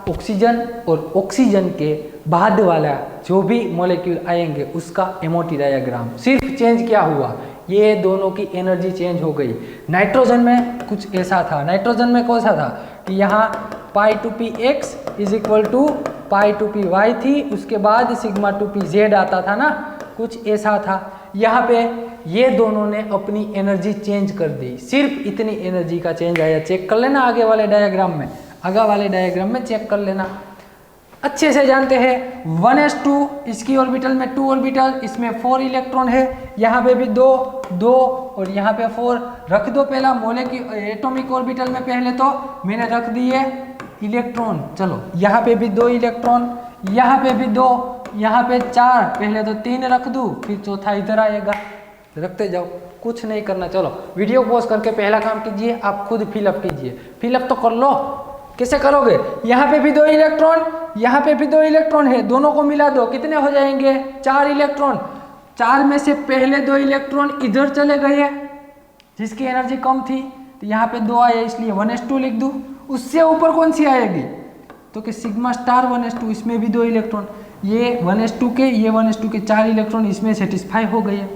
ऑक्सीजन और ऑक्सीजन के बाद वाला जो भी मॉलिक्यूल आएंगे उसका एमओटी डायग्राम। सिर्फ चेंज क्या हुआ? ये दोनों की एनर्जी चेंज हो गई। नाइट्रोजन में कुछ ऐसा था, नाइट्रोजन में कौन सा था कि यहाँ π2px is equal to π2py थी, उसके बाद सिग्मा 2pz आता था ना, कुछ ऐसा था। यहाँ पे ये दोनों ने अपनी एनर्जी चेंज कर दी, सिर्फ इतनी एनर्जी का चेंज आया। चेक कर लेना आगे वाले डायग्राम में, आगे वाले डायग्राम में चेक कर लेना। अच्छे से जानते हैं 1s2, इसकी ऑर्बिटल में 2 ऑर्बिटल, इसमें 4 इलेक्ट्रॉन है। यहाँ पे भी 2 और यहाँ पे 4 रख दो। पहला मॉलिक्यूल एटॉमिक ऑर्बिटल में पहले तो मैंने रख दिए इलेक्ट्रॉन। चलो यहाँ पे भी 2 इलेक्ट्रॉन, यहाँ पे भी 2, यहाँ पे 4, पहले तो 3 रख दूँ, फिर चौथा इधर आएगा, रखते जाओ, कुछ नहीं करना। चलो वीडियो पॉज करके पहला काम कीजिए, आप खुद फिलअप कीजिए। फिलअप तो कर लो, कैसे करोगे? यहाँ पे भी 2 इलेक्ट्रॉन, यहाँ पे भी 2 इलेक्ट्रॉन है, दोनों को मिला दो, कितने हो जाएंगे? 4 इलेक्ट्रॉन। 4 में से पहले 2 इलेक्ट्रॉन इधर चले गए जिसकी एनर्जी कम थी, तो यहाँ पे 2 आए, इसलिए 1s2 लिख दूँ। उससे ऊपर कौन सी आएगी? तो कि सिग्मा स्टार 1s2, इसमें भी 2 इलेक्ट्रॉन, ये 1s2 के, ये 1s2 के 4 इलेक्ट्रॉन इसमें सेटिस्फाई हो गए।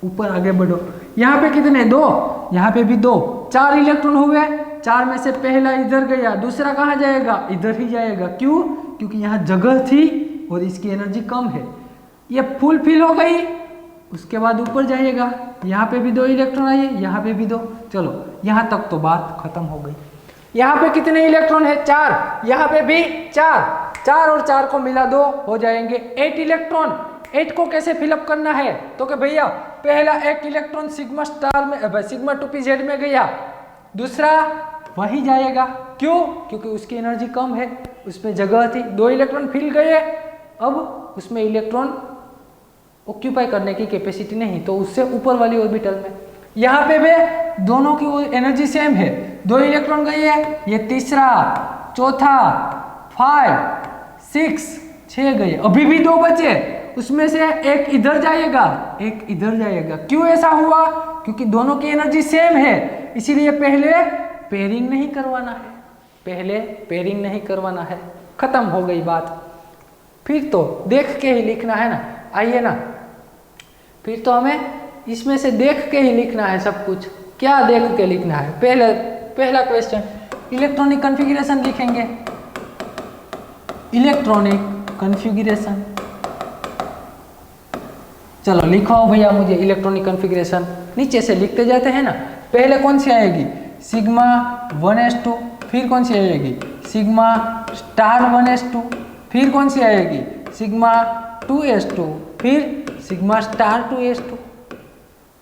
ऊपर आगे बढ़ो, यहाँ पे कितने? 2, यहाँ पे भी 2, 4 इलेक्ट्रॉन हुए। 4 में से पहला इधर गया, दूसरा कहाँ जाएगा? इधर ही जाएगा। क्यों? क्योंकि यहाँ जगह थी और इसकी एनर्जी कम है। ये फुल फिल हो गई, उसके बाद ऊपर जाएगा। यहाँ पे भी 2 इलेक्ट्रॉन आए, यहाँ पे भी 2। चलो यहाँ तक तो बात खत्म हो गई। यहाँ पे कितने इलेक्ट्रॉन है? 4, यहाँ पे भी 4, 4 और 4 को मिला दो, हो जाएंगे 8 इलेक्ट्रॉन। 8 को कैसे फिलअप करना है? तो कि भैया पहला 1 इलेक्ट्रॉन सिग्मा स्टार में, सिग्मा 2pz में गया, दूसरा वही जाएगा। क्यों? क्योंकि उसकी एनर्जी कम है, उसमें जगह थी। 2 इलेक्ट्रॉन फिल गए, अब उसमें इलेक्ट्रॉन ऑक्यूपाई करने की कैपेसिटी नहीं, तो उससे ऊपर वाली ऑर्बिटल में। यहाँ पे भी दोनों की एनर्जी सेम है, 2 इलेक्ट्रॉन गए हैं, ये तीसरा, चौथा, 5, 6, 6 गए, अभी भी 2 बचे, उसमें से एक इधर जाएगा, एक इधर जाएगा। क्यों ऐसा हुआ? क्योंकि दोनों की एनर्जी सेम है, इसीलिए पहले पेयरिंग नहीं करवाना है, पहले पेयरिंग नहीं करवाना है। खत्म हो गई बात। फिर तो देख के ही लिखना है ना, आइए ना, फिर तो हमें इसमें से देख के ही लिखना है सब कुछ। क्या देख के लिखना है? पहला क्वेश्चन इलेक्ट्रॉनिक कॉन्फ़िगरेशन लिखेंगे, इलेक्ट्रॉनिक कॉन्फ़िगरेशन। चलो लिखवाओ भैया मुझे इलेक्ट्रॉनिक कॉन्फ़िगरेशन, नीचे से लिखते जाते हैं ना। पहले कौन सी आएगी? सिग्मा 1s2, फिर कौन सी आएगी? सिग्मा स्टार 1s2, फिर कौन सी आएगी? सिग्मा 2s2, फिर सिग्मा स्टार 2s2,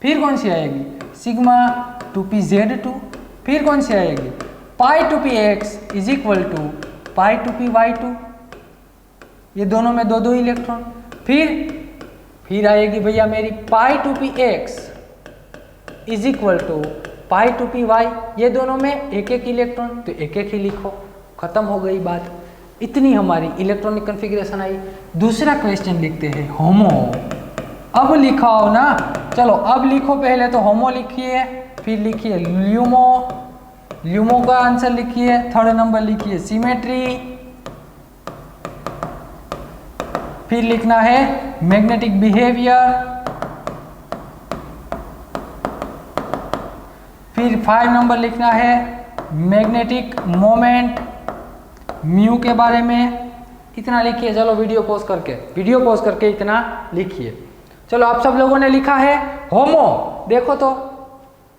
फिर कौन सी आएगी? सिग्मा 2pz2, फिर कौन सी आएगी? Pi 2px is equal to pi 2py2, ये दोनों में 2 इलेक्ट्रॉन। फिर आएगी भैया मेरी pi 2px is equal to pi 2py, ये दोनों में एक इलेक्ट्रॉन, तो एक ही लिखो, खत्म हो गई बात। इतनी हमारी इलेक्ट्रॉनिक कॉन्फ़िगरेशन आई। दूसरा क्वेश्चन लिखते हैं होमो। अब लिखाओ ना, चलो अब लिखो, पहले तो होमो लिखिए, फिर लिखिए ल्यूमो, ल्यूमो का आंसर लिखिए, 3rd नंबर लिखिए सिमेट्री, फिर लिखना है मैग्नेटिक बिहेवियर, फिर 5 नंबर लिखना है मैग्नेटिक मोमेंट, म्यू के बारे में। इतना लिखिए, चलो वीडियो पॉज करके इतना लिखिए। चलो आप सब लोगों ने लिखा है होमो। देखो तो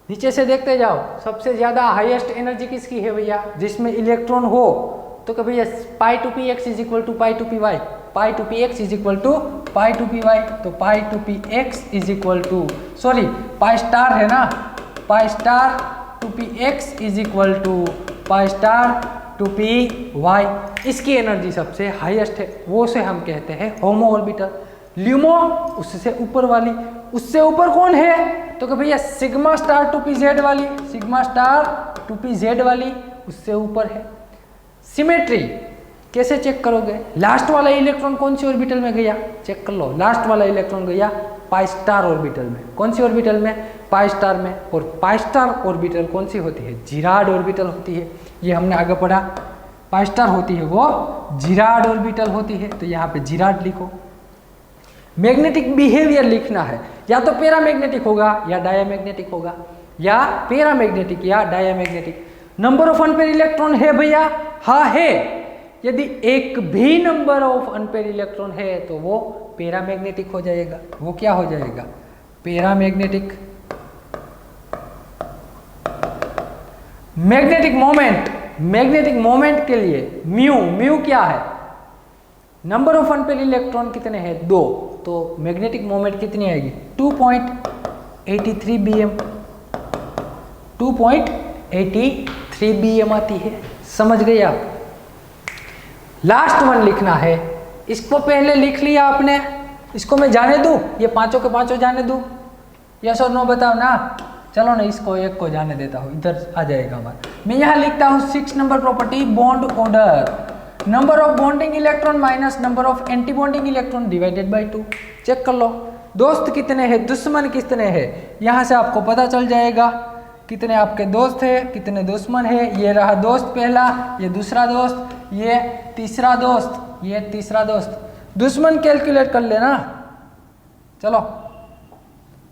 नीचे से देखते जाओ, सबसे ज़्यादा हाईएस्ट एनर्जी किसकी है भैया? जिसमें इलेक्ट्रॉन हो, तो कि भैया pi 2px is equal to pi 2py, pi 2px is equal to pi 2py, तो pi 2px is equal to, sorry pi star है ना, pi star 2px is equal to pi star 2py। इसकी energy सबसे highest है, वो से हम कहते हैं होमो ऑर्बिटल। ल्यूमो उससे ऊपर वाली, उससे ऊपर कौन है? तो कि भैया सिग्मा स्टार 2pz वाली, सिग्मा स्टार 2pz वाली उससे ऊपर है। सिमेट्री कैसे चेक करोगे? लास्ट वाला इलेक्ट्रॉन कौन सी ऑर्बिटल में गया? चेक कर लो, लास्ट वाला इलेक्ट्रॉन गया पाई स्टार ऑर्बिटल में। कौन सी ऑर्बिटल में? पाई स्टार में। और पाई स्टार ऑर्बिटल कौन सी होती है? जिराड ऑर्बिटल होती है, ये हमने आगे पढ़ा। पाई स्टार होती है वो जिराड ऑर्बिटल होती है, तो यहाँ पे जिराड लिखो। मैग्नेटिक बिहेवियर लिखना है, या तो पैरामैग्नेटिक होगा या डायामैग्नेटिक होगा, या पैरामैग्नेटिक या diamagnetic. Number of unpair electron है भैया? हाँ है। यदि एक भी नंबर ऑफ अनपेयर इलेक्ट्रॉन है तो वो पैरामैग्नेटिक हो जाएगा। वो क्या हो जाएगा? Paramagnetic. Magnetic moment, magnetic moment के लिए म्यू, म्यू क्या है? नंबर ऑफ अनपेयर इलेक्ट्रॉन कितने हैं? 2, तो मैग्नेटिक मोमेंट कितनी आएगी? 2.83 bm, 2.83 bm आती है। समझ गए आप? लास्ट वन लिखना है, इसको पहले लिख लिया आपने, इसको मैं जाने दूं? ये पांचों के पांचों जाने दूं? यस और नो बताओ ना। चलो ना, इसको एक को जाने देता हूँ, इधर आ जाएगा हमारा। मैं यहाँ लिखता हूँ 6 number property, bond order, number of bonding electron minus number of anti bonding electron divided by 2। Check कर लो, दोस्त कितने हैं, दुश्मन कितने हैं, यहाँ से आपको पता चल जाएगा कितने आपके दोस्त है, कितने दुश्मन है। ये रहा दोस्त पहला, ये दूसरा दोस्त, ये तीसरा दोस्त, ये तीसरा दोस्त। दुश्मन कैलकुलेट कर लेना। चलो,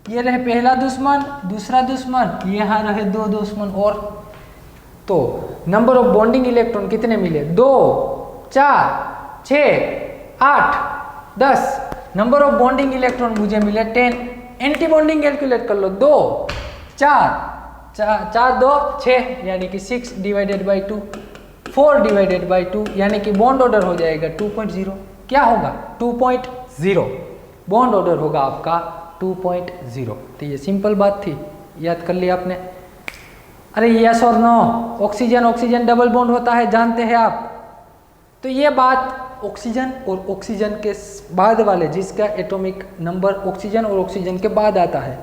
ये रहे पहला दुश्मन, दूसरा दुश्मन, यहाँ रहे 2 दुश्मन और। तो नंबर ऑफ बॉन्डिंग इलेक्ट्रॉन कितने मिले? 2, 4, 6, 8, 10। नंबर ऑफ बॉन्डिंग इलेक्ट्रॉन मुझे मिले 10। एंटी बॉन्डिंग कैलकुलेट कर लो, 2, 4, 2, 6 यानी कि 6 डिवाइडेड बाई 2, 4 डिवाइडेड बाई 2 यानी कि बॉन्ड ऑर्डर हो जाएगा 2.0। क्या होगा? 2.0 बॉन्ड ऑर्डर होगा आपका 2.0। तो ये सिंपल बात थी, याद कर लिया आपने। अरे यस और no, oxygen oxygen double bond होता है, जानते हैं आप? तो ये बात ऑक्सीजन और ऑक्सीजन के बाद वाले, जिसका एटॉमिक नंबर ऑक्सीजन और ऑक्सीजन के बाद आता है,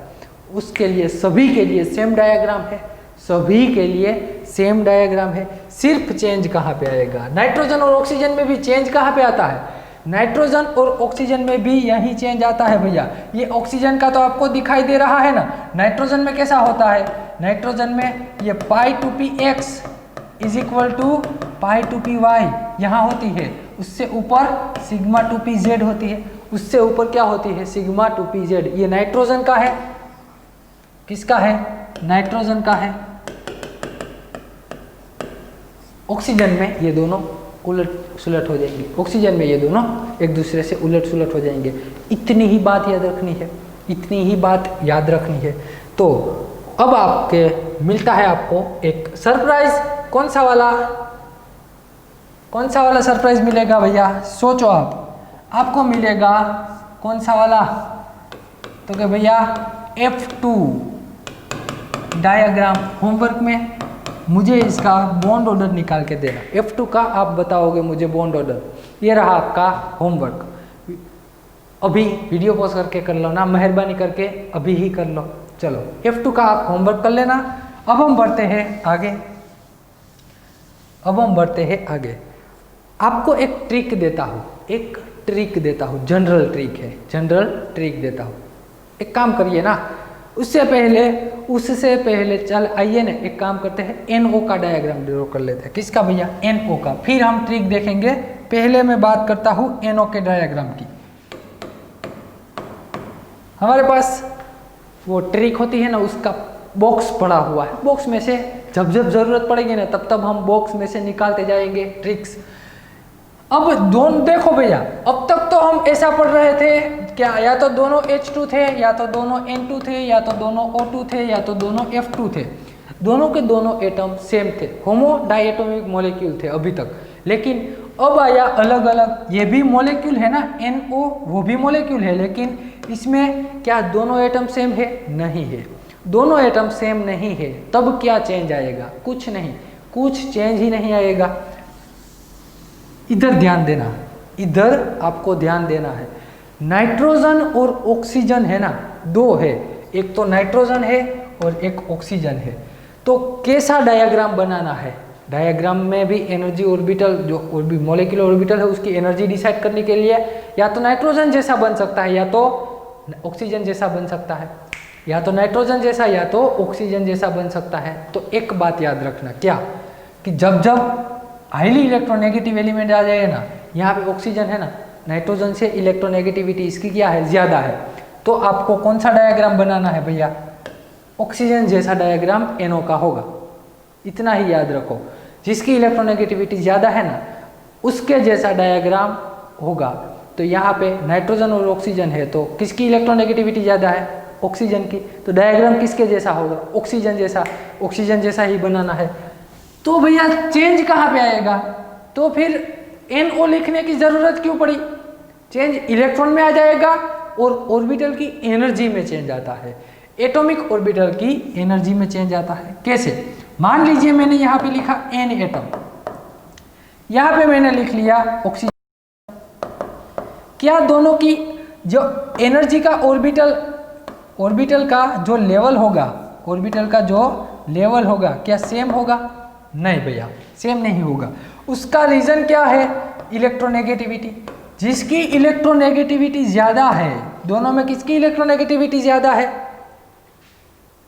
उसके लिए सभी के लिए सेम डायग्राम है, सभी के लिए सेम डायग्राम है। सिर्फ चेंज कहाँ पे आएगा, नाइट्रोजन और ऑक्सीजन में भी चेंज कहाँ पे आता है, नाइट्रोजन और ऑक्सीजन में भी यही चेंज आता है भैया। ये ऑक्सीजन का तो आपको दिखाई दे रहा है ना, नाइट्रोजन में कैसा होता है, नाइट्रोजन में ये pi two p x is equal to pi two p y यहाँ होती है, उससे ऊपर सिग्मा टू पी जेड होती है, उससे ऊपर क्या होती है, सिग्मा टू पी जेड। ये नाइट्रोजन का है, किसका है, नाइट्रोजन का है। ऑक्सीजन में ये दोनों उलट सुलट हो जाएंगे, ऑक्सीजन में ये दोनों एक दूसरे से उलट सुलट हो जाएंगे। इतनी ही बात याद रखनी है, इतनी ही बात याद रखनी है। तो अब आपके मिलता है आपको एक सरप्राइज, कौन सा वाला सरप्राइज मिलेगा भैया, सोचो आप, आपको मिलेगा कौन सा वाला, तो क्या भैया F2 डायग्राम। होमवर्क में मुझे इसका बॉन्ड ऑर्डर निकाल के देना, F2 का आप बताओगे मुझे बॉन्ड ऑर्डर। ये रहा आपका होमवर्क, अभी वीडियो पॉज करके कर लो ना, मेहरबानी करके अभी ही कर लो। चलो F2 का आप होमवर्क कर लेना। अब हम बढ़ते हैं आगे, आपको एक ट्रिक देता हूँ, जनरल ट्रिक है, जनरल ट्रिक देता हूँ। एक काम करिए ना, उससे पहले चल आइए ना, एक काम करते हैं, NO का डायग्राम ड्रॉ कर लेते हैं। किसका भैया, NO का, फिर हम ट्रिक देखेंगे। पहले मैं बात करता हूँ NO के डायग्राम की। हमारे पास वो ट्रिक होती है ना, उसका बॉक्स पड़ा हुआ है, बॉक्स में से जब जरूरत पड़ेगी ना, तब हम बॉक्स में से निकालते जाएंगे ट्रिक्स। अब दोनों देखो भैया, अब तक तो हम ऐसा पढ़ रहे थे क्या, या तो दोनों H2 थे, या तो दोनों N2 थे, या तो दोनों O2 थे, या तो दोनों F2 थे। दोनों के दोनों एटम सेम थे, होमो डायटोमिक मॉलिक्यूल थे अभी तक। लेकिन अब आया अलग अलग, ये भी मॉलिक्यूल है ना NO, वो भी मॉलिक्यूल है, लेकिन इसमें क्या दोनों एटम सेम है, नहीं है। दोनों एटम सेम नहीं है, तब क्या चेंज आएगा, कुछ नहीं, कुछ चेंज ही नहीं आएगा। इधर ध्यान देना, इधर आपको ध्यान देना है। नाइट्रोजन और ऑक्सीजन है ना, दो है, एक तो नाइट्रोजन है और एक ऑक्सीजन है। तो कैसा डायग्राम बनाना है, डायग्राम में भी एनर्जी ऑर्बिटल, जो मॉलिक्यूलर ऑर्बिटल है उसकी एनर्जी डिसाइड करने के लिए या तो नाइट्रोजन जैसा बन सकता है, या तो ऑक्सीजन जैसा बन सकता है, या तो नाइट्रोजन जैसा या तो ऑक्सीजन जैसा बन सकता है। तो एक बात याद रखना, क्या कि जब हाईली इलेक्ट्रोनेगेटिव एलिमेंट आ जाए ना, यहाँ पे ऑक्सीजन है ना, नाइट्रोजन से इलेक्ट्रोनेगेटिविटी इसकी क्या है, ज़्यादा है, तो आपको कौन सा डायग्राम बनाना है भैया, ऑक्सीजन जैसा डायग्राम NO का होगा। इतना ही याद रखो, जिसकी इलेक्ट्रोनेगेटिविटी ज़्यादा है ना, उसके जैसा डायग्राम होगा। तो यहाँ पे नाइट्रोजन और ऑक्सीजन है, तो किसकी इलेक्ट्रोनेगेटिविटी ज़्यादा है, ऑक्सीजन की, तो डायग्राम किसके जैसा होगा, ऑक्सीजन जैसा ही बनाना है। तो भैया चेंज कहाँ पे आएगा, तो फिर NO लिखने की ज़रूरत क्यों पड़ी, चेंज इलेक्ट्रॉन में आ जाएगा और ऑर्बिटल की एनर्जी में चेंज आता है, एटॉमिक ऑर्बिटल की एनर्जी में चेंज आता है। कैसे, मान लीजिए मैंने यहाँ पे लिखा N एटम, यहाँ पे मैंने लिख लिया ऑक्सीजन। क्या दोनों की जो एनर्जी का ऑर्बिटल का जो लेवल होगा, क्या सेम होगा, नहीं भैया सेम नहीं होगा। उसका रीज़न क्या है, इलेक्ट्रोनेगेटिविटी। जिसकी इलेक्ट्रोनेगेटिविटी ज़्यादा है, दोनों में किसकी इलेक्ट्रोनेगेटिविटी ज़्यादा है,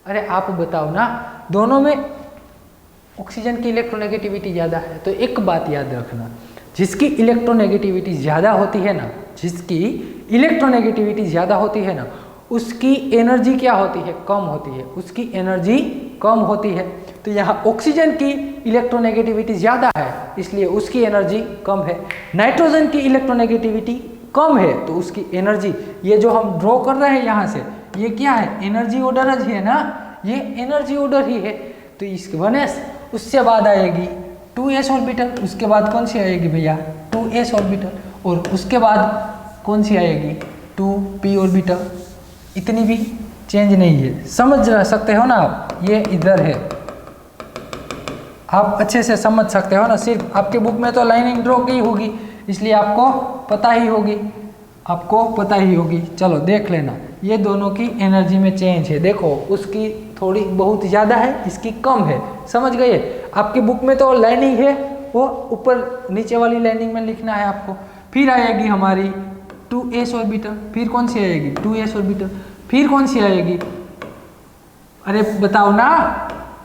अरे आप बताओ ना, दोनों में ऑक्सीजन की इलेक्ट्रोनेगेटिविटी ज़्यादा है। तो एक बात याद रखना, जिसकी इलेक्ट्रोनेगेटिविटी ज़्यादा होती है ना, उसकी एनर्जी क्या होती है, कम होती है, उसकी एनर्जी कम होती है। तो यहाँ ऑक्सीजन की इलेक्ट्रोनेगेटिविटी ज़्यादा है, इसलिए उसकी एनर्जी कम है। नाइट्रोजन की इलेक्ट्रोनेगेटिविटी कम है, तो उसकी एनर्जी, ये जो हम ड्रॉ कर रहे हैं यहाँ से, ये क्या है, एनर्जी ऑर्डर है ना, ये एनर्जी ऑर्डर ही है। तो इसके 1s, उससे बाद आएगी 2s ऑर्बिटल, उसके बाद कौन सी आएगी भैया, 2s ऑर्बिटल, और उसके बाद कौन सी आएगी, 2p ऑर्बिटल। इतनी भी चेंज नहीं है, समझ सकते हो ना आप, ये इधर है, आप अच्छे से समझ सकते हो ना। सिर्फ आपके बुक में तो लाइनिंग ड्रॉ की होगी, इसलिए आपको पता ही होगी, आपको पता ही होगी। चलो देख लेना, ये दोनों की एनर्जी में चेंज है। देखो उसकी थोड़ी बहुत ज़्यादा है, इसकी कम है। समझ गए? आपकी बुक में तो लाइनिंग है, वो ऊपर नीचे वाली लाइनिंग में लिखना है आपको। फिर आएगी हमारी 2s ऑर्बिटल। फिर कौन सी आएगी? 2s orbital. फिर कौन सी आएगी? अरे बताओ ना,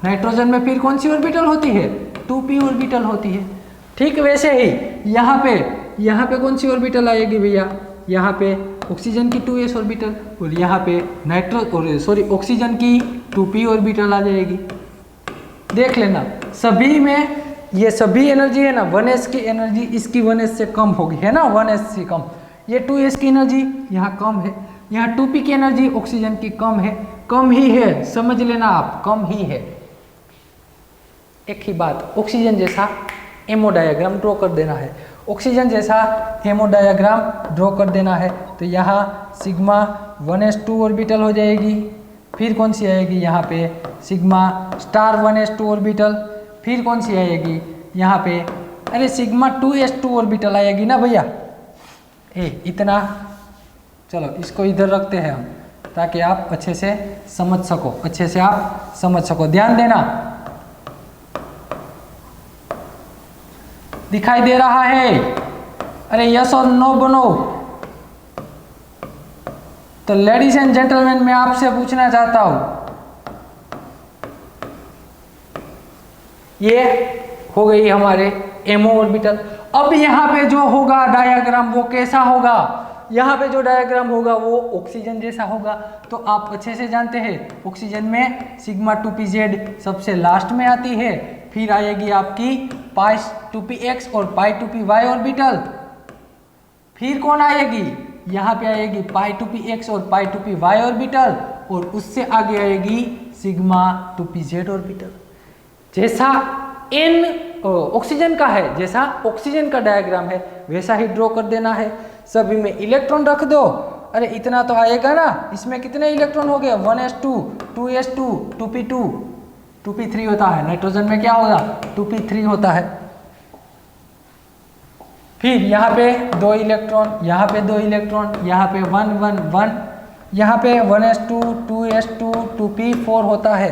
नाइट्रोजन में फिर कौन सी ऑर्बिटल होती है? 2p ऑर्बिटल होती है। ठीक वैसे ही यहाँ पे कौन सी ऑर्बिटल आएगी भैया? यहाँ पे ऑक्सीजन की 2s ऑर्बिटल, और यहाँ पे ऑक्सीजन की 2p ऑर्बिटल आ जाएगी। देख लेना, सभी में ये सभी एनर्जी है ना, 1s की एनर्जी इसकी 1s से कम होगी, है ना, 1s से कम। ये 2s की एनर्जी यहाँ कम है, यहाँ 2p की एनर्जी ऑक्सीजन की कम है, कम ही है, समझ लेना आप, कम ही है। एक ही बात, ऑक्सीजन जैसा एमओ डायग्राम ड्रॉ कर देना है, ऑक्सीजन जैसा एमओ डायग्राम ड्रॉ कर देना है। तो यहाँ सिग्मा 1s2 ऑर्बिटल हो जाएगी। फिर कौन सी आएगी? यहाँ पे सिग्मा स्टार 1s2 ऑर्बिटल। फिर कौन सी आएगी? यहाँ पे अरे सिग्मा 2s2 ऑर्बिटल आएगी ना भैया। इतना, चलो इसको इधर रखते हैं हम, ताकि आप अच्छे से समझ सको, अच्छे से आप समझ सको। ध्यान देना, दिखाई दे रहा है? अरे यस और नो बनो। तो लेडीज एंड जेंटलमैन, मैं आपसे पूछना चाहता हूं, ये हो गई हमारे एमओ ऑर्बिटल। अब यहाँ पे जो होगा डायग्राम वो कैसा होगा? यहाँ पे जो डायग्राम होगा वो ऑक्सीजन जैसा होगा। तो आप अच्छे से जानते हैं ऑक्सीजन में सिग्मा 2pz सबसे लास्ट में आती है। फिर आएगी आपकी पाई 2px और पाई 2py ऑर्बिटल। फिर कौन आएगी? यहाँ पे आएगी पाई 2px और पाई 2py ऑर्बिटल, और उससे आगे आएगी सिग्मा 2pz ऑर्बिटल। जैसा एन ऑक्सीजन का है, जैसा ऑक्सीजन का डायग्राम है वैसा ही ड्रॉ कर देना है। सभी में इलेक्ट्रॉन रख दो। अरे इतना तो आएगा ना, इसमें कितने इलेक्ट्रॉन हो गए? 1s2, 2s2, 2p2, 2p3 होता है। नाइट्रोजन में क्या होगा? 2p3 होता है। फिर यहाँ पे 2 इलेक्ट्रॉन, यहाँ पे 2 इलेक्ट्रॉन, यहाँ पे 1 1 1, यहाँ पे 1s2, 2s2, 2p4 होता है।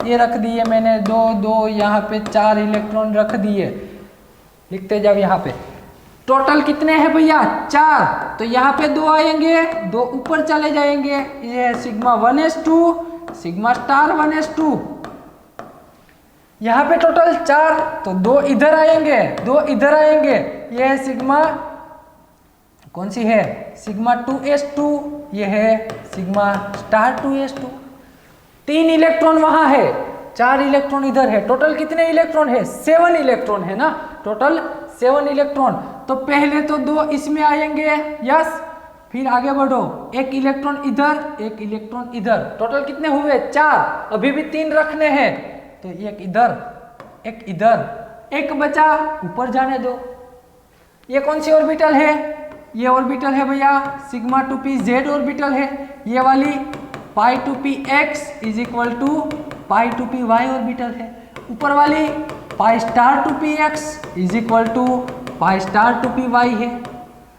ये रख दिए मैंने 2 2, यहाँ पे 4 इलेक्ट्रॉन रख दिए। लिखते जाओ यहाँ पे। टोटल कितने हैं भैया? 4। तो यहाँ पे 2 आएंगे, 2 ऊपर चले जाएंगे। ये है sigma 1s2, sigma star 1s2। यहाँ पे टोटल 4, तो 2 इधर आएंगे, 2 इधर आएंगे। ये है सिग्मा, कौन सी है? Sigma 2s2। ये है सिग्मा स्टार 2s2। 3 इलेक्ट्रॉन वहां है, 4 इलेक्ट्रॉन इधर है। टोटल कितने इलेक्ट्रॉन है? 7 इलेक्ट्रॉन है ना, टोटल 7 इलेक्ट्रॉन। तो पहले तो 2 इसमें आएंगे, यस। फिर आगे बढ़ो, 1 इलेक्ट्रॉन इधर, 1 इलेक्ट्रॉन इधर। टोटल कितने हुए? 4। अभी भी 3 रखने हैं, तो 1 इधर, 1 इधर, 1 बचा, ऊपर जाने दो। ये कौन सी ऑर्बिटल है? ये ऑर्बिटल है भैया सिग्मा 2pz ऑर्बिटल है। ये वाली pi 2px is equal to pi 2py orbital है। ऊपर वाली pi star 2px is equal to pi star 2py है।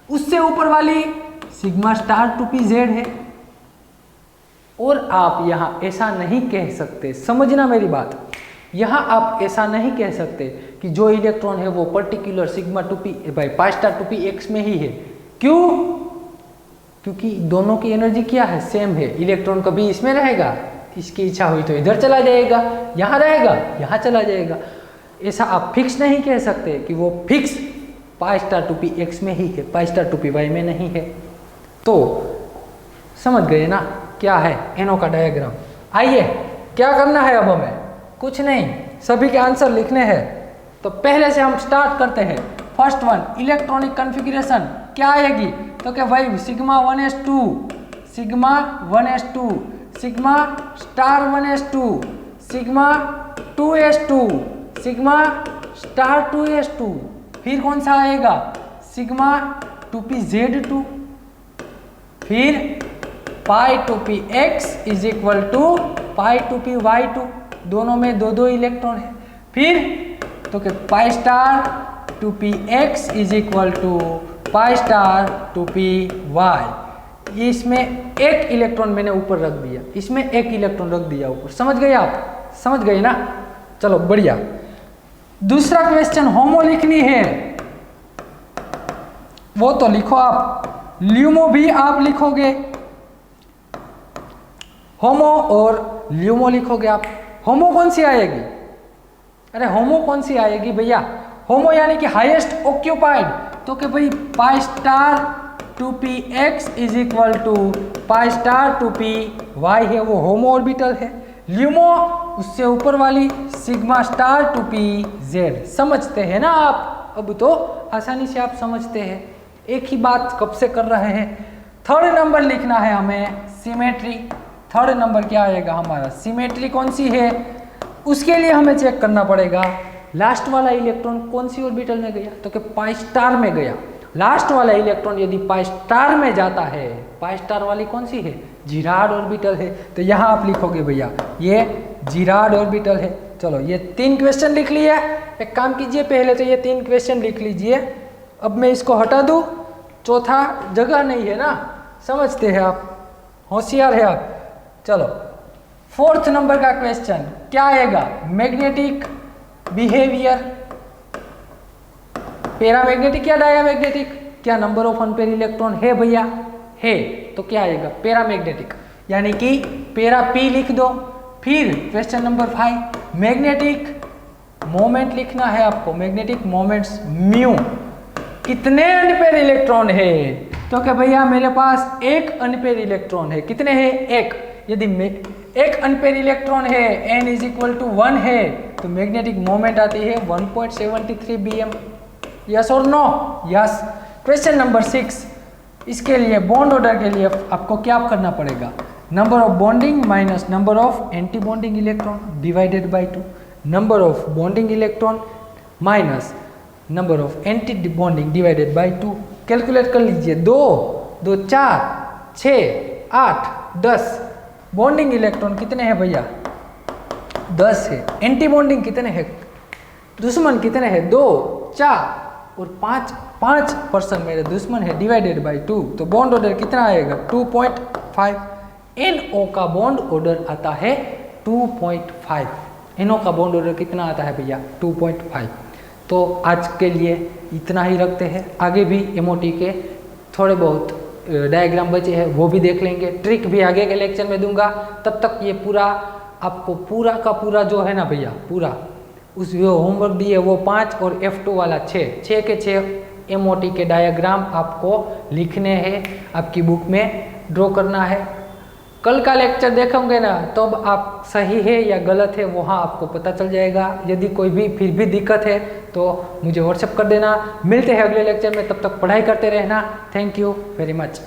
उससे ऊपर वाली सिग्मा स्टार 2pz है। और आप यहाँ ऐसा नहीं कह सकते, समझना मेरी बात, यहाँ आप ऐसा नहीं कह सकते कि जो इलेक्ट्रॉन है वो particular sigma 2p by pi star 2px में ही है। क्यों? क्योंकि दोनों की एनर्जी क्या है? सेम है। इलेक्ट्रॉन कभी इसमें रहेगा, इसकी इच्छा हुई तो इधर चला जाएगा, यहाँ रहेगा, यहाँ चला जाएगा। ऐसा आप फिक्स नहीं कह सकते कि वो फिक्स पाई स्टार 2px में ही है, पाई स्टार 2py में नहीं है। तो समझ गए ना क्या है एनओ का डायग्राम। आइए क्या करना है अब हमें? कुछ नहीं, सभी के आंसर लिखने हैं। तो पहले से हम स्टार्ट करते हैं। फर्स्ट वन, इलेक्ट्रॉनिक कॉन्फ़िगरेशन क्या आएगी? तो क्या भाई sigma 1s2, sigma 1s2, sigma star 1s2, sigma 2s2, sigma star 2s2। फिर कौन सा आएगा? Sigma 2pz2। फिर pi 2px is equal to pi 2py2। दोनों में 2 2 इलेक्ट्रॉन है। फिर तो क्या pi star two p x is equal to pi star two p y. ये इसमें एक इलेक्ट्रॉन मैंने ऊपर रख दिया, इसमें एक इलेक्ट्रॉन रख दिया ऊपर। समझ गए आप? समझ गए ना? चलो बढ़िया। दूसरा क्वेश्चन होमो लिखनी है, वो तो लिखो आप। ल्यूमो भी आप लिखोगे, होमो और ल्यूमो लिखोगे आप। होमो कौन सी आएगी? अरे होमो कौन सी आएगी भैया? होमो यानी कि हाईएस्ट ऑक्यूपाइड, तो कि भाई pi star two p x is equal to pi star two p y है, वो होमो ऑर्बिटल है। ल्यूमो उससे ऊपर वाली sigma star two p z. समझते हैं ना आप? अब तो आसानी से आप समझते हैं, एक ही बात कब से कर रहे हैं। थर्ड नंबर लिखना है हमें सिमेट्री। थर्ड नंबर क्या आएगा हमारा? सिमेट्री कौन सी है उसके लिए हमें चेक करना पड़ेगा लास्ट वाला इलेक्ट्रॉन कौन सी ऑर्बिटल में गया, तो कि पाई स्टार में गया। लास्ट वाला इलेक्ट्रॉन यदि पाई स्टार में जाता है, पाई स्टार वाली कौन सी है? जिराड ऑर्बिटल है। तो यहाँ आप लिखोगे भैया ये जिराड ऑर्बिटल है। चलो ये 3 क्वेश्चन लिख लिया। एक काम कीजिए, पहले तो ये 3 क्वेश्चन लिख लीजिए। अब मैं इसको हटा दूँ, चौथा जगह नहीं है ना, समझते हैं आप, होशियार है आप। चलो फोर्थ नंबर का क्वेश्चन क्या आएगा? मैग्नेटिक बिहेवियर, पैरामैग्नेटिक या डायामैग्नेटिक? क्या नंबर ऑफ अनपेयर इलेक्ट्रॉन है भैया? है, तो क्या आएगा? पैरामैग्नेटिक, यानी कि पैरा पी लिख दो। फिर क्वेश्चन नंबर 5 मैग्नेटिक मोमेंट लिखना है आपको। मैग्नेटिक मोमेंट्स म्यू, कितने अनपेयर इलेक्ट्रॉन है? तो क्या भैया मेरे पास एक अनपेयर इलेक्ट्रॉन है। कितने हैं? एक। यदि एक अनपेयर इलेक्ट्रॉन है, n इज इक्वल टू 1 है, तो मैग्नेटिक मोमेंट आती है 1.73 bm। यस और नो? यस। क्वेश्चन नंबर 6, इसके लिए बॉन्ड ऑर्डर के लिए आपको क्या करना पड़ेगा? Number of bonding minus number of anti bonding electron divided by 2। Number of bonding electron minus number of anti bonding divided by 2। Calculate कर लीजिए। 2 2 4 6 8 10। बॉन्डिंग इलेक्ट्रॉन कितने हैं भैया? 10 है। एंटी बॉन्डिंग कितने हैं? दुश्मन कितने हैं? 2 4 और 5% मेरे दुश्मन है, डिवाइडेड बाय 2। तो बॉन्ड ऑर्डर कितना आएगा? 2.5। NO का बॉन्ड ऑर्डर आता है 2.5। NO का बॉन्ड ऑर्डर कितना आता है भैया? 2.5। तो आज के लिए इतना ही रखते हैं। आगे भी MOT के थोड़े बहुत डायग्राम बचे हैं, वो भी देख लेंगे। ट्रिक भी आगे के लेक्चर में दूंगा। तब तक ये पूरा आपको पूरा का पूरा जो है ना भैया, पूरा उस जो होमवर्क दिए वो 5 और F2 वाला 6 के 6 MOT के डायग्राम आपको लिखने हैं, आपकी बुक में ड्रॉ करना है। कल का लेक्चर देखोगे ना, तो अब आप सही है या गलत है वहाँ आपको पता चल जाएगा। यदि कोई भी फिर भी दिक्कत है तो मुझे व्हाट्सएप कर देना। मिलते हैं अगले लेक्चर में, तब तक पढ़ाई करते रहना। Thank you very much.